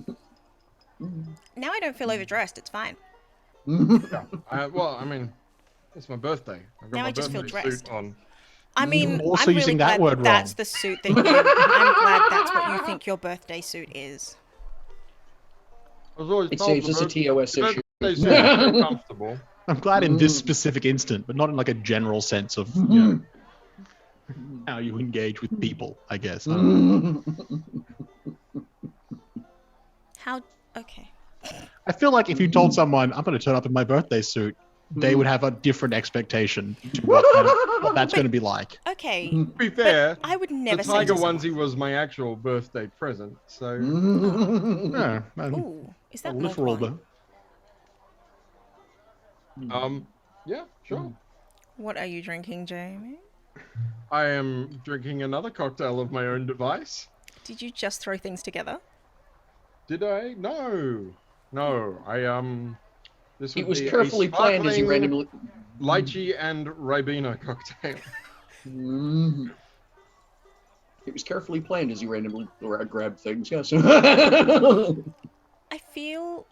I don't feel overdressed. It's fine. Yeah. Well, I mean, it's my birthday. I've got Now my I just feel birthday dressed. suit on. I mean, Also I'm really using that glad word that's wrong. the suit that you. I'm glad that's what you think your birthday suit is. I was always It told saves the us a birthday TOS issue. suit is very comfortable. I'm glad in this specific instant, but not in like a general sense of you know, how you engage with people, I guess. I don't know. How? Okay. I feel like if you told someone, I'm going to turn up in my birthday suit, they would have a different expectation to what that's going to be like. Okay. To be fair, I would never the say tiger to someone- onesie was my actual birthday present, so... Yeah, Ooh, is that literal. mulled wine? Yeah, sure. What are you drinking, Jamie? I am drinking another cocktail of my own device. Did you just throw things together? Did I? No. This It would was be a carefully planned as you sparkling randomly. lychee and ribena cocktail. It was carefully planned as you randomly grabbed things. Yes. I feel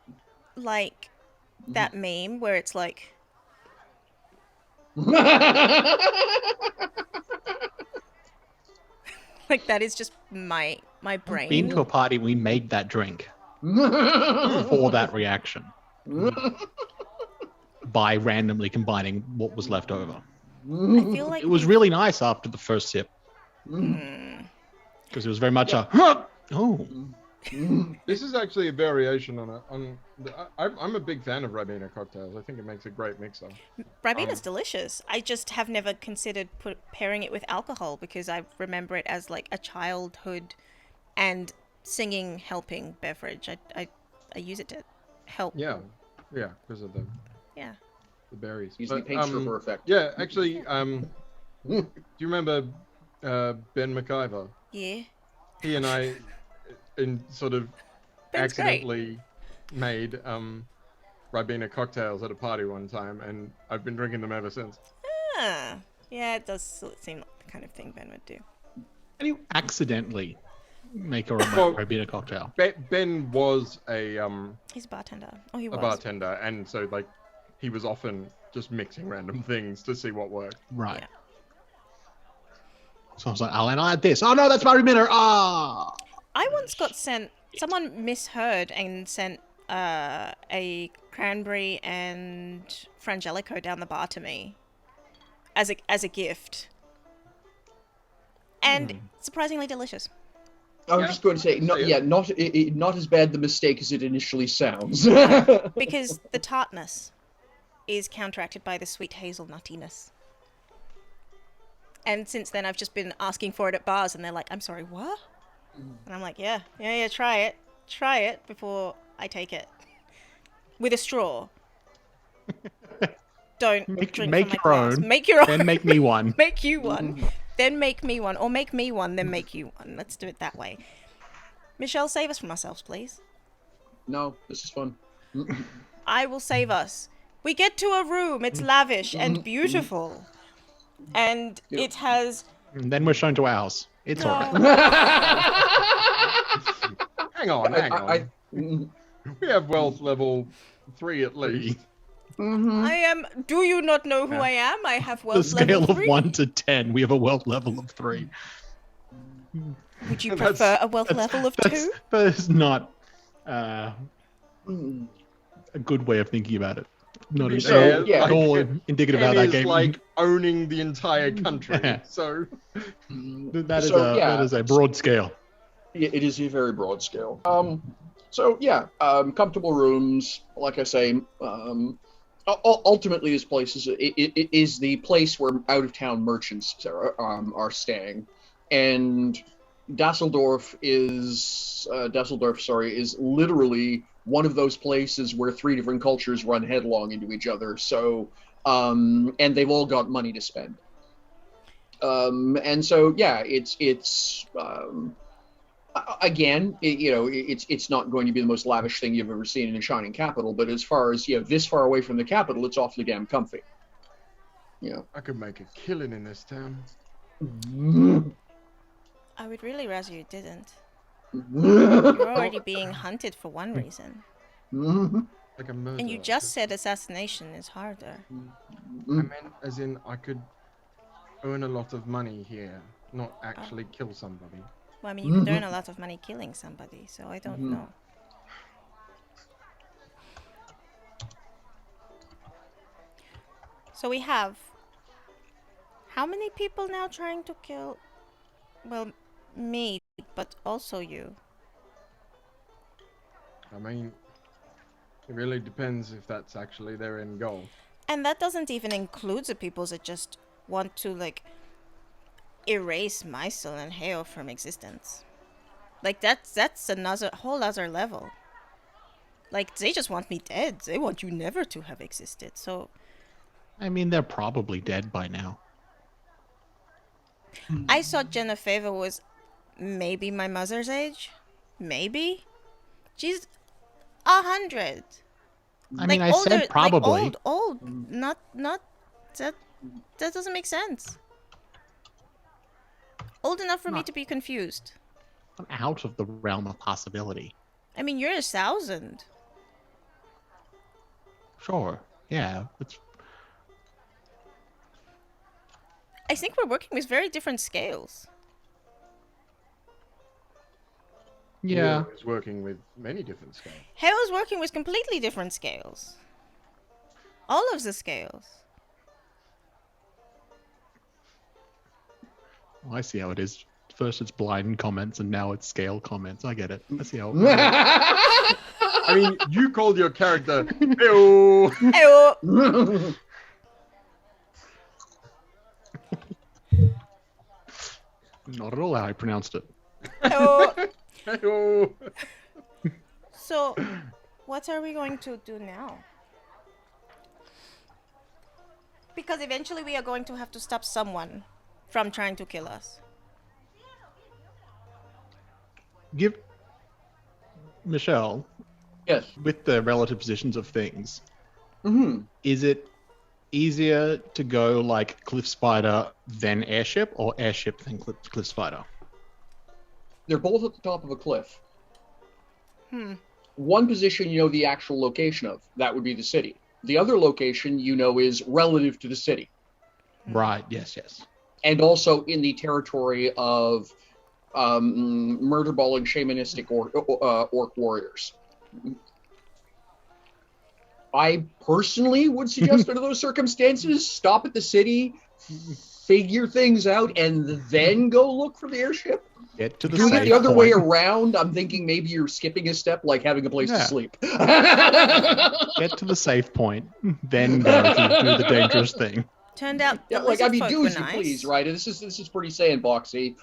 like that meme where it's like, like that is just my brain. Been to a party, we made that drink for that reaction by randomly combining what was left over. I feel like It was really nice after the first sip because it was very much a oh. This is actually a variation on I'm a big fan of ribena cocktails. I think it makes a great mixer. Ribena's delicious. I just have never considered pairing it with alcohol because I remember it as like a childhood and singing helping beverage. I use it to help. Yeah, because of the berries. Usually paint stripper effect. Yeah, actually, do you remember Ben McIver? Yeah. He and I sort of Ben's accidentally made ribena cocktails at a party one time, and I've been drinking them ever since. Ah, yeah, it does seem like the kind of thing Ben would do. How do you accidentally make a ribena cocktail? Ben was a He's a bartender. Oh, he was. a bartender, and so like he was often just mixing random things to see what worked. Right. Yeah. So I was like, oh, and I had this. Oh no, that's my ribena. Ah. I once got sent. Someone misheard and sent a cranberry and frangelico down the bar to me as a gift, and surprisingly delicious. I was just going to say, not as bad the mistake as it initially sounds. Because the tartness is counteracted by the sweet hazelnuttiness. And since then, I've just been asking for it at bars, and they're like, "I'm sorry, what?" And I'm like, "Yeah, try it before I take it with a straw. Don't drink make from my your glass. own. Make your own. Then make me one. Make you one. Then make me one, or make me one, then make you one. Let's do it that way. Michelle, save us from ourselves, please. No, this is fun. I will save us. We get to a room. It's lavish and beautiful. And it has... And then we're shown to our house. It's No. alright. Hang on. We have wealth level 3 at least. I am. Do you not know who Yeah. I am? I have The wealth scale level of 3. 1 to 10, we have a wealth level of 3. Would you That's- prefer a wealth level of 2? That is not a good way of thinking about it. Not at So, all, yeah. at all indicative of how that is game. like owning the entire country. Yeah. So That is a broad scale. It is a very broad scale. Comfortable rooms, like I say. Ultimately, this place is the place where out-of-town merchants are staying, and Dusseldorf is literally one of those places where 3 different cultures run headlong into each other. So, and they've all got money to spend. It's not going to be the most lavish thing you've ever seen in a shining capital, but as far as this far away from the capital, it's awfully damn comfy. I could make a killing in this town. I would really rather you didn't. You're already being hunted for one reason. Like a murderer. And you just said assassination is harder. I meant as in I could earn a lot of money here, not actually kill somebody. Well, I mean, you could earn a lot of money killing somebody, so I don't know. So we have... How many people now trying to kill... Well, me, but also you. I mean, it really depends if that's actually their end goal. And that doesn't even include the people that just want to, like, erase Mysel and Heo from existence. Like, that's another whole other level. Like, they just want me dead. They want you never to have existed, so... I mean, they're probably dead by now. I thought Genevieve was maybe my mother's age. Maybe? She's 100. I mean, like, I said probably. Like old. Not that doesn't make sense. Old enough for me to be confused. I'm out of the realm of possibility. I mean, you're 1,000. Sure. Yeah. I think we're working with very different scales. Yeah. Heo is working with many different scales. Heo is working with completely different scales. All of the scales. Oh, I see how it is. First it's blind comments and now it's scale comments. I get it. I see how I mean, you called your character Heo. Heo. Not at all how I pronounced it. Heo. Heo. So, what are we going to do now? Because eventually we are going to have to stop someone from trying to kill us. Give Michelle, Yes. with the relative positions of things, Mm-hmm. is it easier to go like Cliff Spider then airship, or airship then Cliff Spider? They're both at the top of a cliff. Hmm. One position you know the actual location of. That would be the city. The other location you know is relative to the city. Right, yes. And also in the territory of murder-balling shamanistic orc warriors. I personally would suggest under those circumstances, stop at the city, figure things out, and then go look for the airship. Get to the Doing it safe the other way point. around, I'm thinking maybe you're skipping a step, like having a place to Yeah. sleep. Get to the safe point, then go to do the dangerous thing. Turned out Yeah, the like I lizard mean, folk do were as you nice. please, right? This is pretty sandboxy.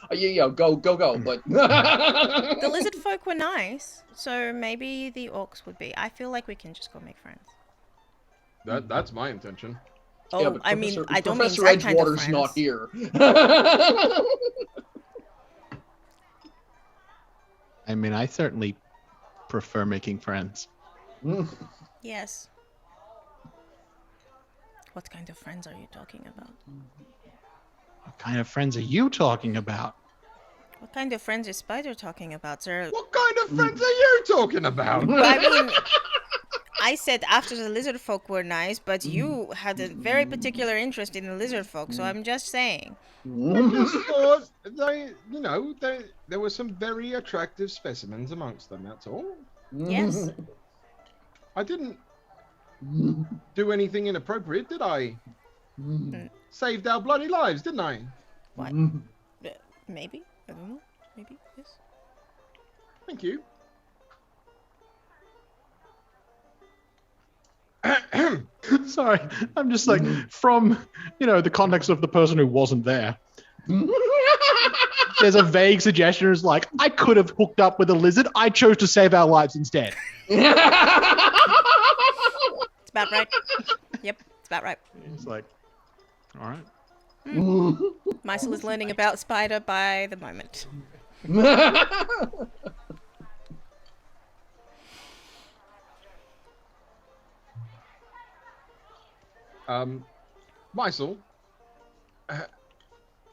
Go. But The lizard folk were nice, so maybe the orcs would be. I feel like we can just go make friends. That's my intention. Oh, Yeah, but I mean, Professor- I don't mean Professor that kind of Edgewater's friends. not here. I mean, I certainly prefer making friends. Yes. What kind of friends are you talking about? What kind of friends are you talking about? What kind of friends is Spider talking about, sir? What kind of friends are you talking about? I mean, I said after the lizard folk were nice, but you had a very particular interest in the lizard folk, so I'm just saying. I just thought there were some very attractive specimens amongst them, that's all. Yes. I didn't do anything inappropriate, did I? Saved our bloody lives, didn't I? What? Maybe. I don't know. Maybe. Yes. Thank you. Sorry, I'm just like, from, the context of the person who wasn't there. There's a vague suggestion. It's like, I could have hooked up with a lizard. I chose to save our lives instead. It's about right. Yep, it's about right. It's like, all right. Mysel is learning about Spider by the moment. Mysel,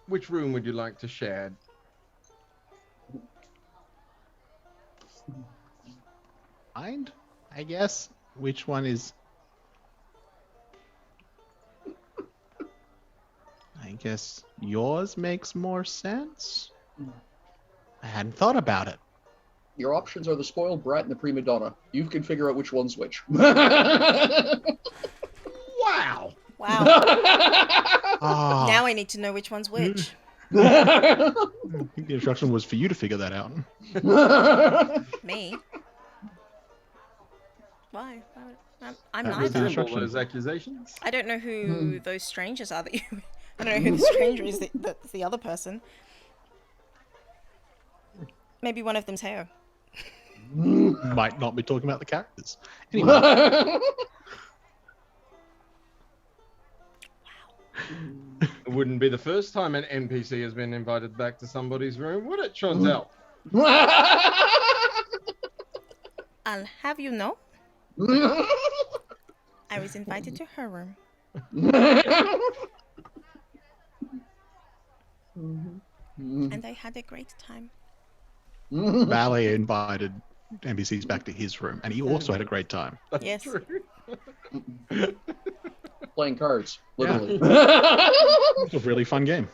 which room would you like to share? Mind, I guess. Which one is? I guess yours makes more sense. I hadn't thought about it. Your options are the spoiled brat and the prima donna. You can figure out which one's which. Wow. Wow. Ah. Now I need to know which one's which. I think the instruction was for you to figure that out. Me? Why? I'm That was neither. all those accusations. I don't know who those strangers are that you... I don't know who the stranger is that's the other person. Maybe one of them's hair. Might not be talking about the characters. Anyway. It wouldn't be the first time an NPC has been invited back to somebody's room, would it, Chanson? I'll have you know. I was invited to her room. And I had a great time. Valet invited NPCs back to his room, and he also had a great time. That's Yes. true. Playing cards, literally. It's a really fun game.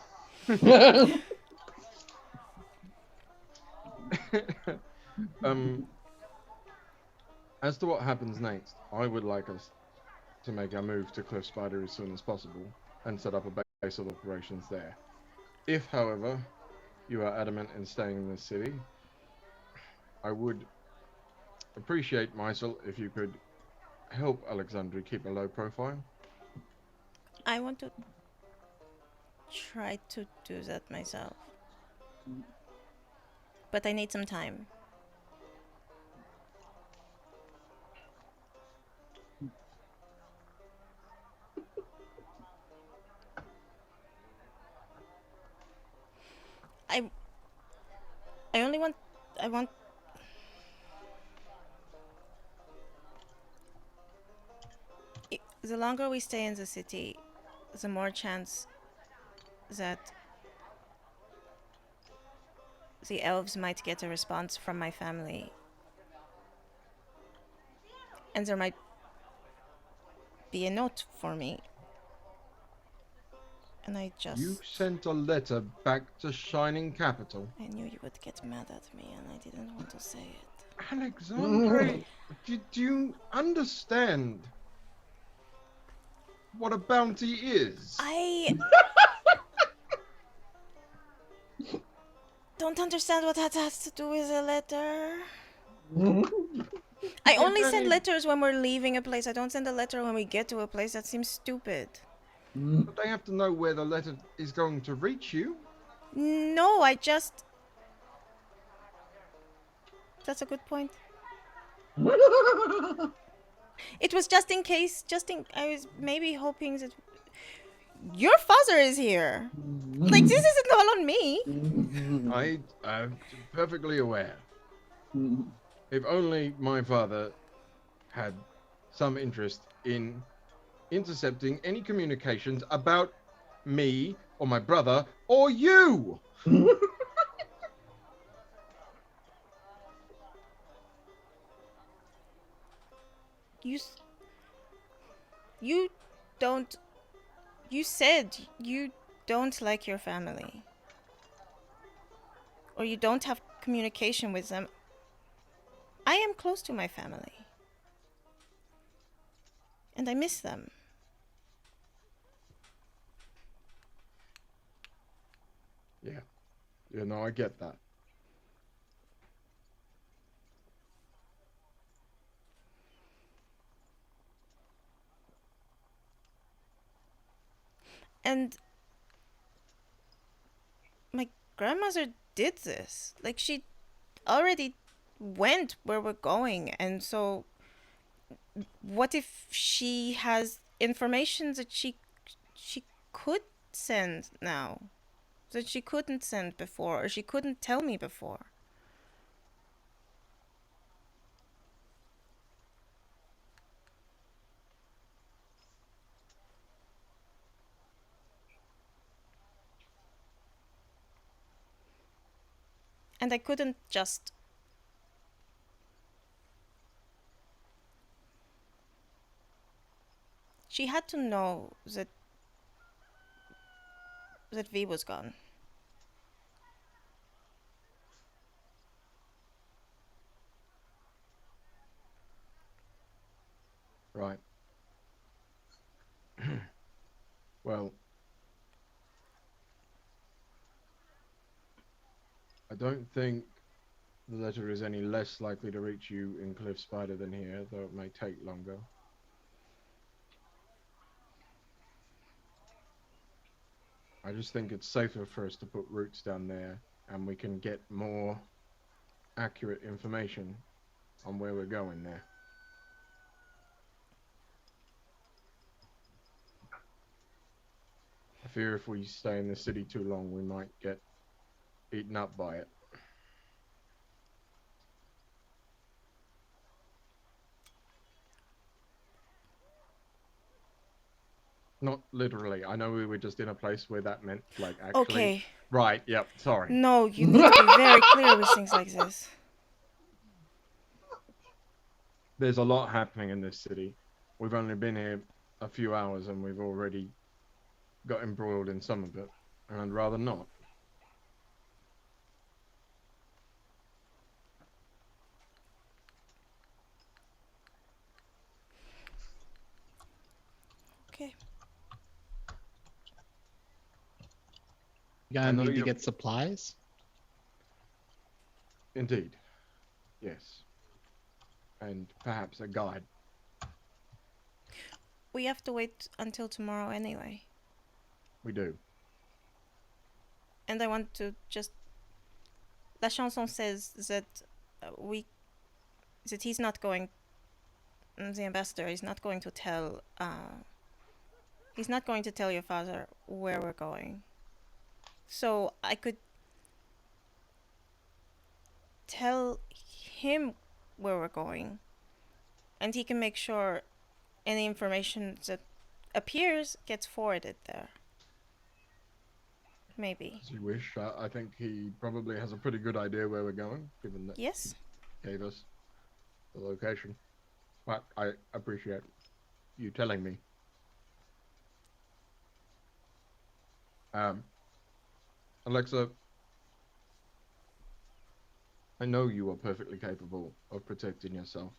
As to what happens next, I would like us to make our move to Cliff Spider as soon as possible and set up a base of operations there. If, however, you are adamant in staying in this city, I would appreciate, Mysel, if you could help Alexandria keep a low profile. I want to try to do that myself. But I need some time. I want the longer we stay in the city, the more chance that the elves might get a response from my family. And there might be a note for me. And I just... You sent a letter back to Shining Capital. I knew you would get mad at me and I didn't want to say it. Alexandria, did you understand what a bounty is? I don't understand what that has to do with a letter. I only send letters when we're leaving a place. I don't send a letter when we get to a place. That seems stupid. But they have to know where the letter is going to reach you. No, I just... That's a good point. It was just in case, I was maybe hoping that... Your father is here! Like, this isn't all on me! I'm perfectly aware. If only my father had some interest in intercepting any communications about me or my brother or you. You don't. You said you don't like your family. Or you don't have communication with them. I am close to my family. And I miss them. Yeah. Yeah, no, I get that. And my grandmother did this. Like, she already went where we're going. And so, what if she has information that she could send now? That she couldn't send before, or she couldn't tell me before? And I couldn't just... She had to know that V was gone. Right. Well, I don't think the letter is any less likely to reach you in Cliff Spider than here, though it may take longer. I just think it's safer for us to put roots down there, and we can get more accurate information on where we're going there. I fear if we stay in the city too long, we might get eaten up by it. Not literally. I know we were just in a place where that meant, like, actually... Okay. Right, yep, sorry. No, you need to be very clear with things like this. There's a lot happening in this city. We've only been here a few hours and we've already got embroiled in some of it. And I'd rather not. Okay. You gonna need to get supplies? Indeed. Yes. And perhaps a guide. We have to wait until tomorrow anyway. We do. And I want to just... La Chanson says that that he's not going... The ambassador is not going to tell... he's not going to tell your father where we're going. So I could tell him where we're going. And he can make sure any information that appears gets forwarded there. Maybe. As you wish. I think he probably has a pretty good idea where we're going, given that Yes. he gave us the location. But I appreciate you telling me. Alexa, I know you are perfectly capable of protecting yourself.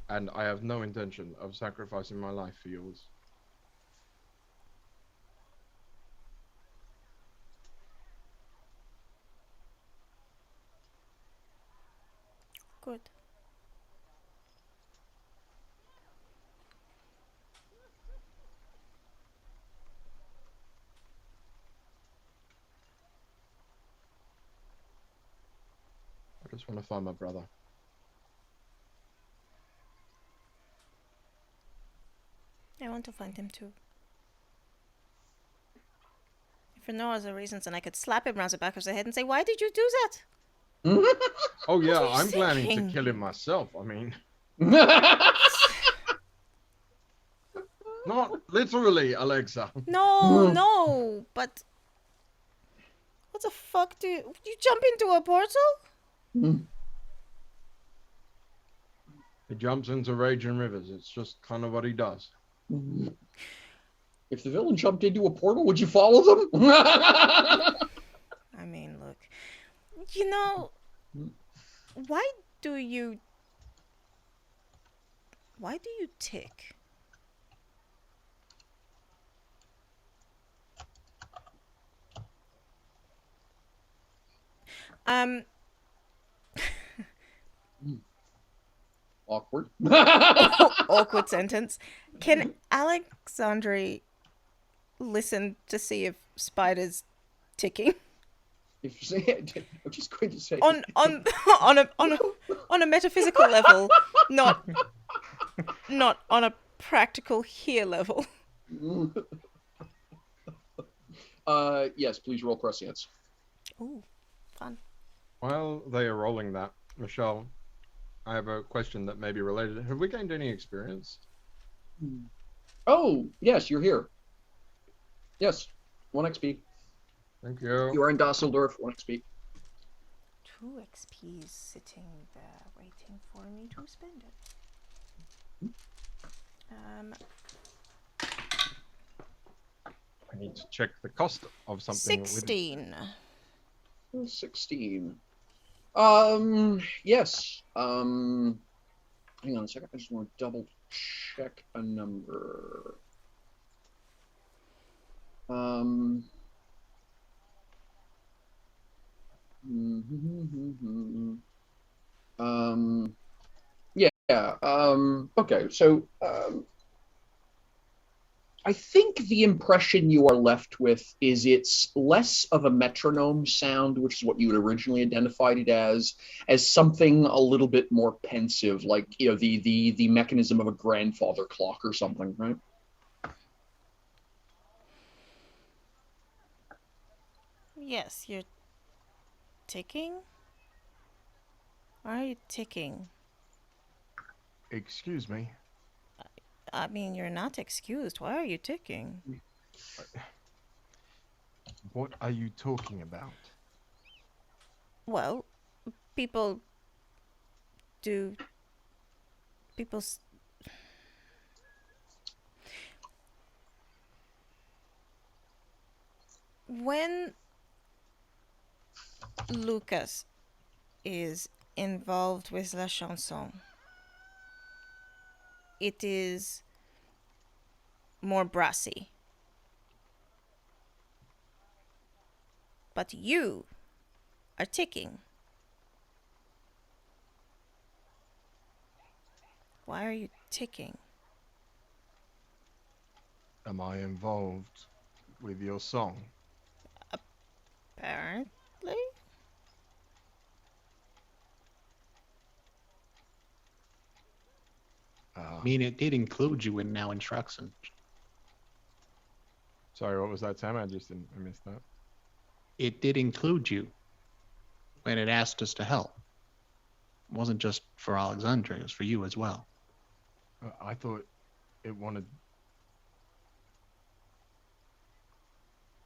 And I have no intention of sacrificing my life for yours. Good. I just want to find my brother. I want to find him too. For no other reasons than I could slap him around the back of the head and say, "Why did you do that?" Oh yeah, What are you I'm planning saying? to kill him myself. I mean, not literally, Alexa. No, but... What the fuck do you jump into a portal? He jumps into raging rivers. It's just kind of what he does. If the villain jumped into a portal, would you follow them? I mean, look. You know, why do you tick? Awkward. Awkward sentence. Can Alexandre listen to see if Spider's ticking? If you say it, I'm just going to say on a metaphysical level, not on a practical here level. Yes, please roll prescience. Ooh, fun. While they are rolling that, Michelle, I have a question that may be related. Have we gained any experience? Oh, yes, you're here. Yes, 1 XP. Thank you. You are in Dusseldorf, 1 XP. 2 XP's sitting there waiting for me to spend it. I need to check the cost of something. 16. 16. Yes. Hang on a second. I just want to double check a number. Yeah. Okay. So, I think the impression you are left with is it's less of a metronome sound, which is what you had originally identified it as something a little bit more pensive, like, you know, the mechanism of a grandfather clock or something, right? Yes, you're ticking? Why are you ticking? Excuse me. I mean, you're not excused. Why are you ticking? What are you talking about? Well, people do... When Lucas is involved with La Chanson, it is more brassy. But you are ticking. Why are you ticking? Am I involved with your song? Apparently. I mean, it did include you in now instruction. Sorry, what was that, Sam? I missed that. It did include you when it asked us to help. It wasn't just for Alexandre, it was for you as well. I thought it wanted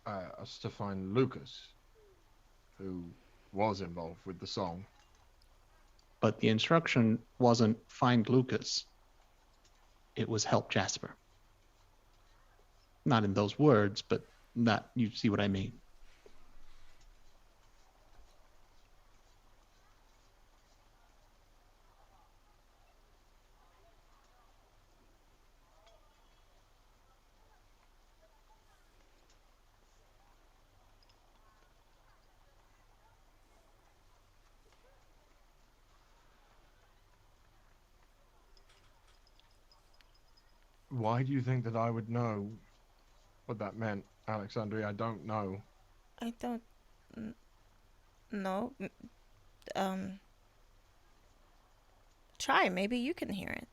us to find Lucas, who was involved with the song. But the instruction wasn't find Lucas. It was help Jasper. Not in those words, but that you see what I mean. Why do you think that I would know what that meant, Alexandria? I don't know. I don't know. Try, maybe you can hear it.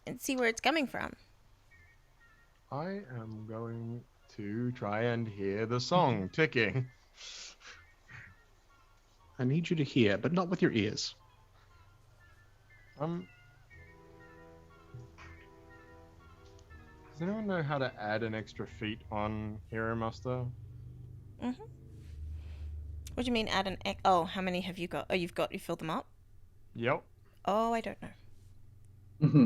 And see where it's coming from. I am going to try and hear the song ticking. I need you to hear, but not with your ears. Does anyone know how to add an extra feat on Hero Master? What do you mean add an... Oh, how many have you got? Oh, you filled them up? Yep. Oh, I don't know. Mm-hmm.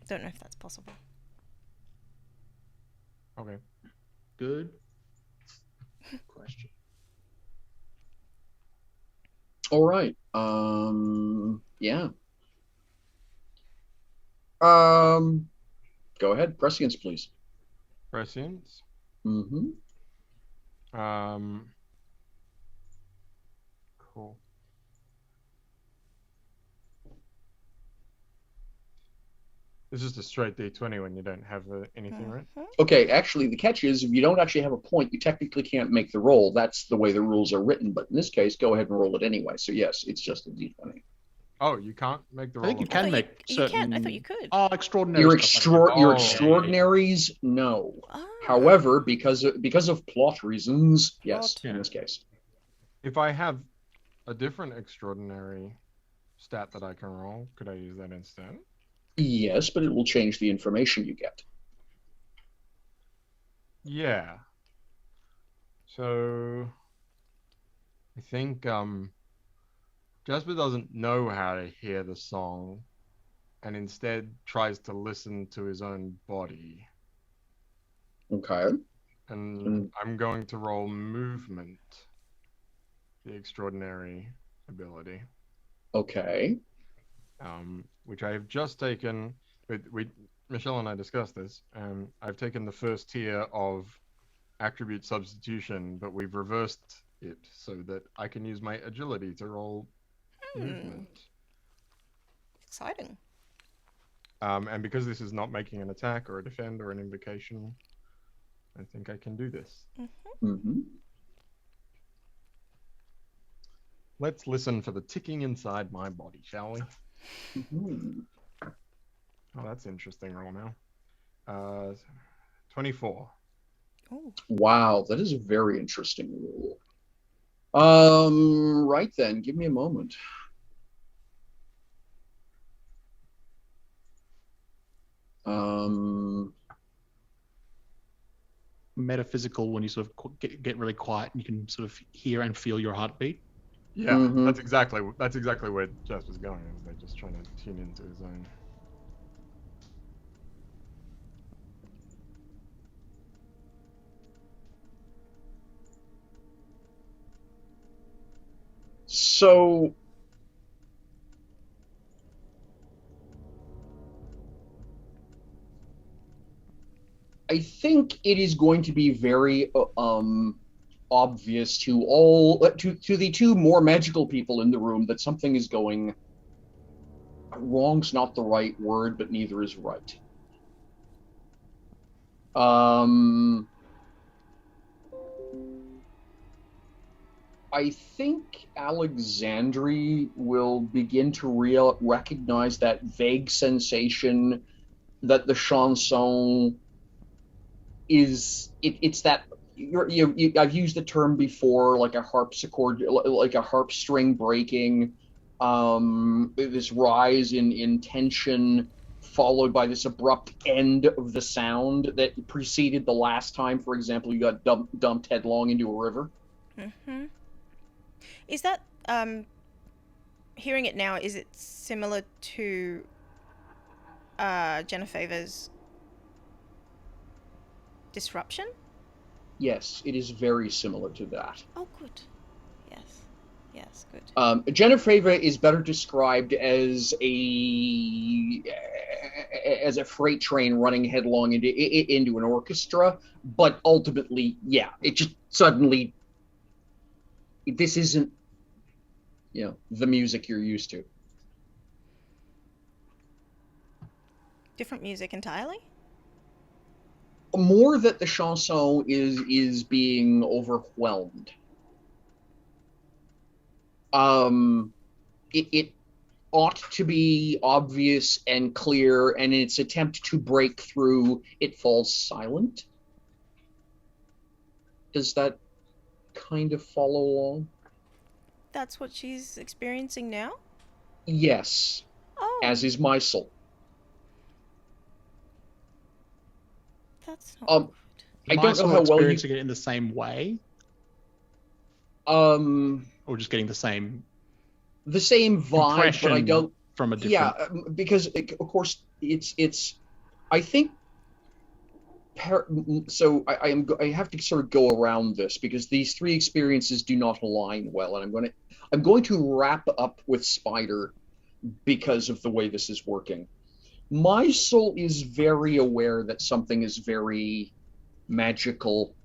Don't know if that's possible. Okay. Good question. All right. Yeah. Go ahead. Prescience, please. Prescience. Mm-hmm. Cool. This is just a straight D20 when you don't have anything, right? Okay, actually, the catch is if you don't actually have a point, you technically can't make the roll. That's the way the rules are written. But in this case, go ahead and roll it anyway. So yes, it's just a D20. Oh, you can't make the I roll. think you of can it? make You certain. can't. I thought you could. Oh, extraordinary. Your stuff like that. your Oh. extraordinaries, no. Ah. However, because of plot reasons, yes, Plot. in this case. If I have a different extraordinary stat that I can roll, could I use that instead? Yes, but it will change the information you get. Yeah. So I think Jasper doesn't know how to hear the song and instead tries to listen to his own body. Okay. And I'm going to roll movement, the extraordinary ability. Okay. Which I have just taken. Michelle and I discussed this. I've taken the first tier of attribute substitution, but we've reversed it so that I can use my agility to roll movement. Exciting. And because this is not making an attack or a defend or an invocation, I think I can do this. Mm-hmm. Let's listen for the ticking inside my body, shall we? Mm-hmm. Oh, that's interesting roll now. 24. Oh. Wow, that is a very interesting rule. Right then, give me a moment. Metaphysical, when you sort of get really quiet, and you can sort of hear and feel your heartbeat. Yeah, Mhm. that's exactly where Jasper's going. They're just trying to tune into his own. So I think it is going to be very obvious to the two more magical people in the room that something is going wrong's not the right word, but neither is right. I think Alexandri will begin to recognize that vague sensation that the chanson is. It's that I've used the term before, like a harpsichord, like a harp string breaking. This rise in tension, followed by this abrupt end of the sound that preceded the last time. For example, you got dumped headlong into a river. Mm-hmm. Is that hearing it now? Is it similar to Genevieve's disruption? Yes, it is very similar to that. Oh, good. Yes, good. Genevieve is better described as a freight train running headlong into an orchestra, but ultimately, yeah, it just suddenly, this isn't, the music you're used to. Different music entirely? More that the chanson is being overwhelmed. It ought to be obvious and clear, and in its attempt to break through, it falls silent. Does that kind of follow along? That's what she's experiencing now? Yes. Oh. As is my soul. That's not good. I don't know how well experiencing it in the same way. Or just getting the same the same vibe, but I impression don't. from a different. Yeah, because of course it's. I think. So I have to sort of go around this because these three experiences do not align well, and I'm going to wrap up with Spider because of the way this is working. My soul is very aware that something is very magical.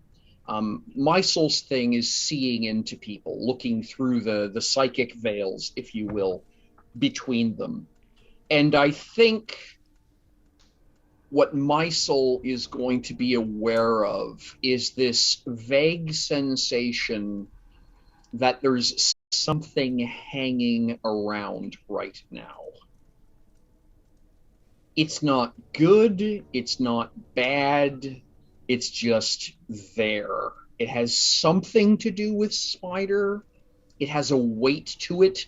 My soul's thing is seeing into people, looking through the psychic veils, if you will, between them. And I think what my soul is going to be aware of is this vague sensation that there's something hanging around right now. It's not good, it's not bad, it's just there. It has something to do with Spider. It has a weight to it,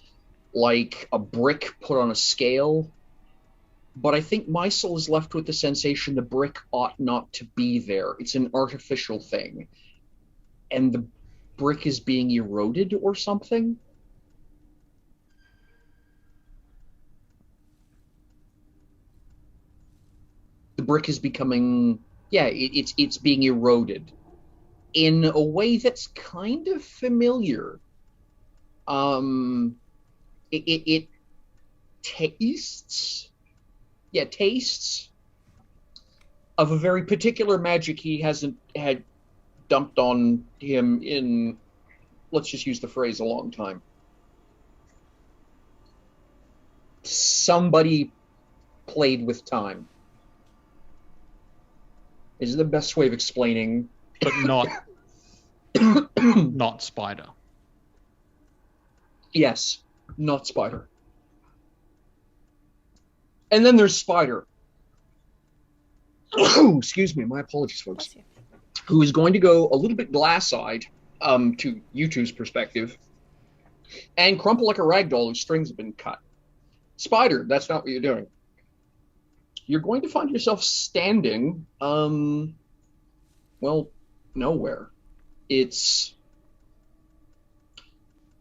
like a brick put on a scale. But I think my soul is left with the sensation the brick ought not to be there. It's an artificial thing. And the brick is being eroded or something? The brick is becoming... Yeah, it's being eroded. In a way that's kind of familiar. It tastes... Yeah, tastes of a very particular magic he hasn't had dumped on him in, let's just use the phrase, a long time. Somebody played with time. Is the best way of explaining. But not not Spider. Yes, not Spider. And then there's Spider. Excuse me, my apologies, folks. Who is going to go a little bit glass-eyed, to you two's perspective, and crumple like a ragdoll whose strings have been cut. Spider, that's not what you're doing. You're going to find yourself standing, well, nowhere. It's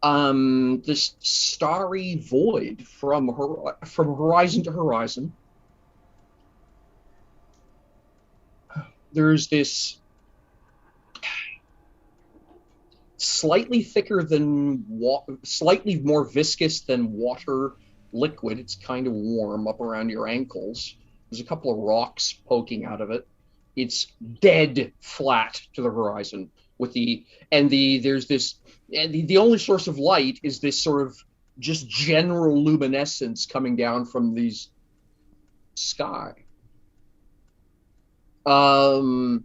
this starry void from horizon to horizon. There's this slightly thicker than slightly more viscous than water liquid. It's kind of warm up around your ankles. There's a couple of rocks poking out of it. It's dead flat to the horizon with the only source of light is this sort of just general luminescence coming down from these sky. And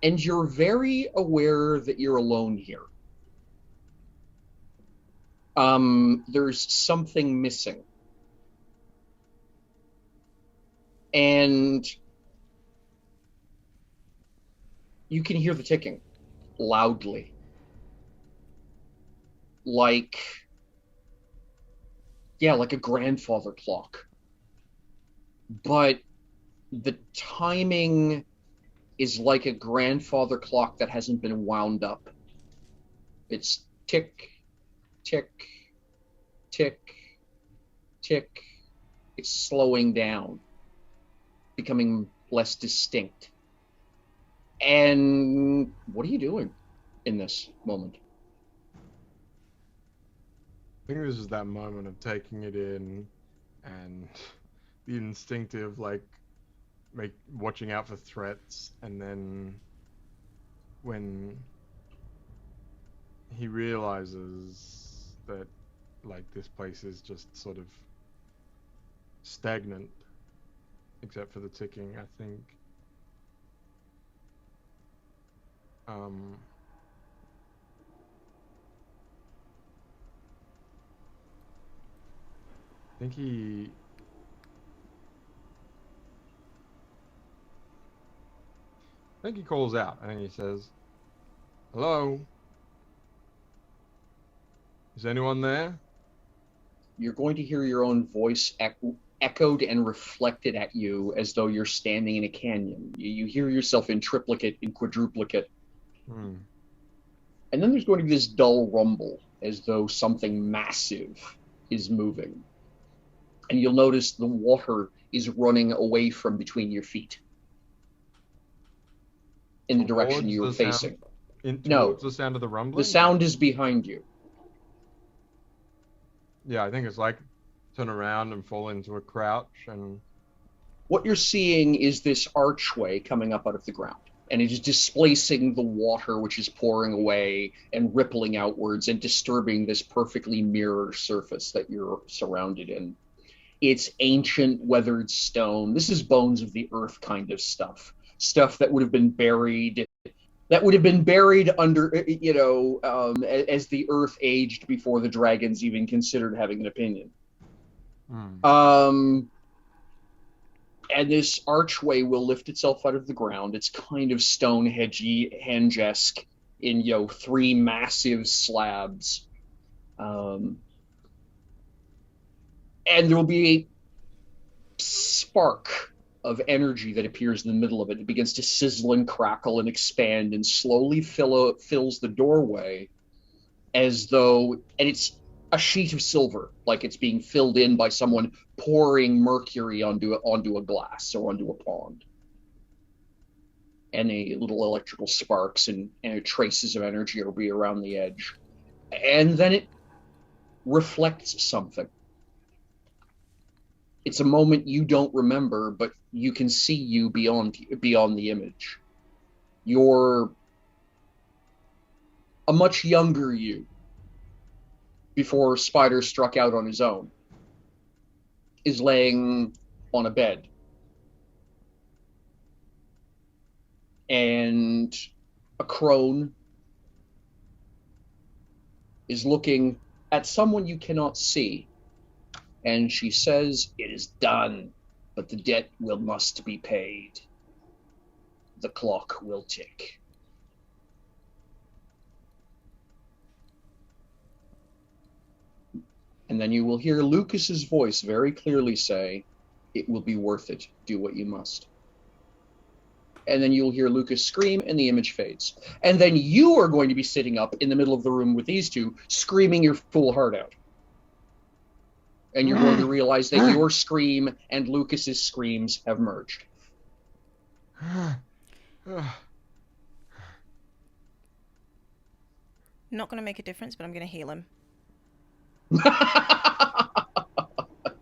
you're very aware that you're alone here. There's something missing. And you can hear the ticking loudly. Like a grandfather clock. But the timing is like a grandfather clock that hasn't been wound up. It's tick, tick, tick, tick. It's slowing down, becoming less distinct. And what are you doing in this moment? I think this is that moment of taking it in and the instinctive, watching out for threats, and then when he realizes that, this place is just sort of stagnant, except for the ticking, I think. I think he calls out. I think he says, "Hello? Is anyone there?" You're going to hear your own voice echoed and reflected at you as though you're standing in a canyon. You hear yourself in triplicate, in quadruplicate. And then there's going to be this dull rumble as though something massive is moving. And you'll notice the water is running away from between your feet in the direction Towards you're the sound- facing. Towards No, the sound of the rumbling? the sound is behind you. Yeah, I think it's like turn around and fall into a crouch and... What you're seeing is this archway coming up out of the ground, and it is displacing the water which is pouring away and rippling outwards and disturbing this perfectly mirror surface that you're surrounded in. It's ancient weathered stone. This is bones of the earth kind of stuff. Stuff that would have been buried under, as the earth aged before the dragons even considered having an opinion. And this archway will lift itself out of the ground. It's kind of Stonehenge-esque in, 3 massive slabs. And there will be a spark of energy that appears in the middle of it. It begins to sizzle and crackle and expand and slowly fills the doorway as though, and it's a sheet of silver, like it's being filled in by someone pouring mercury onto a glass or onto a pond. And a little electrical sparks and traces of energy will be around the edge. And then it reflects something. It's a moment you don't remember, but you can see you beyond the image. You're a much younger you, before Spider struck out on his own, is laying on a bed. And a crone is looking at someone you cannot see. And she says, "It is done, but the debt must be paid. The clock will tick." And then you will hear Lucas's voice very clearly say, "It will be worth it. Do what you must." And then you'll hear Lucas scream, and the image fades. And then you are going to be sitting up in the middle of the room with these two, screaming your fool heart out. And you're going to realize that your scream and Lucas's screams have merged. Not going to make a difference, but I'm going to heal him.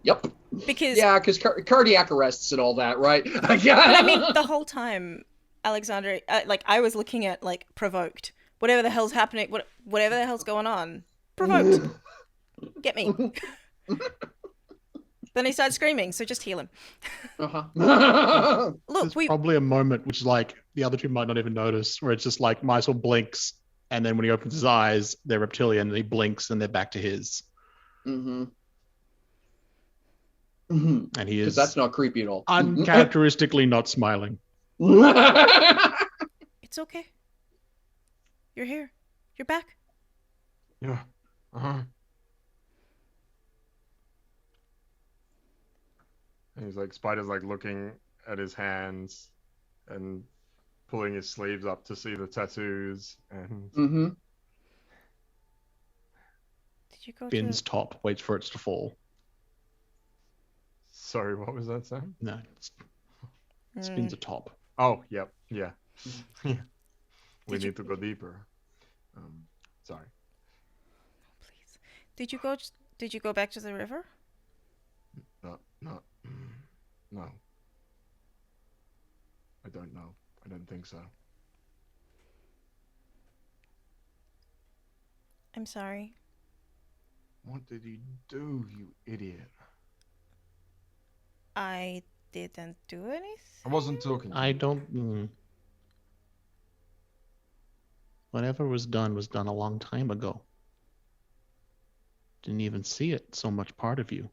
Yep. Because cardiac arrests and all that, right? But I mean, the whole time, Alexander, I was looking at, provoked. Whatever the hell's happening, whatever the hell's going on. Provoked. Get me. Then he started screaming, so just heal him. Look, There's probably a moment which, the other two might not even notice, where it's just Mysel blinks, and then when he opens his eyes, they're reptilian, and he blinks, and they're back to his. Mm-hmm. Mm-hmm. And he is... Because that's not creepy at all. Uncharacteristically not smiling. It's okay. You're here. You're back. Yeah. And he's Spider's looking at his hands and pulling his sleeves up to see the tattoos and Did you go Bin's top, waits for it to fall. Sorry, what was that, Sam? No, spins a top. Oh, yep, yeah. We need to go deeper. Sorry. Please. Did you go back to the river? No. I don't know. I don't think so. I'm sorry. What did you do, you idiot? I didn't do anything. I wasn't talking to you. I don't... Whatever was done a long time ago. Didn't even see it, so much part of you.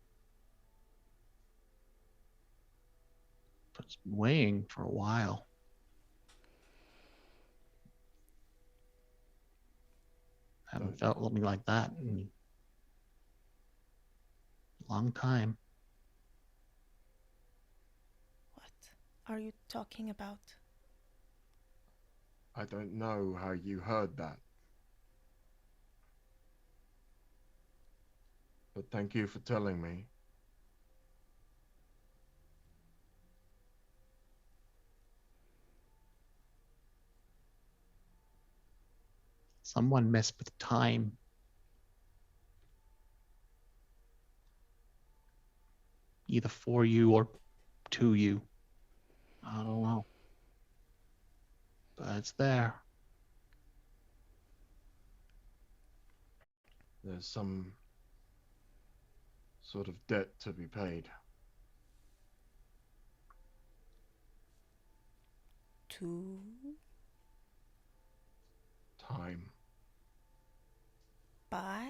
But it's been weighing for a while. I haven't felt something like that in a long time. What are you talking about? I don't know how you heard that. But thank you for telling me. Someone messed with time. Either for you or to you. I don't know. But it's there. There's some sort of debt to be paid. To Time. buy?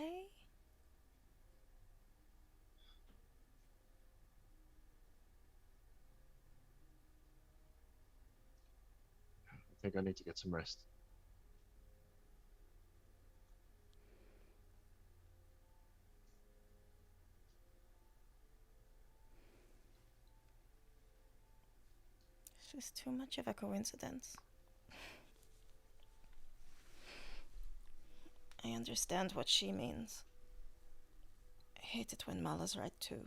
I think I need to get some rest. It's just too much of a coincidence. I understand what she means. I hate it when Mala's right too.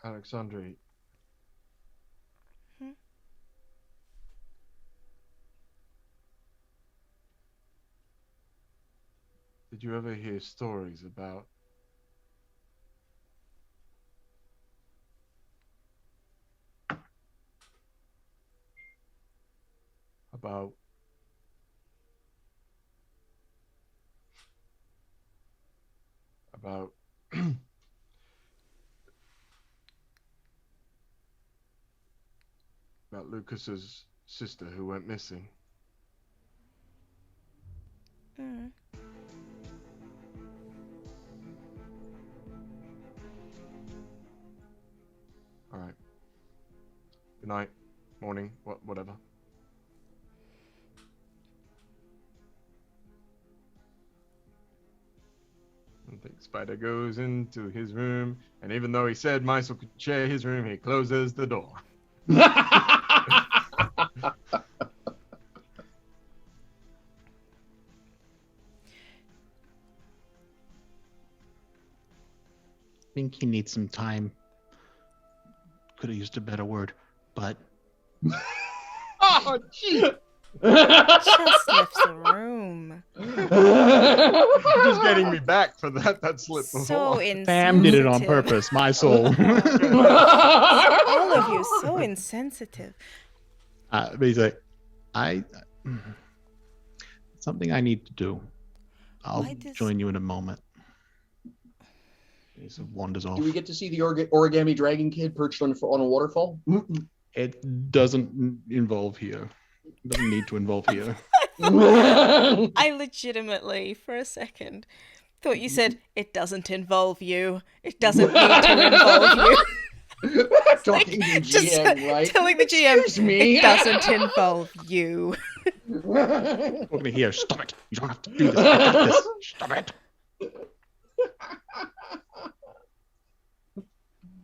Alexandre. Hmm? Did you ever hear stories about about about Lucas's sister who went missing? Mm. All right. Good night, morning, whatever. I think Spider goes into his room, and even though he said Mysel could share his room, he closes the door. I think he needs some time. Could have used a better word, but Oh, jeez. Just left the room. You're just getting me back for that slip before. So insensitive. Pam did it on purpose. My soul. All of you, so insensitive. But he's like, something I need to do. I'll Why does- join you in a moment. He sort of wanders off. Do we get to see the origami dragon kid perched on a waterfall? It doesn't involve here. It doesn't need to involve here. I legitimately, for a second, thought you said, it doesn't involve you. It doesn't need to involve you. Talking to the Just GM, right? telling the GM, Excuse me. it doesn't involve you. Talking to here. Stop it. You don't have to do this. I got this. Stop it.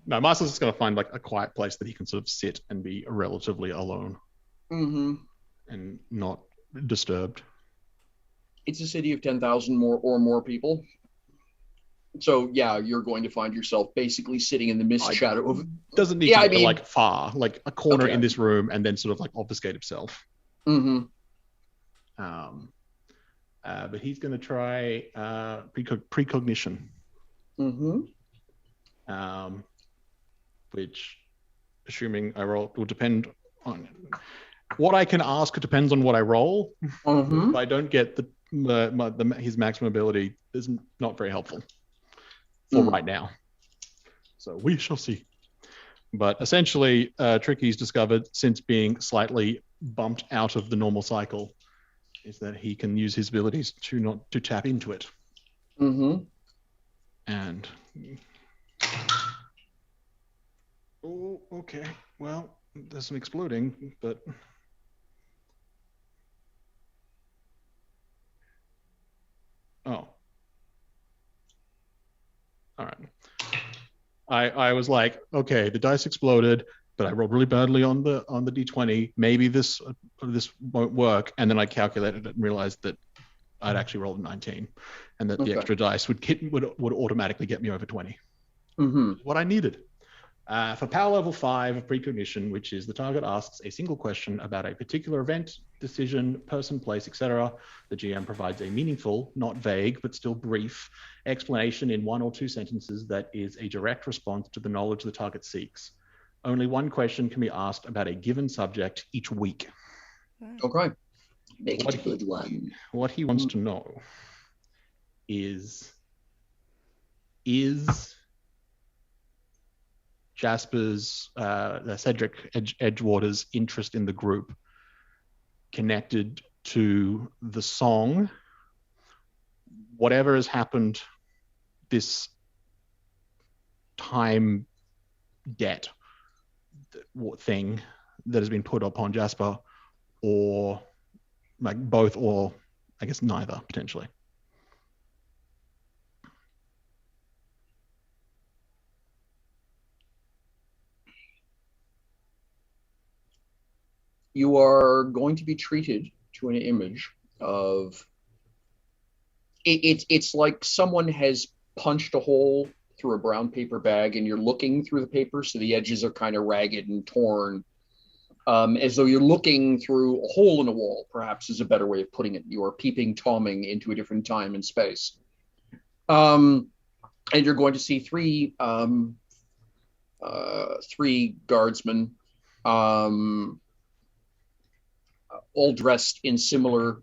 No, Marcel's just going to find like a quiet place that he can sort of sit and be relatively alone and not disturbed. It's a city of 10,000 more people. So yeah, you're going to find yourself basically sitting in the mist shadow of. Doesn't need to be like far, like a corner in this room, and then sort of like obfuscate himself. But he's going to try precognition. Which, assuming I roll, will depend on what I can ask. Depends on what I roll. If I don't get his maximum ability, is not very helpful for right now. So we shall see. But essentially, Tricky's discovered, since being slightly bumped out of the normal cycle, is that he can use his abilities to tap into it. And oh, okay. Well, there's some exploding, but oh, all right. I was like, okay, the dice exploded, but I rolled really badly on the d20. Maybe this won't work. And then I calculated it and realized that I'd actually rolled a 19, and that the Okay. extra dice would automatically get me over 20. Mm-hmm. What I needed. For power level 5 of precognition, which is the target asks a single question about a particular event, decision, person, place, etc., the GM provides a meaningful, not vague, but still brief explanation in 1 or 2 sentences that is a direct response to the knowledge the target seeks. Only one question can be asked about a given subject each week. Okay. Make it a good one. What he wants to know is Jasper's, Cedric Edgewater's interest in the group connected to the song, whatever has happened, this time debt thing that has been put upon Jasper, or like both, or I guess neither, potentially. You are going to be treated to an image of it's like someone has punched a hole through a brown paper bag and you're looking through the paper, so the edges are kind of ragged and torn, as though you're looking through a hole in a wall, perhaps is a better way of putting it. You are peeping Tomming into a different time and space. And you're going to see three guardsmen, all dressed in similar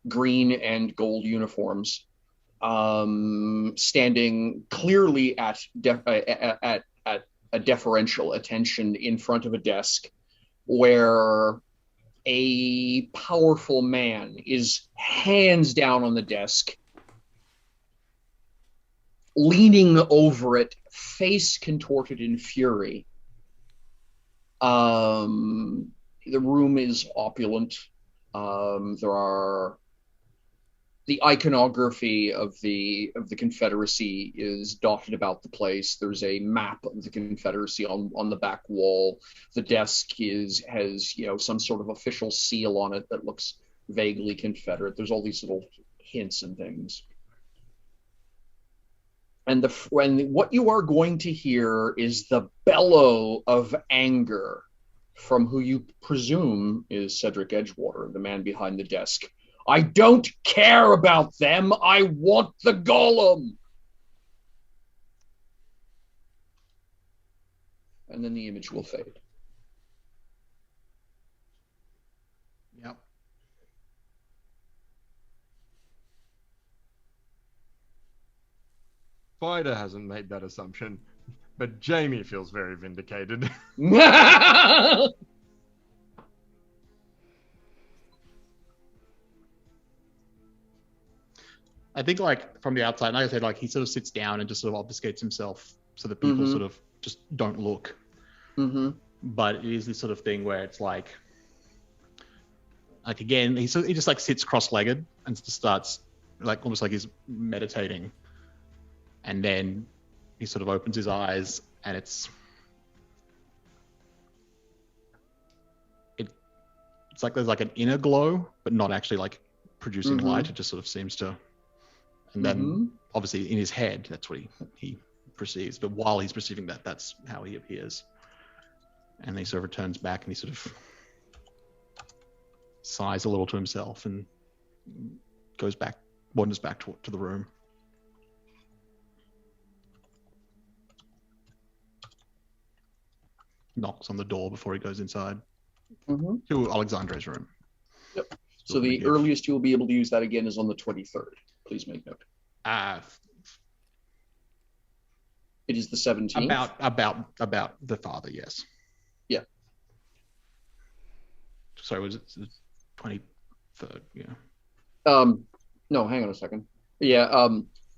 green and gold uniforms, standing clearly at a deferential attention in front of a desk where a powerful man is hands down on the desk, leaning over it, face contorted in fury. The room is opulent. There are the iconography of the Confederacy is dotted about the place. There's a map of the Confederacy on the back wall. The desk has some sort of official seal on it that looks vaguely Confederate. There's all these little hints and things. And what you are going to hear is the bellow of anger from who you presume is Cedric Edgewater, the man behind the desk. I don't care about them. I want the golem. And then the image will fade. Yep. Spider hasn't made that assumption, but Jamie feels very vindicated. I think, like, from the outside, like I said, like, he sort of sits down and just sort of obfuscates himself so that people sort of just don't look. But it is this sort of thing where it's like again, he just like sits cross-legged and just starts, like, almost like he's meditating, and then he sort of opens his eyes, and it's like there's like an inner glow, but not actually like producing light. It just sort of seems to. And then, obviously, in his head, that's what he perceives. But while he's perceiving that, that's how he appears. And he sort of returns back, and he sort of sighs a little to himself and wanders back to the room. Knocks on the door before he goes inside to Alexandre's room. Yep. So the earliest you'll be able to use that again is on the 23rd. Please make note. It is the 17th. About the father, yes. Yeah. So was it the 23rd? Yeah. No, hang on a second. Yeah.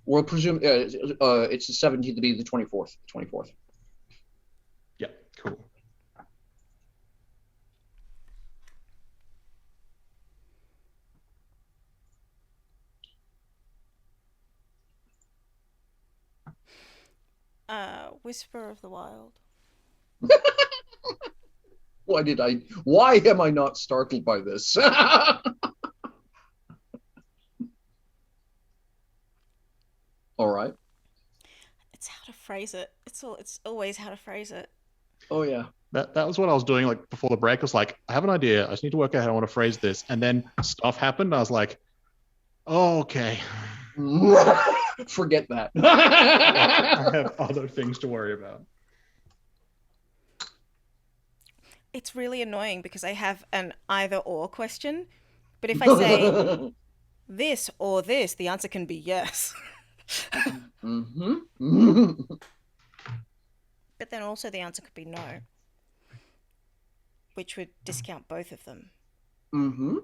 We'll presume it's the 17th to be the 24th. 24th. Yeah. Cool. Whisper of the Wild. Why am I not startled by this? All right. It's how to phrase it. It's always how to phrase it. Oh yeah. That was what I was doing like before the break. I was like, I have an idea. I just need to work out how I want to phrase this. And then stuff happened. I was like, oh, okay. Forget that. I have other things to worry about. It's really annoying because I have an either or question, but if I say this or this, the answer can be yes. Mm-hmm. But then also the answer could be no, which would discount both of them. Mm-hmm.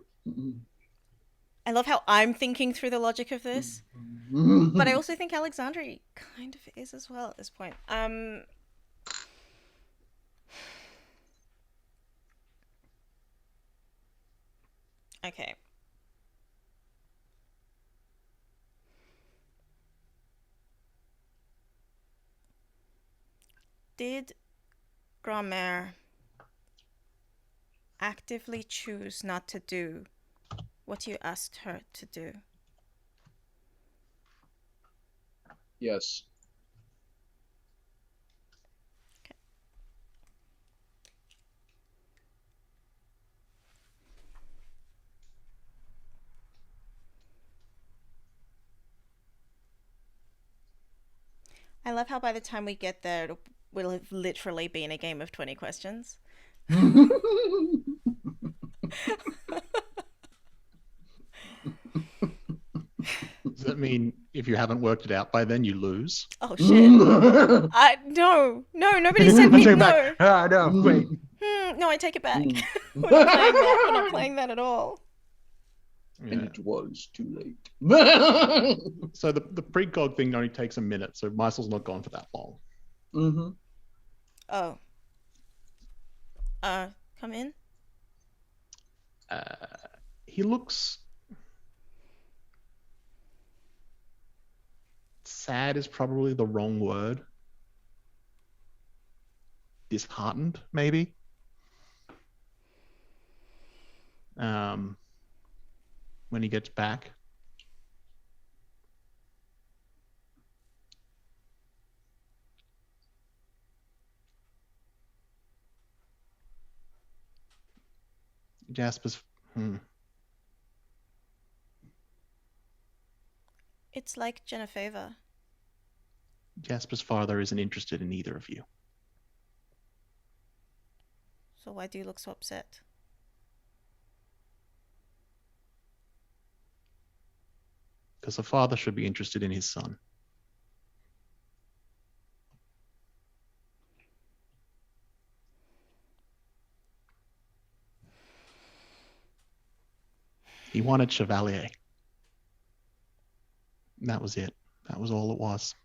I love how I'm thinking through the logic of this, but I also think Alexandri kind of is as well at this point. Okay. Did Grand-mère actively choose not to do what you asked her to do? Yes. Okay. I love how by the time we get there, we'll have literally been a game of 20 questions. Does that mean if you haven't worked it out by then, you lose? Oh shit! No, nobody said me. No. No, wait. No, I take it back. We're not playing that. We're not playing that at all. Yeah. And it was too late. So the precog thing only takes a minute, so Meisel's not gone for that long. Mm-hmm. Oh. Come in. He looks sad is probably the wrong word. Disheartened, maybe. When he gets back. Jasper's. It's like Genevieve. Jasper's father isn't interested in either of you. So why do you look so upset? Because the father should be interested in his son. He wanted Chevalier. And that was it. That was all it was.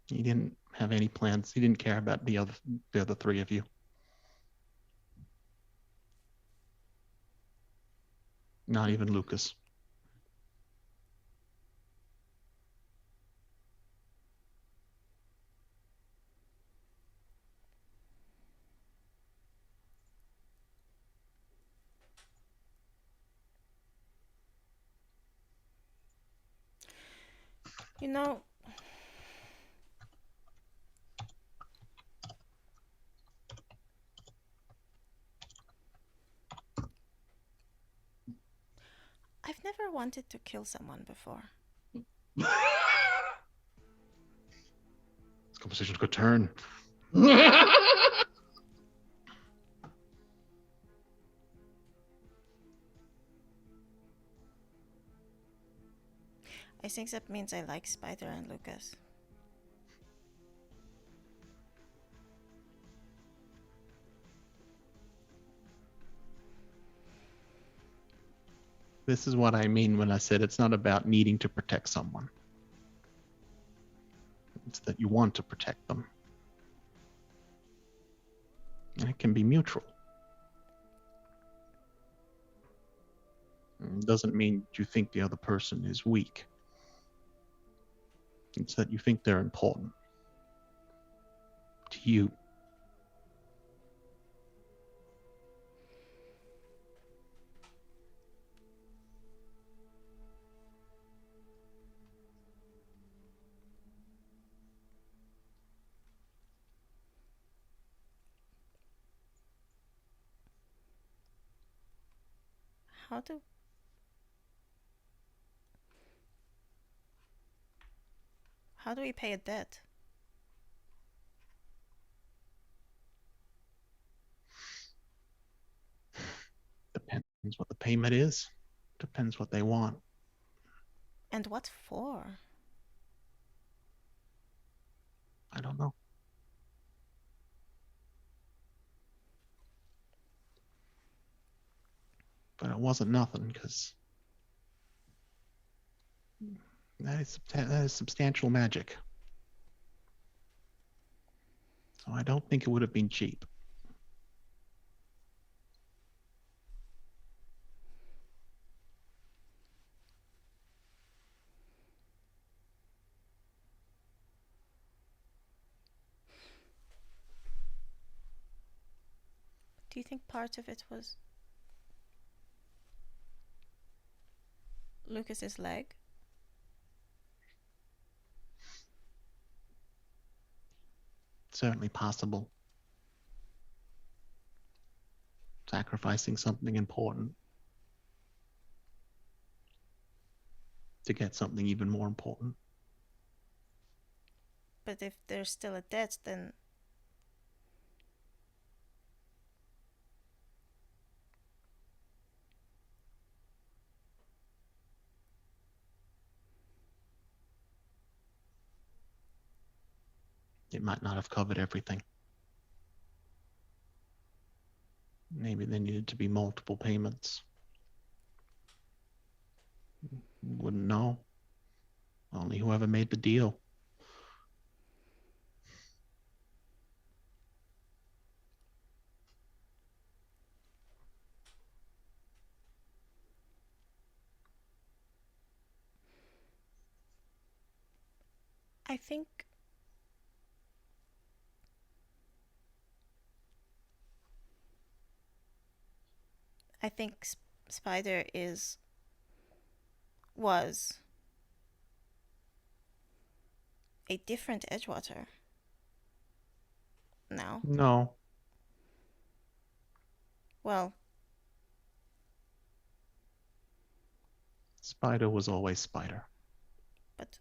He didn't have any plans. He didn't care about the other three of you. Not even Lucas. You know, I've never wanted to kill someone before. This conversation could turn. I think that means I like Spider and Lucas. This is what I mean when I said it's not about needing to protect someone. It's that you want to protect them. And it can be mutual. doesn't mean you think the other person is weak. It's that you think they're important to you. How do we pay a debt? Depends what the payment is. Depends what they want. And what for? I don't know. But it wasn't nothing, because that is substantial magic. So I don't think it would have been cheap. Do you think part of it was Lucas's leg? Certainly possible. Sacrificing something important to get something even more important. But if there's still a debt, then it might not have covered everything. Maybe there needed to be multiple payments. Wouldn't know. Only whoever made the deal. I think Spider was a different Edgewater. Now. No. Well, Spider was always Spider. but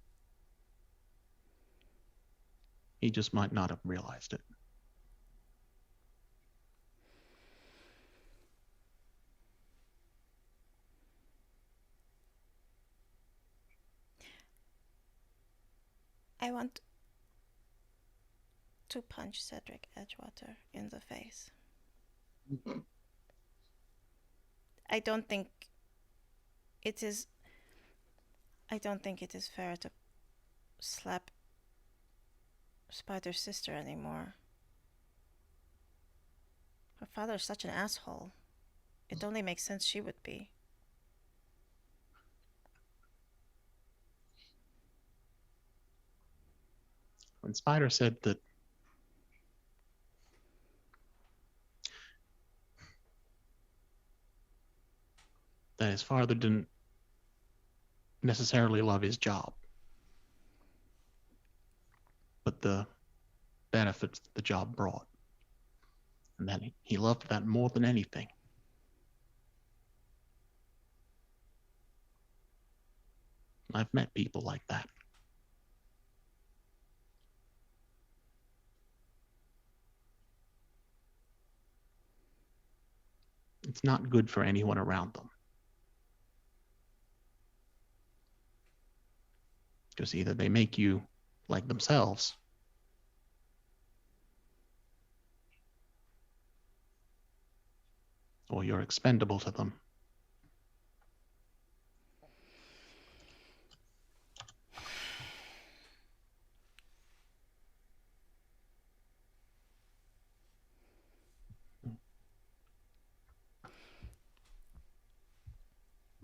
He just might not have realized it. I want to punch Cedric Edgewater in the face. I don't think it is fair to slap Spider's sister anymore. Her father's such an asshole. It only makes sense she would be. When Spider said that his father didn't necessarily love his job, but the benefits the job brought, and that he loved that more than anything. I've met people like that. It's not good for anyone around them. Because either they make you like themselves, or you're expendable to them.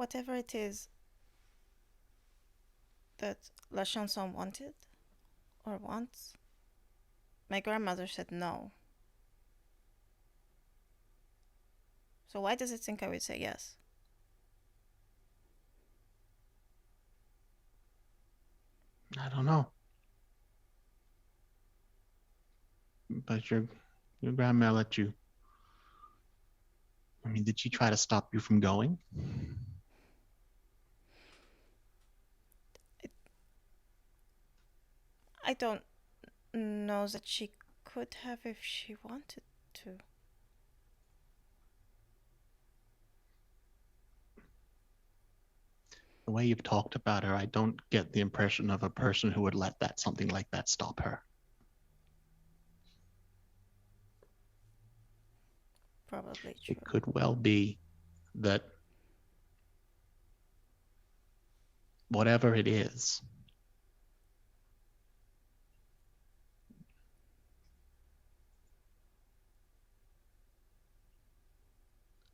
whatever it is that La Chanson wanted or wants, my grandmother said no. So why does it think I would say yes? I don't know. But your grandma let you. I mean, did she try to stop you from going? I don't know that she could have if she wanted to. The way you've talked about her, I don't get the impression of a person who would let something like that stop her. Probably true. It could well be that whatever it is,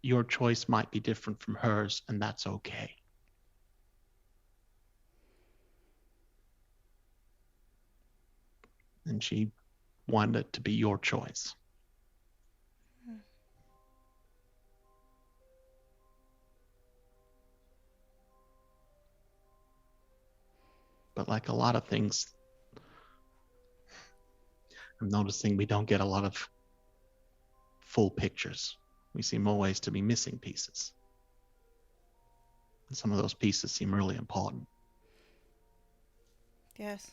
your choice might be different from hers, and that's okay. And she wanted it to be your choice. But like a lot of things, I'm noticing we don't get a lot of full pictures. We seem always to be missing pieces. And some of those pieces seem really important. Yes.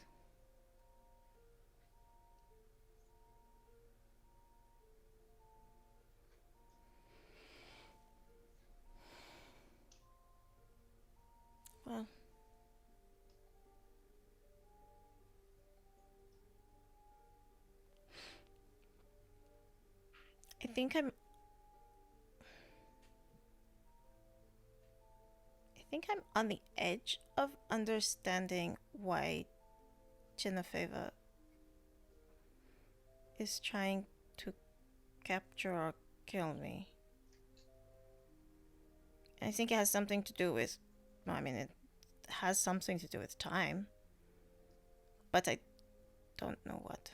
Well, I think I'm on the edge of understanding why Genevieve is trying to capture or kill me. I think it has something to do with, it has something to do with time, but I don't know what.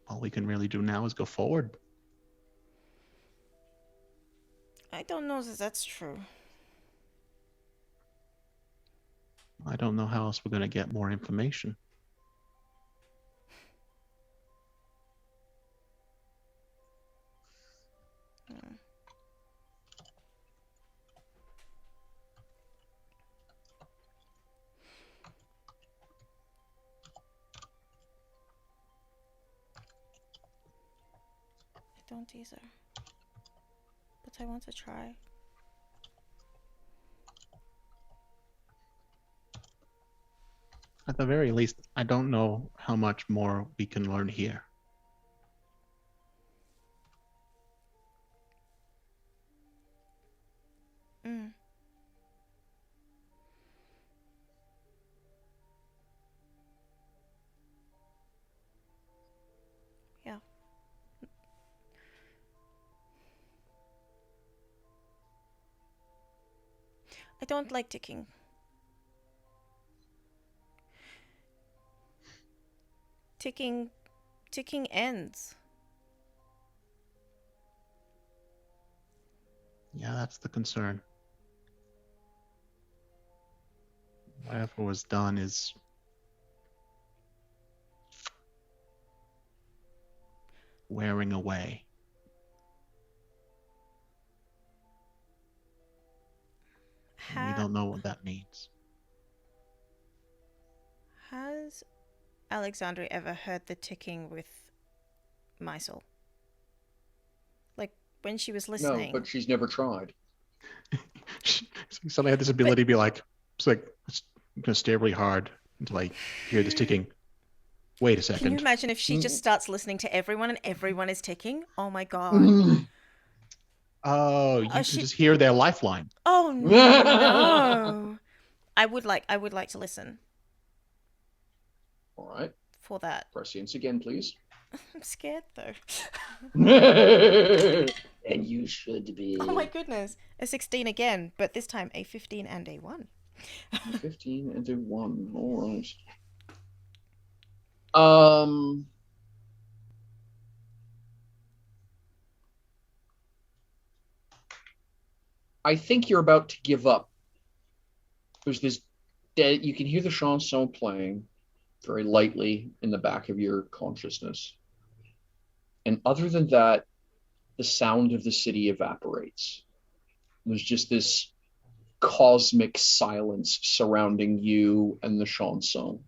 All we can really do now is go forward. I don't know that that's true. I don't know how else we're going to get more information. I don't either. But I want to try. At the very least, I don't know how much more we can learn here. Yeah. I don't like ticking. Ticking ends. Yeah, that's the concern. Whatever was done is wearing away. We don't know what that means. Has Alexandria ever heard the ticking with Mysel? Like when she was listening? No, but she's never tried. She suddenly had this ability to be like, I'm going to stare really hard until I hear this ticking. Wait a second. Can you imagine if she just starts listening to everyone and everyone is ticking? Oh my god. Oh, you can just hear their lifeline. Oh no. I would like to listen All right. for that. Prescience again, please. I'm scared though. And you should be. Oh my goodness. A 16 again, but this time a 15 and a 1. 15 and a 1. All right. I think you're about to give up. There's this dead. You can hear the chanson playing very lightly in the back of your consciousness. And other than that, the sound of the city evaporates. There's just this cosmic silence surrounding you and the chanson.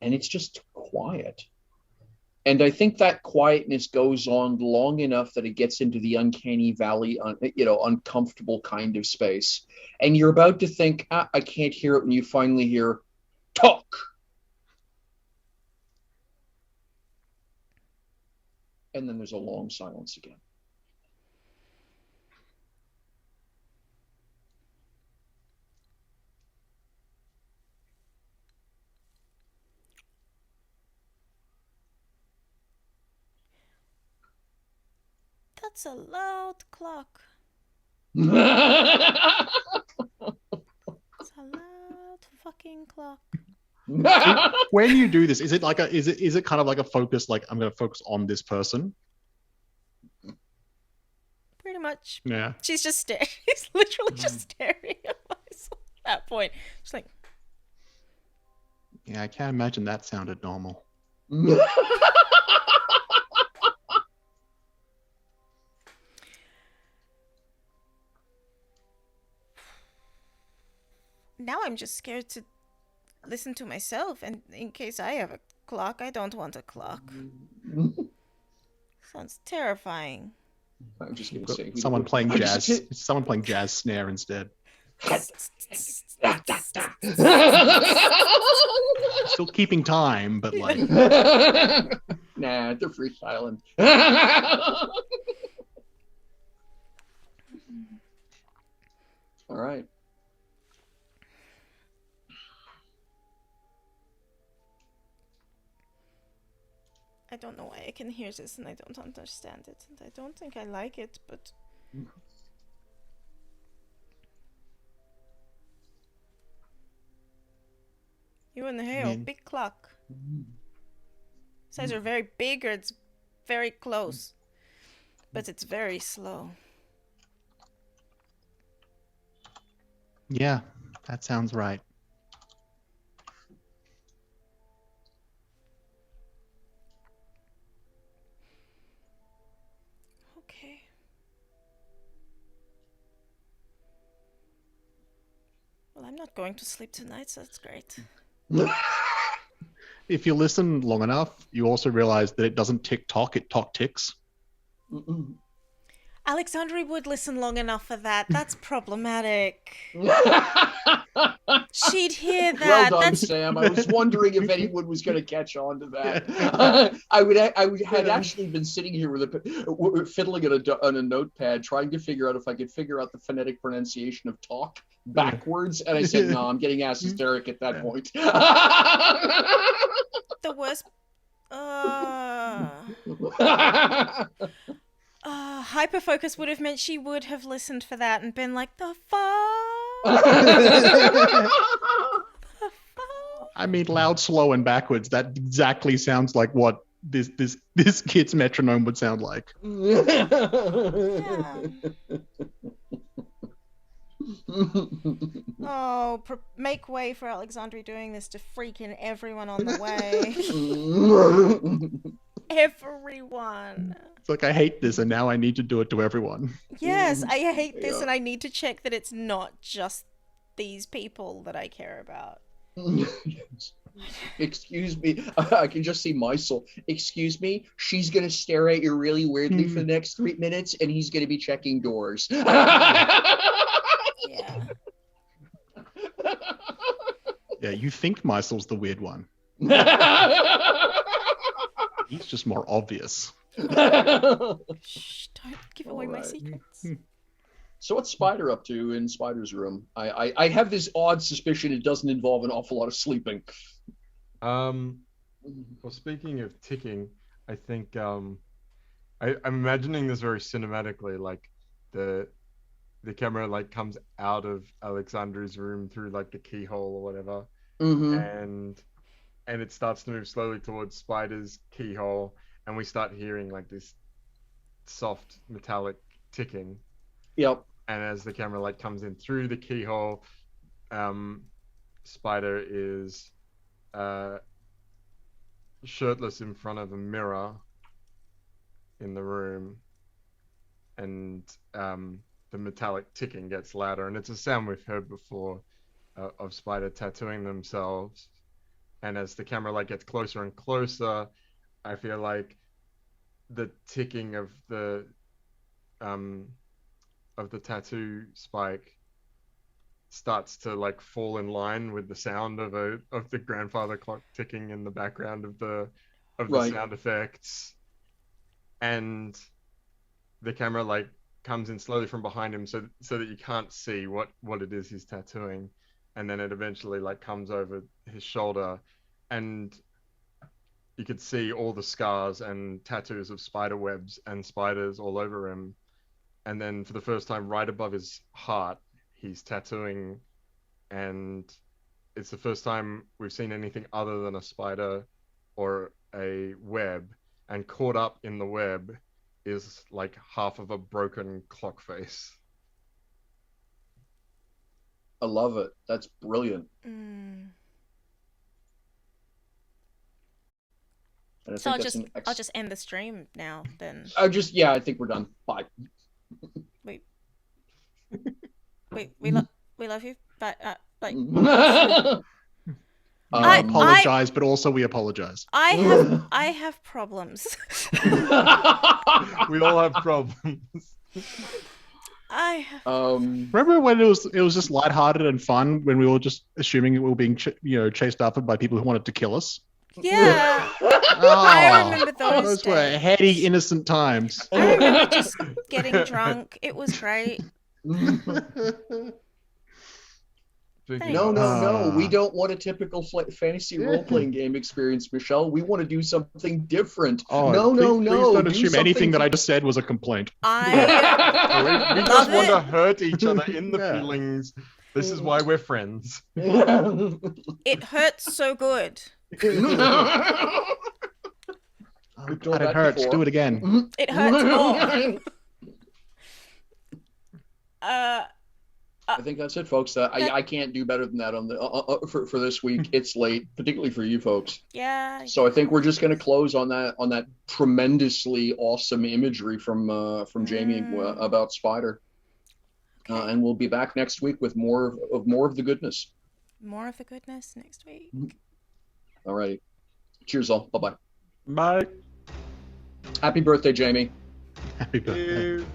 And it's just quiet. And I think that quietness goes on long enough that it gets into the uncanny valley, uncomfortable kind of space. And you're about to think, I can't hear it, when you finally hear, talk. And then there's a long silence again. That's a loud clock. It's a loud fucking clock. So when you do this, is it like is it kind of like a focus, like I'm going to focus on this person? Pretty much. Yeah. She's just staring. She's literally just staring at myself at that point. She's like, yeah, I can't imagine that sounded normal. now I'm just scared to listen to myself, and in case I have a clock, I don't want a clock. Sounds terrifying. I'm just gonna say someone playing jazz. Someone playing jazz snare instead. Still keeping time, but like. Nah, they're freestyling. All right. I don't know why I can hear this and I don't understand it, and I don't think I like it, but... You and the hail, big clock. It's either very big or it's very close. But it's very slow. Yeah, that sounds right. Okay. Well, I'm not going to sleep tonight, so that's great. If you listen long enough, you also realize that it doesn't tick-tock, it talk-ticks. Alexandria would listen long enough for that. That's problematic. She'd hear that. Well done, Sam. I was wondering if anyone was going to catch on to that. I had actually been sitting here with fiddling on a notepad, trying to figure out if I could figure out the phonetic pronunciation of talk backwards, and I said, no, I'm getting ass hysteric at that point. The worst... hyperfocus would have meant she would have listened for that and been like, the fuck? I mean, loud, slow, and backwards. That exactly sounds like what this kid's metronome would sound like. Yeah. Oh, make way for Alexandria doing this to freaking everyone on the way. Everyone. It's like, I hate this, and now I need to do it to everyone. Yes, I hate this, and I need to check that it's not just these people that I care about. Excuse me, I can just see my soul. Excuse me, she's gonna stare at you really weirdly for the next 3 minutes, and he's gonna be checking doors. Yeah. Yeah, you think Meisel's the weird one. He's just more obvious. Shh, don't give away my secrets. So what's Spider up to in Spider's room? I have this odd suspicion it doesn't involve an awful lot of sleeping. Well, speaking of ticking, I think I'm imagining this very cinematically, like the camera like comes out of Alexandra's room through like the keyhole or whatever, and it starts to move slowly towards Spider's keyhole, and we start hearing like this soft metallic ticking. Yep. And as the camera like comes in through the keyhole, Spider is shirtless in front of a mirror in the room, and the metallic ticking gets louder, and it's a sound we've heard before of Spider tattooing themselves. And as the camera like gets closer and closer, I feel like the ticking of the tattoo spike starts to like fall in line with the sound of the grandfather clock ticking in the background of the sound effects, and the camera like comes in slowly from behind him so that you can't see what it is he's tattooing, and then it eventually like comes over his shoulder, and you could see all the scars and tattoos of spider webs and spiders all over him. And then for the first time, right above his heart, he's tattooing, and it's the first time we've seen anything other than a spider or a web, and caught up in the web is like half of a broken clock face. I love it. That's brilliant. So I'll just end the stream now then. I think we're done. Bye. We love you, but like. I apologize, but also we apologize. I have problems. We all have problems. Remember when it was just lighthearted and fun when we were just assuming we were being chased after by people who wanted to kill us? Yeah. I remember those were heady, innocent times. I remember just getting drunk. It was great. No. We don't want a typical fantasy role-playing game experience, Michelle. We want to do something different. No. Please don't assume anything that I just said was a complaint. We just want to hurt each other in the feelings. This is why we're friends. It hurts so good. It hurts. Before. Do it again. It hurts more. I think that's it, folks. I can't do better than that on the for this week. It's late, particularly for you folks. Yeah. So I think we're just going to close on that tremendously awesome imagery from Jamie about Spider, and we'll be back next week with more of the goodness. More of the goodness next week. All right. Cheers, all. Bye-bye. Bye. Happy birthday, Jamie. Happy birthday.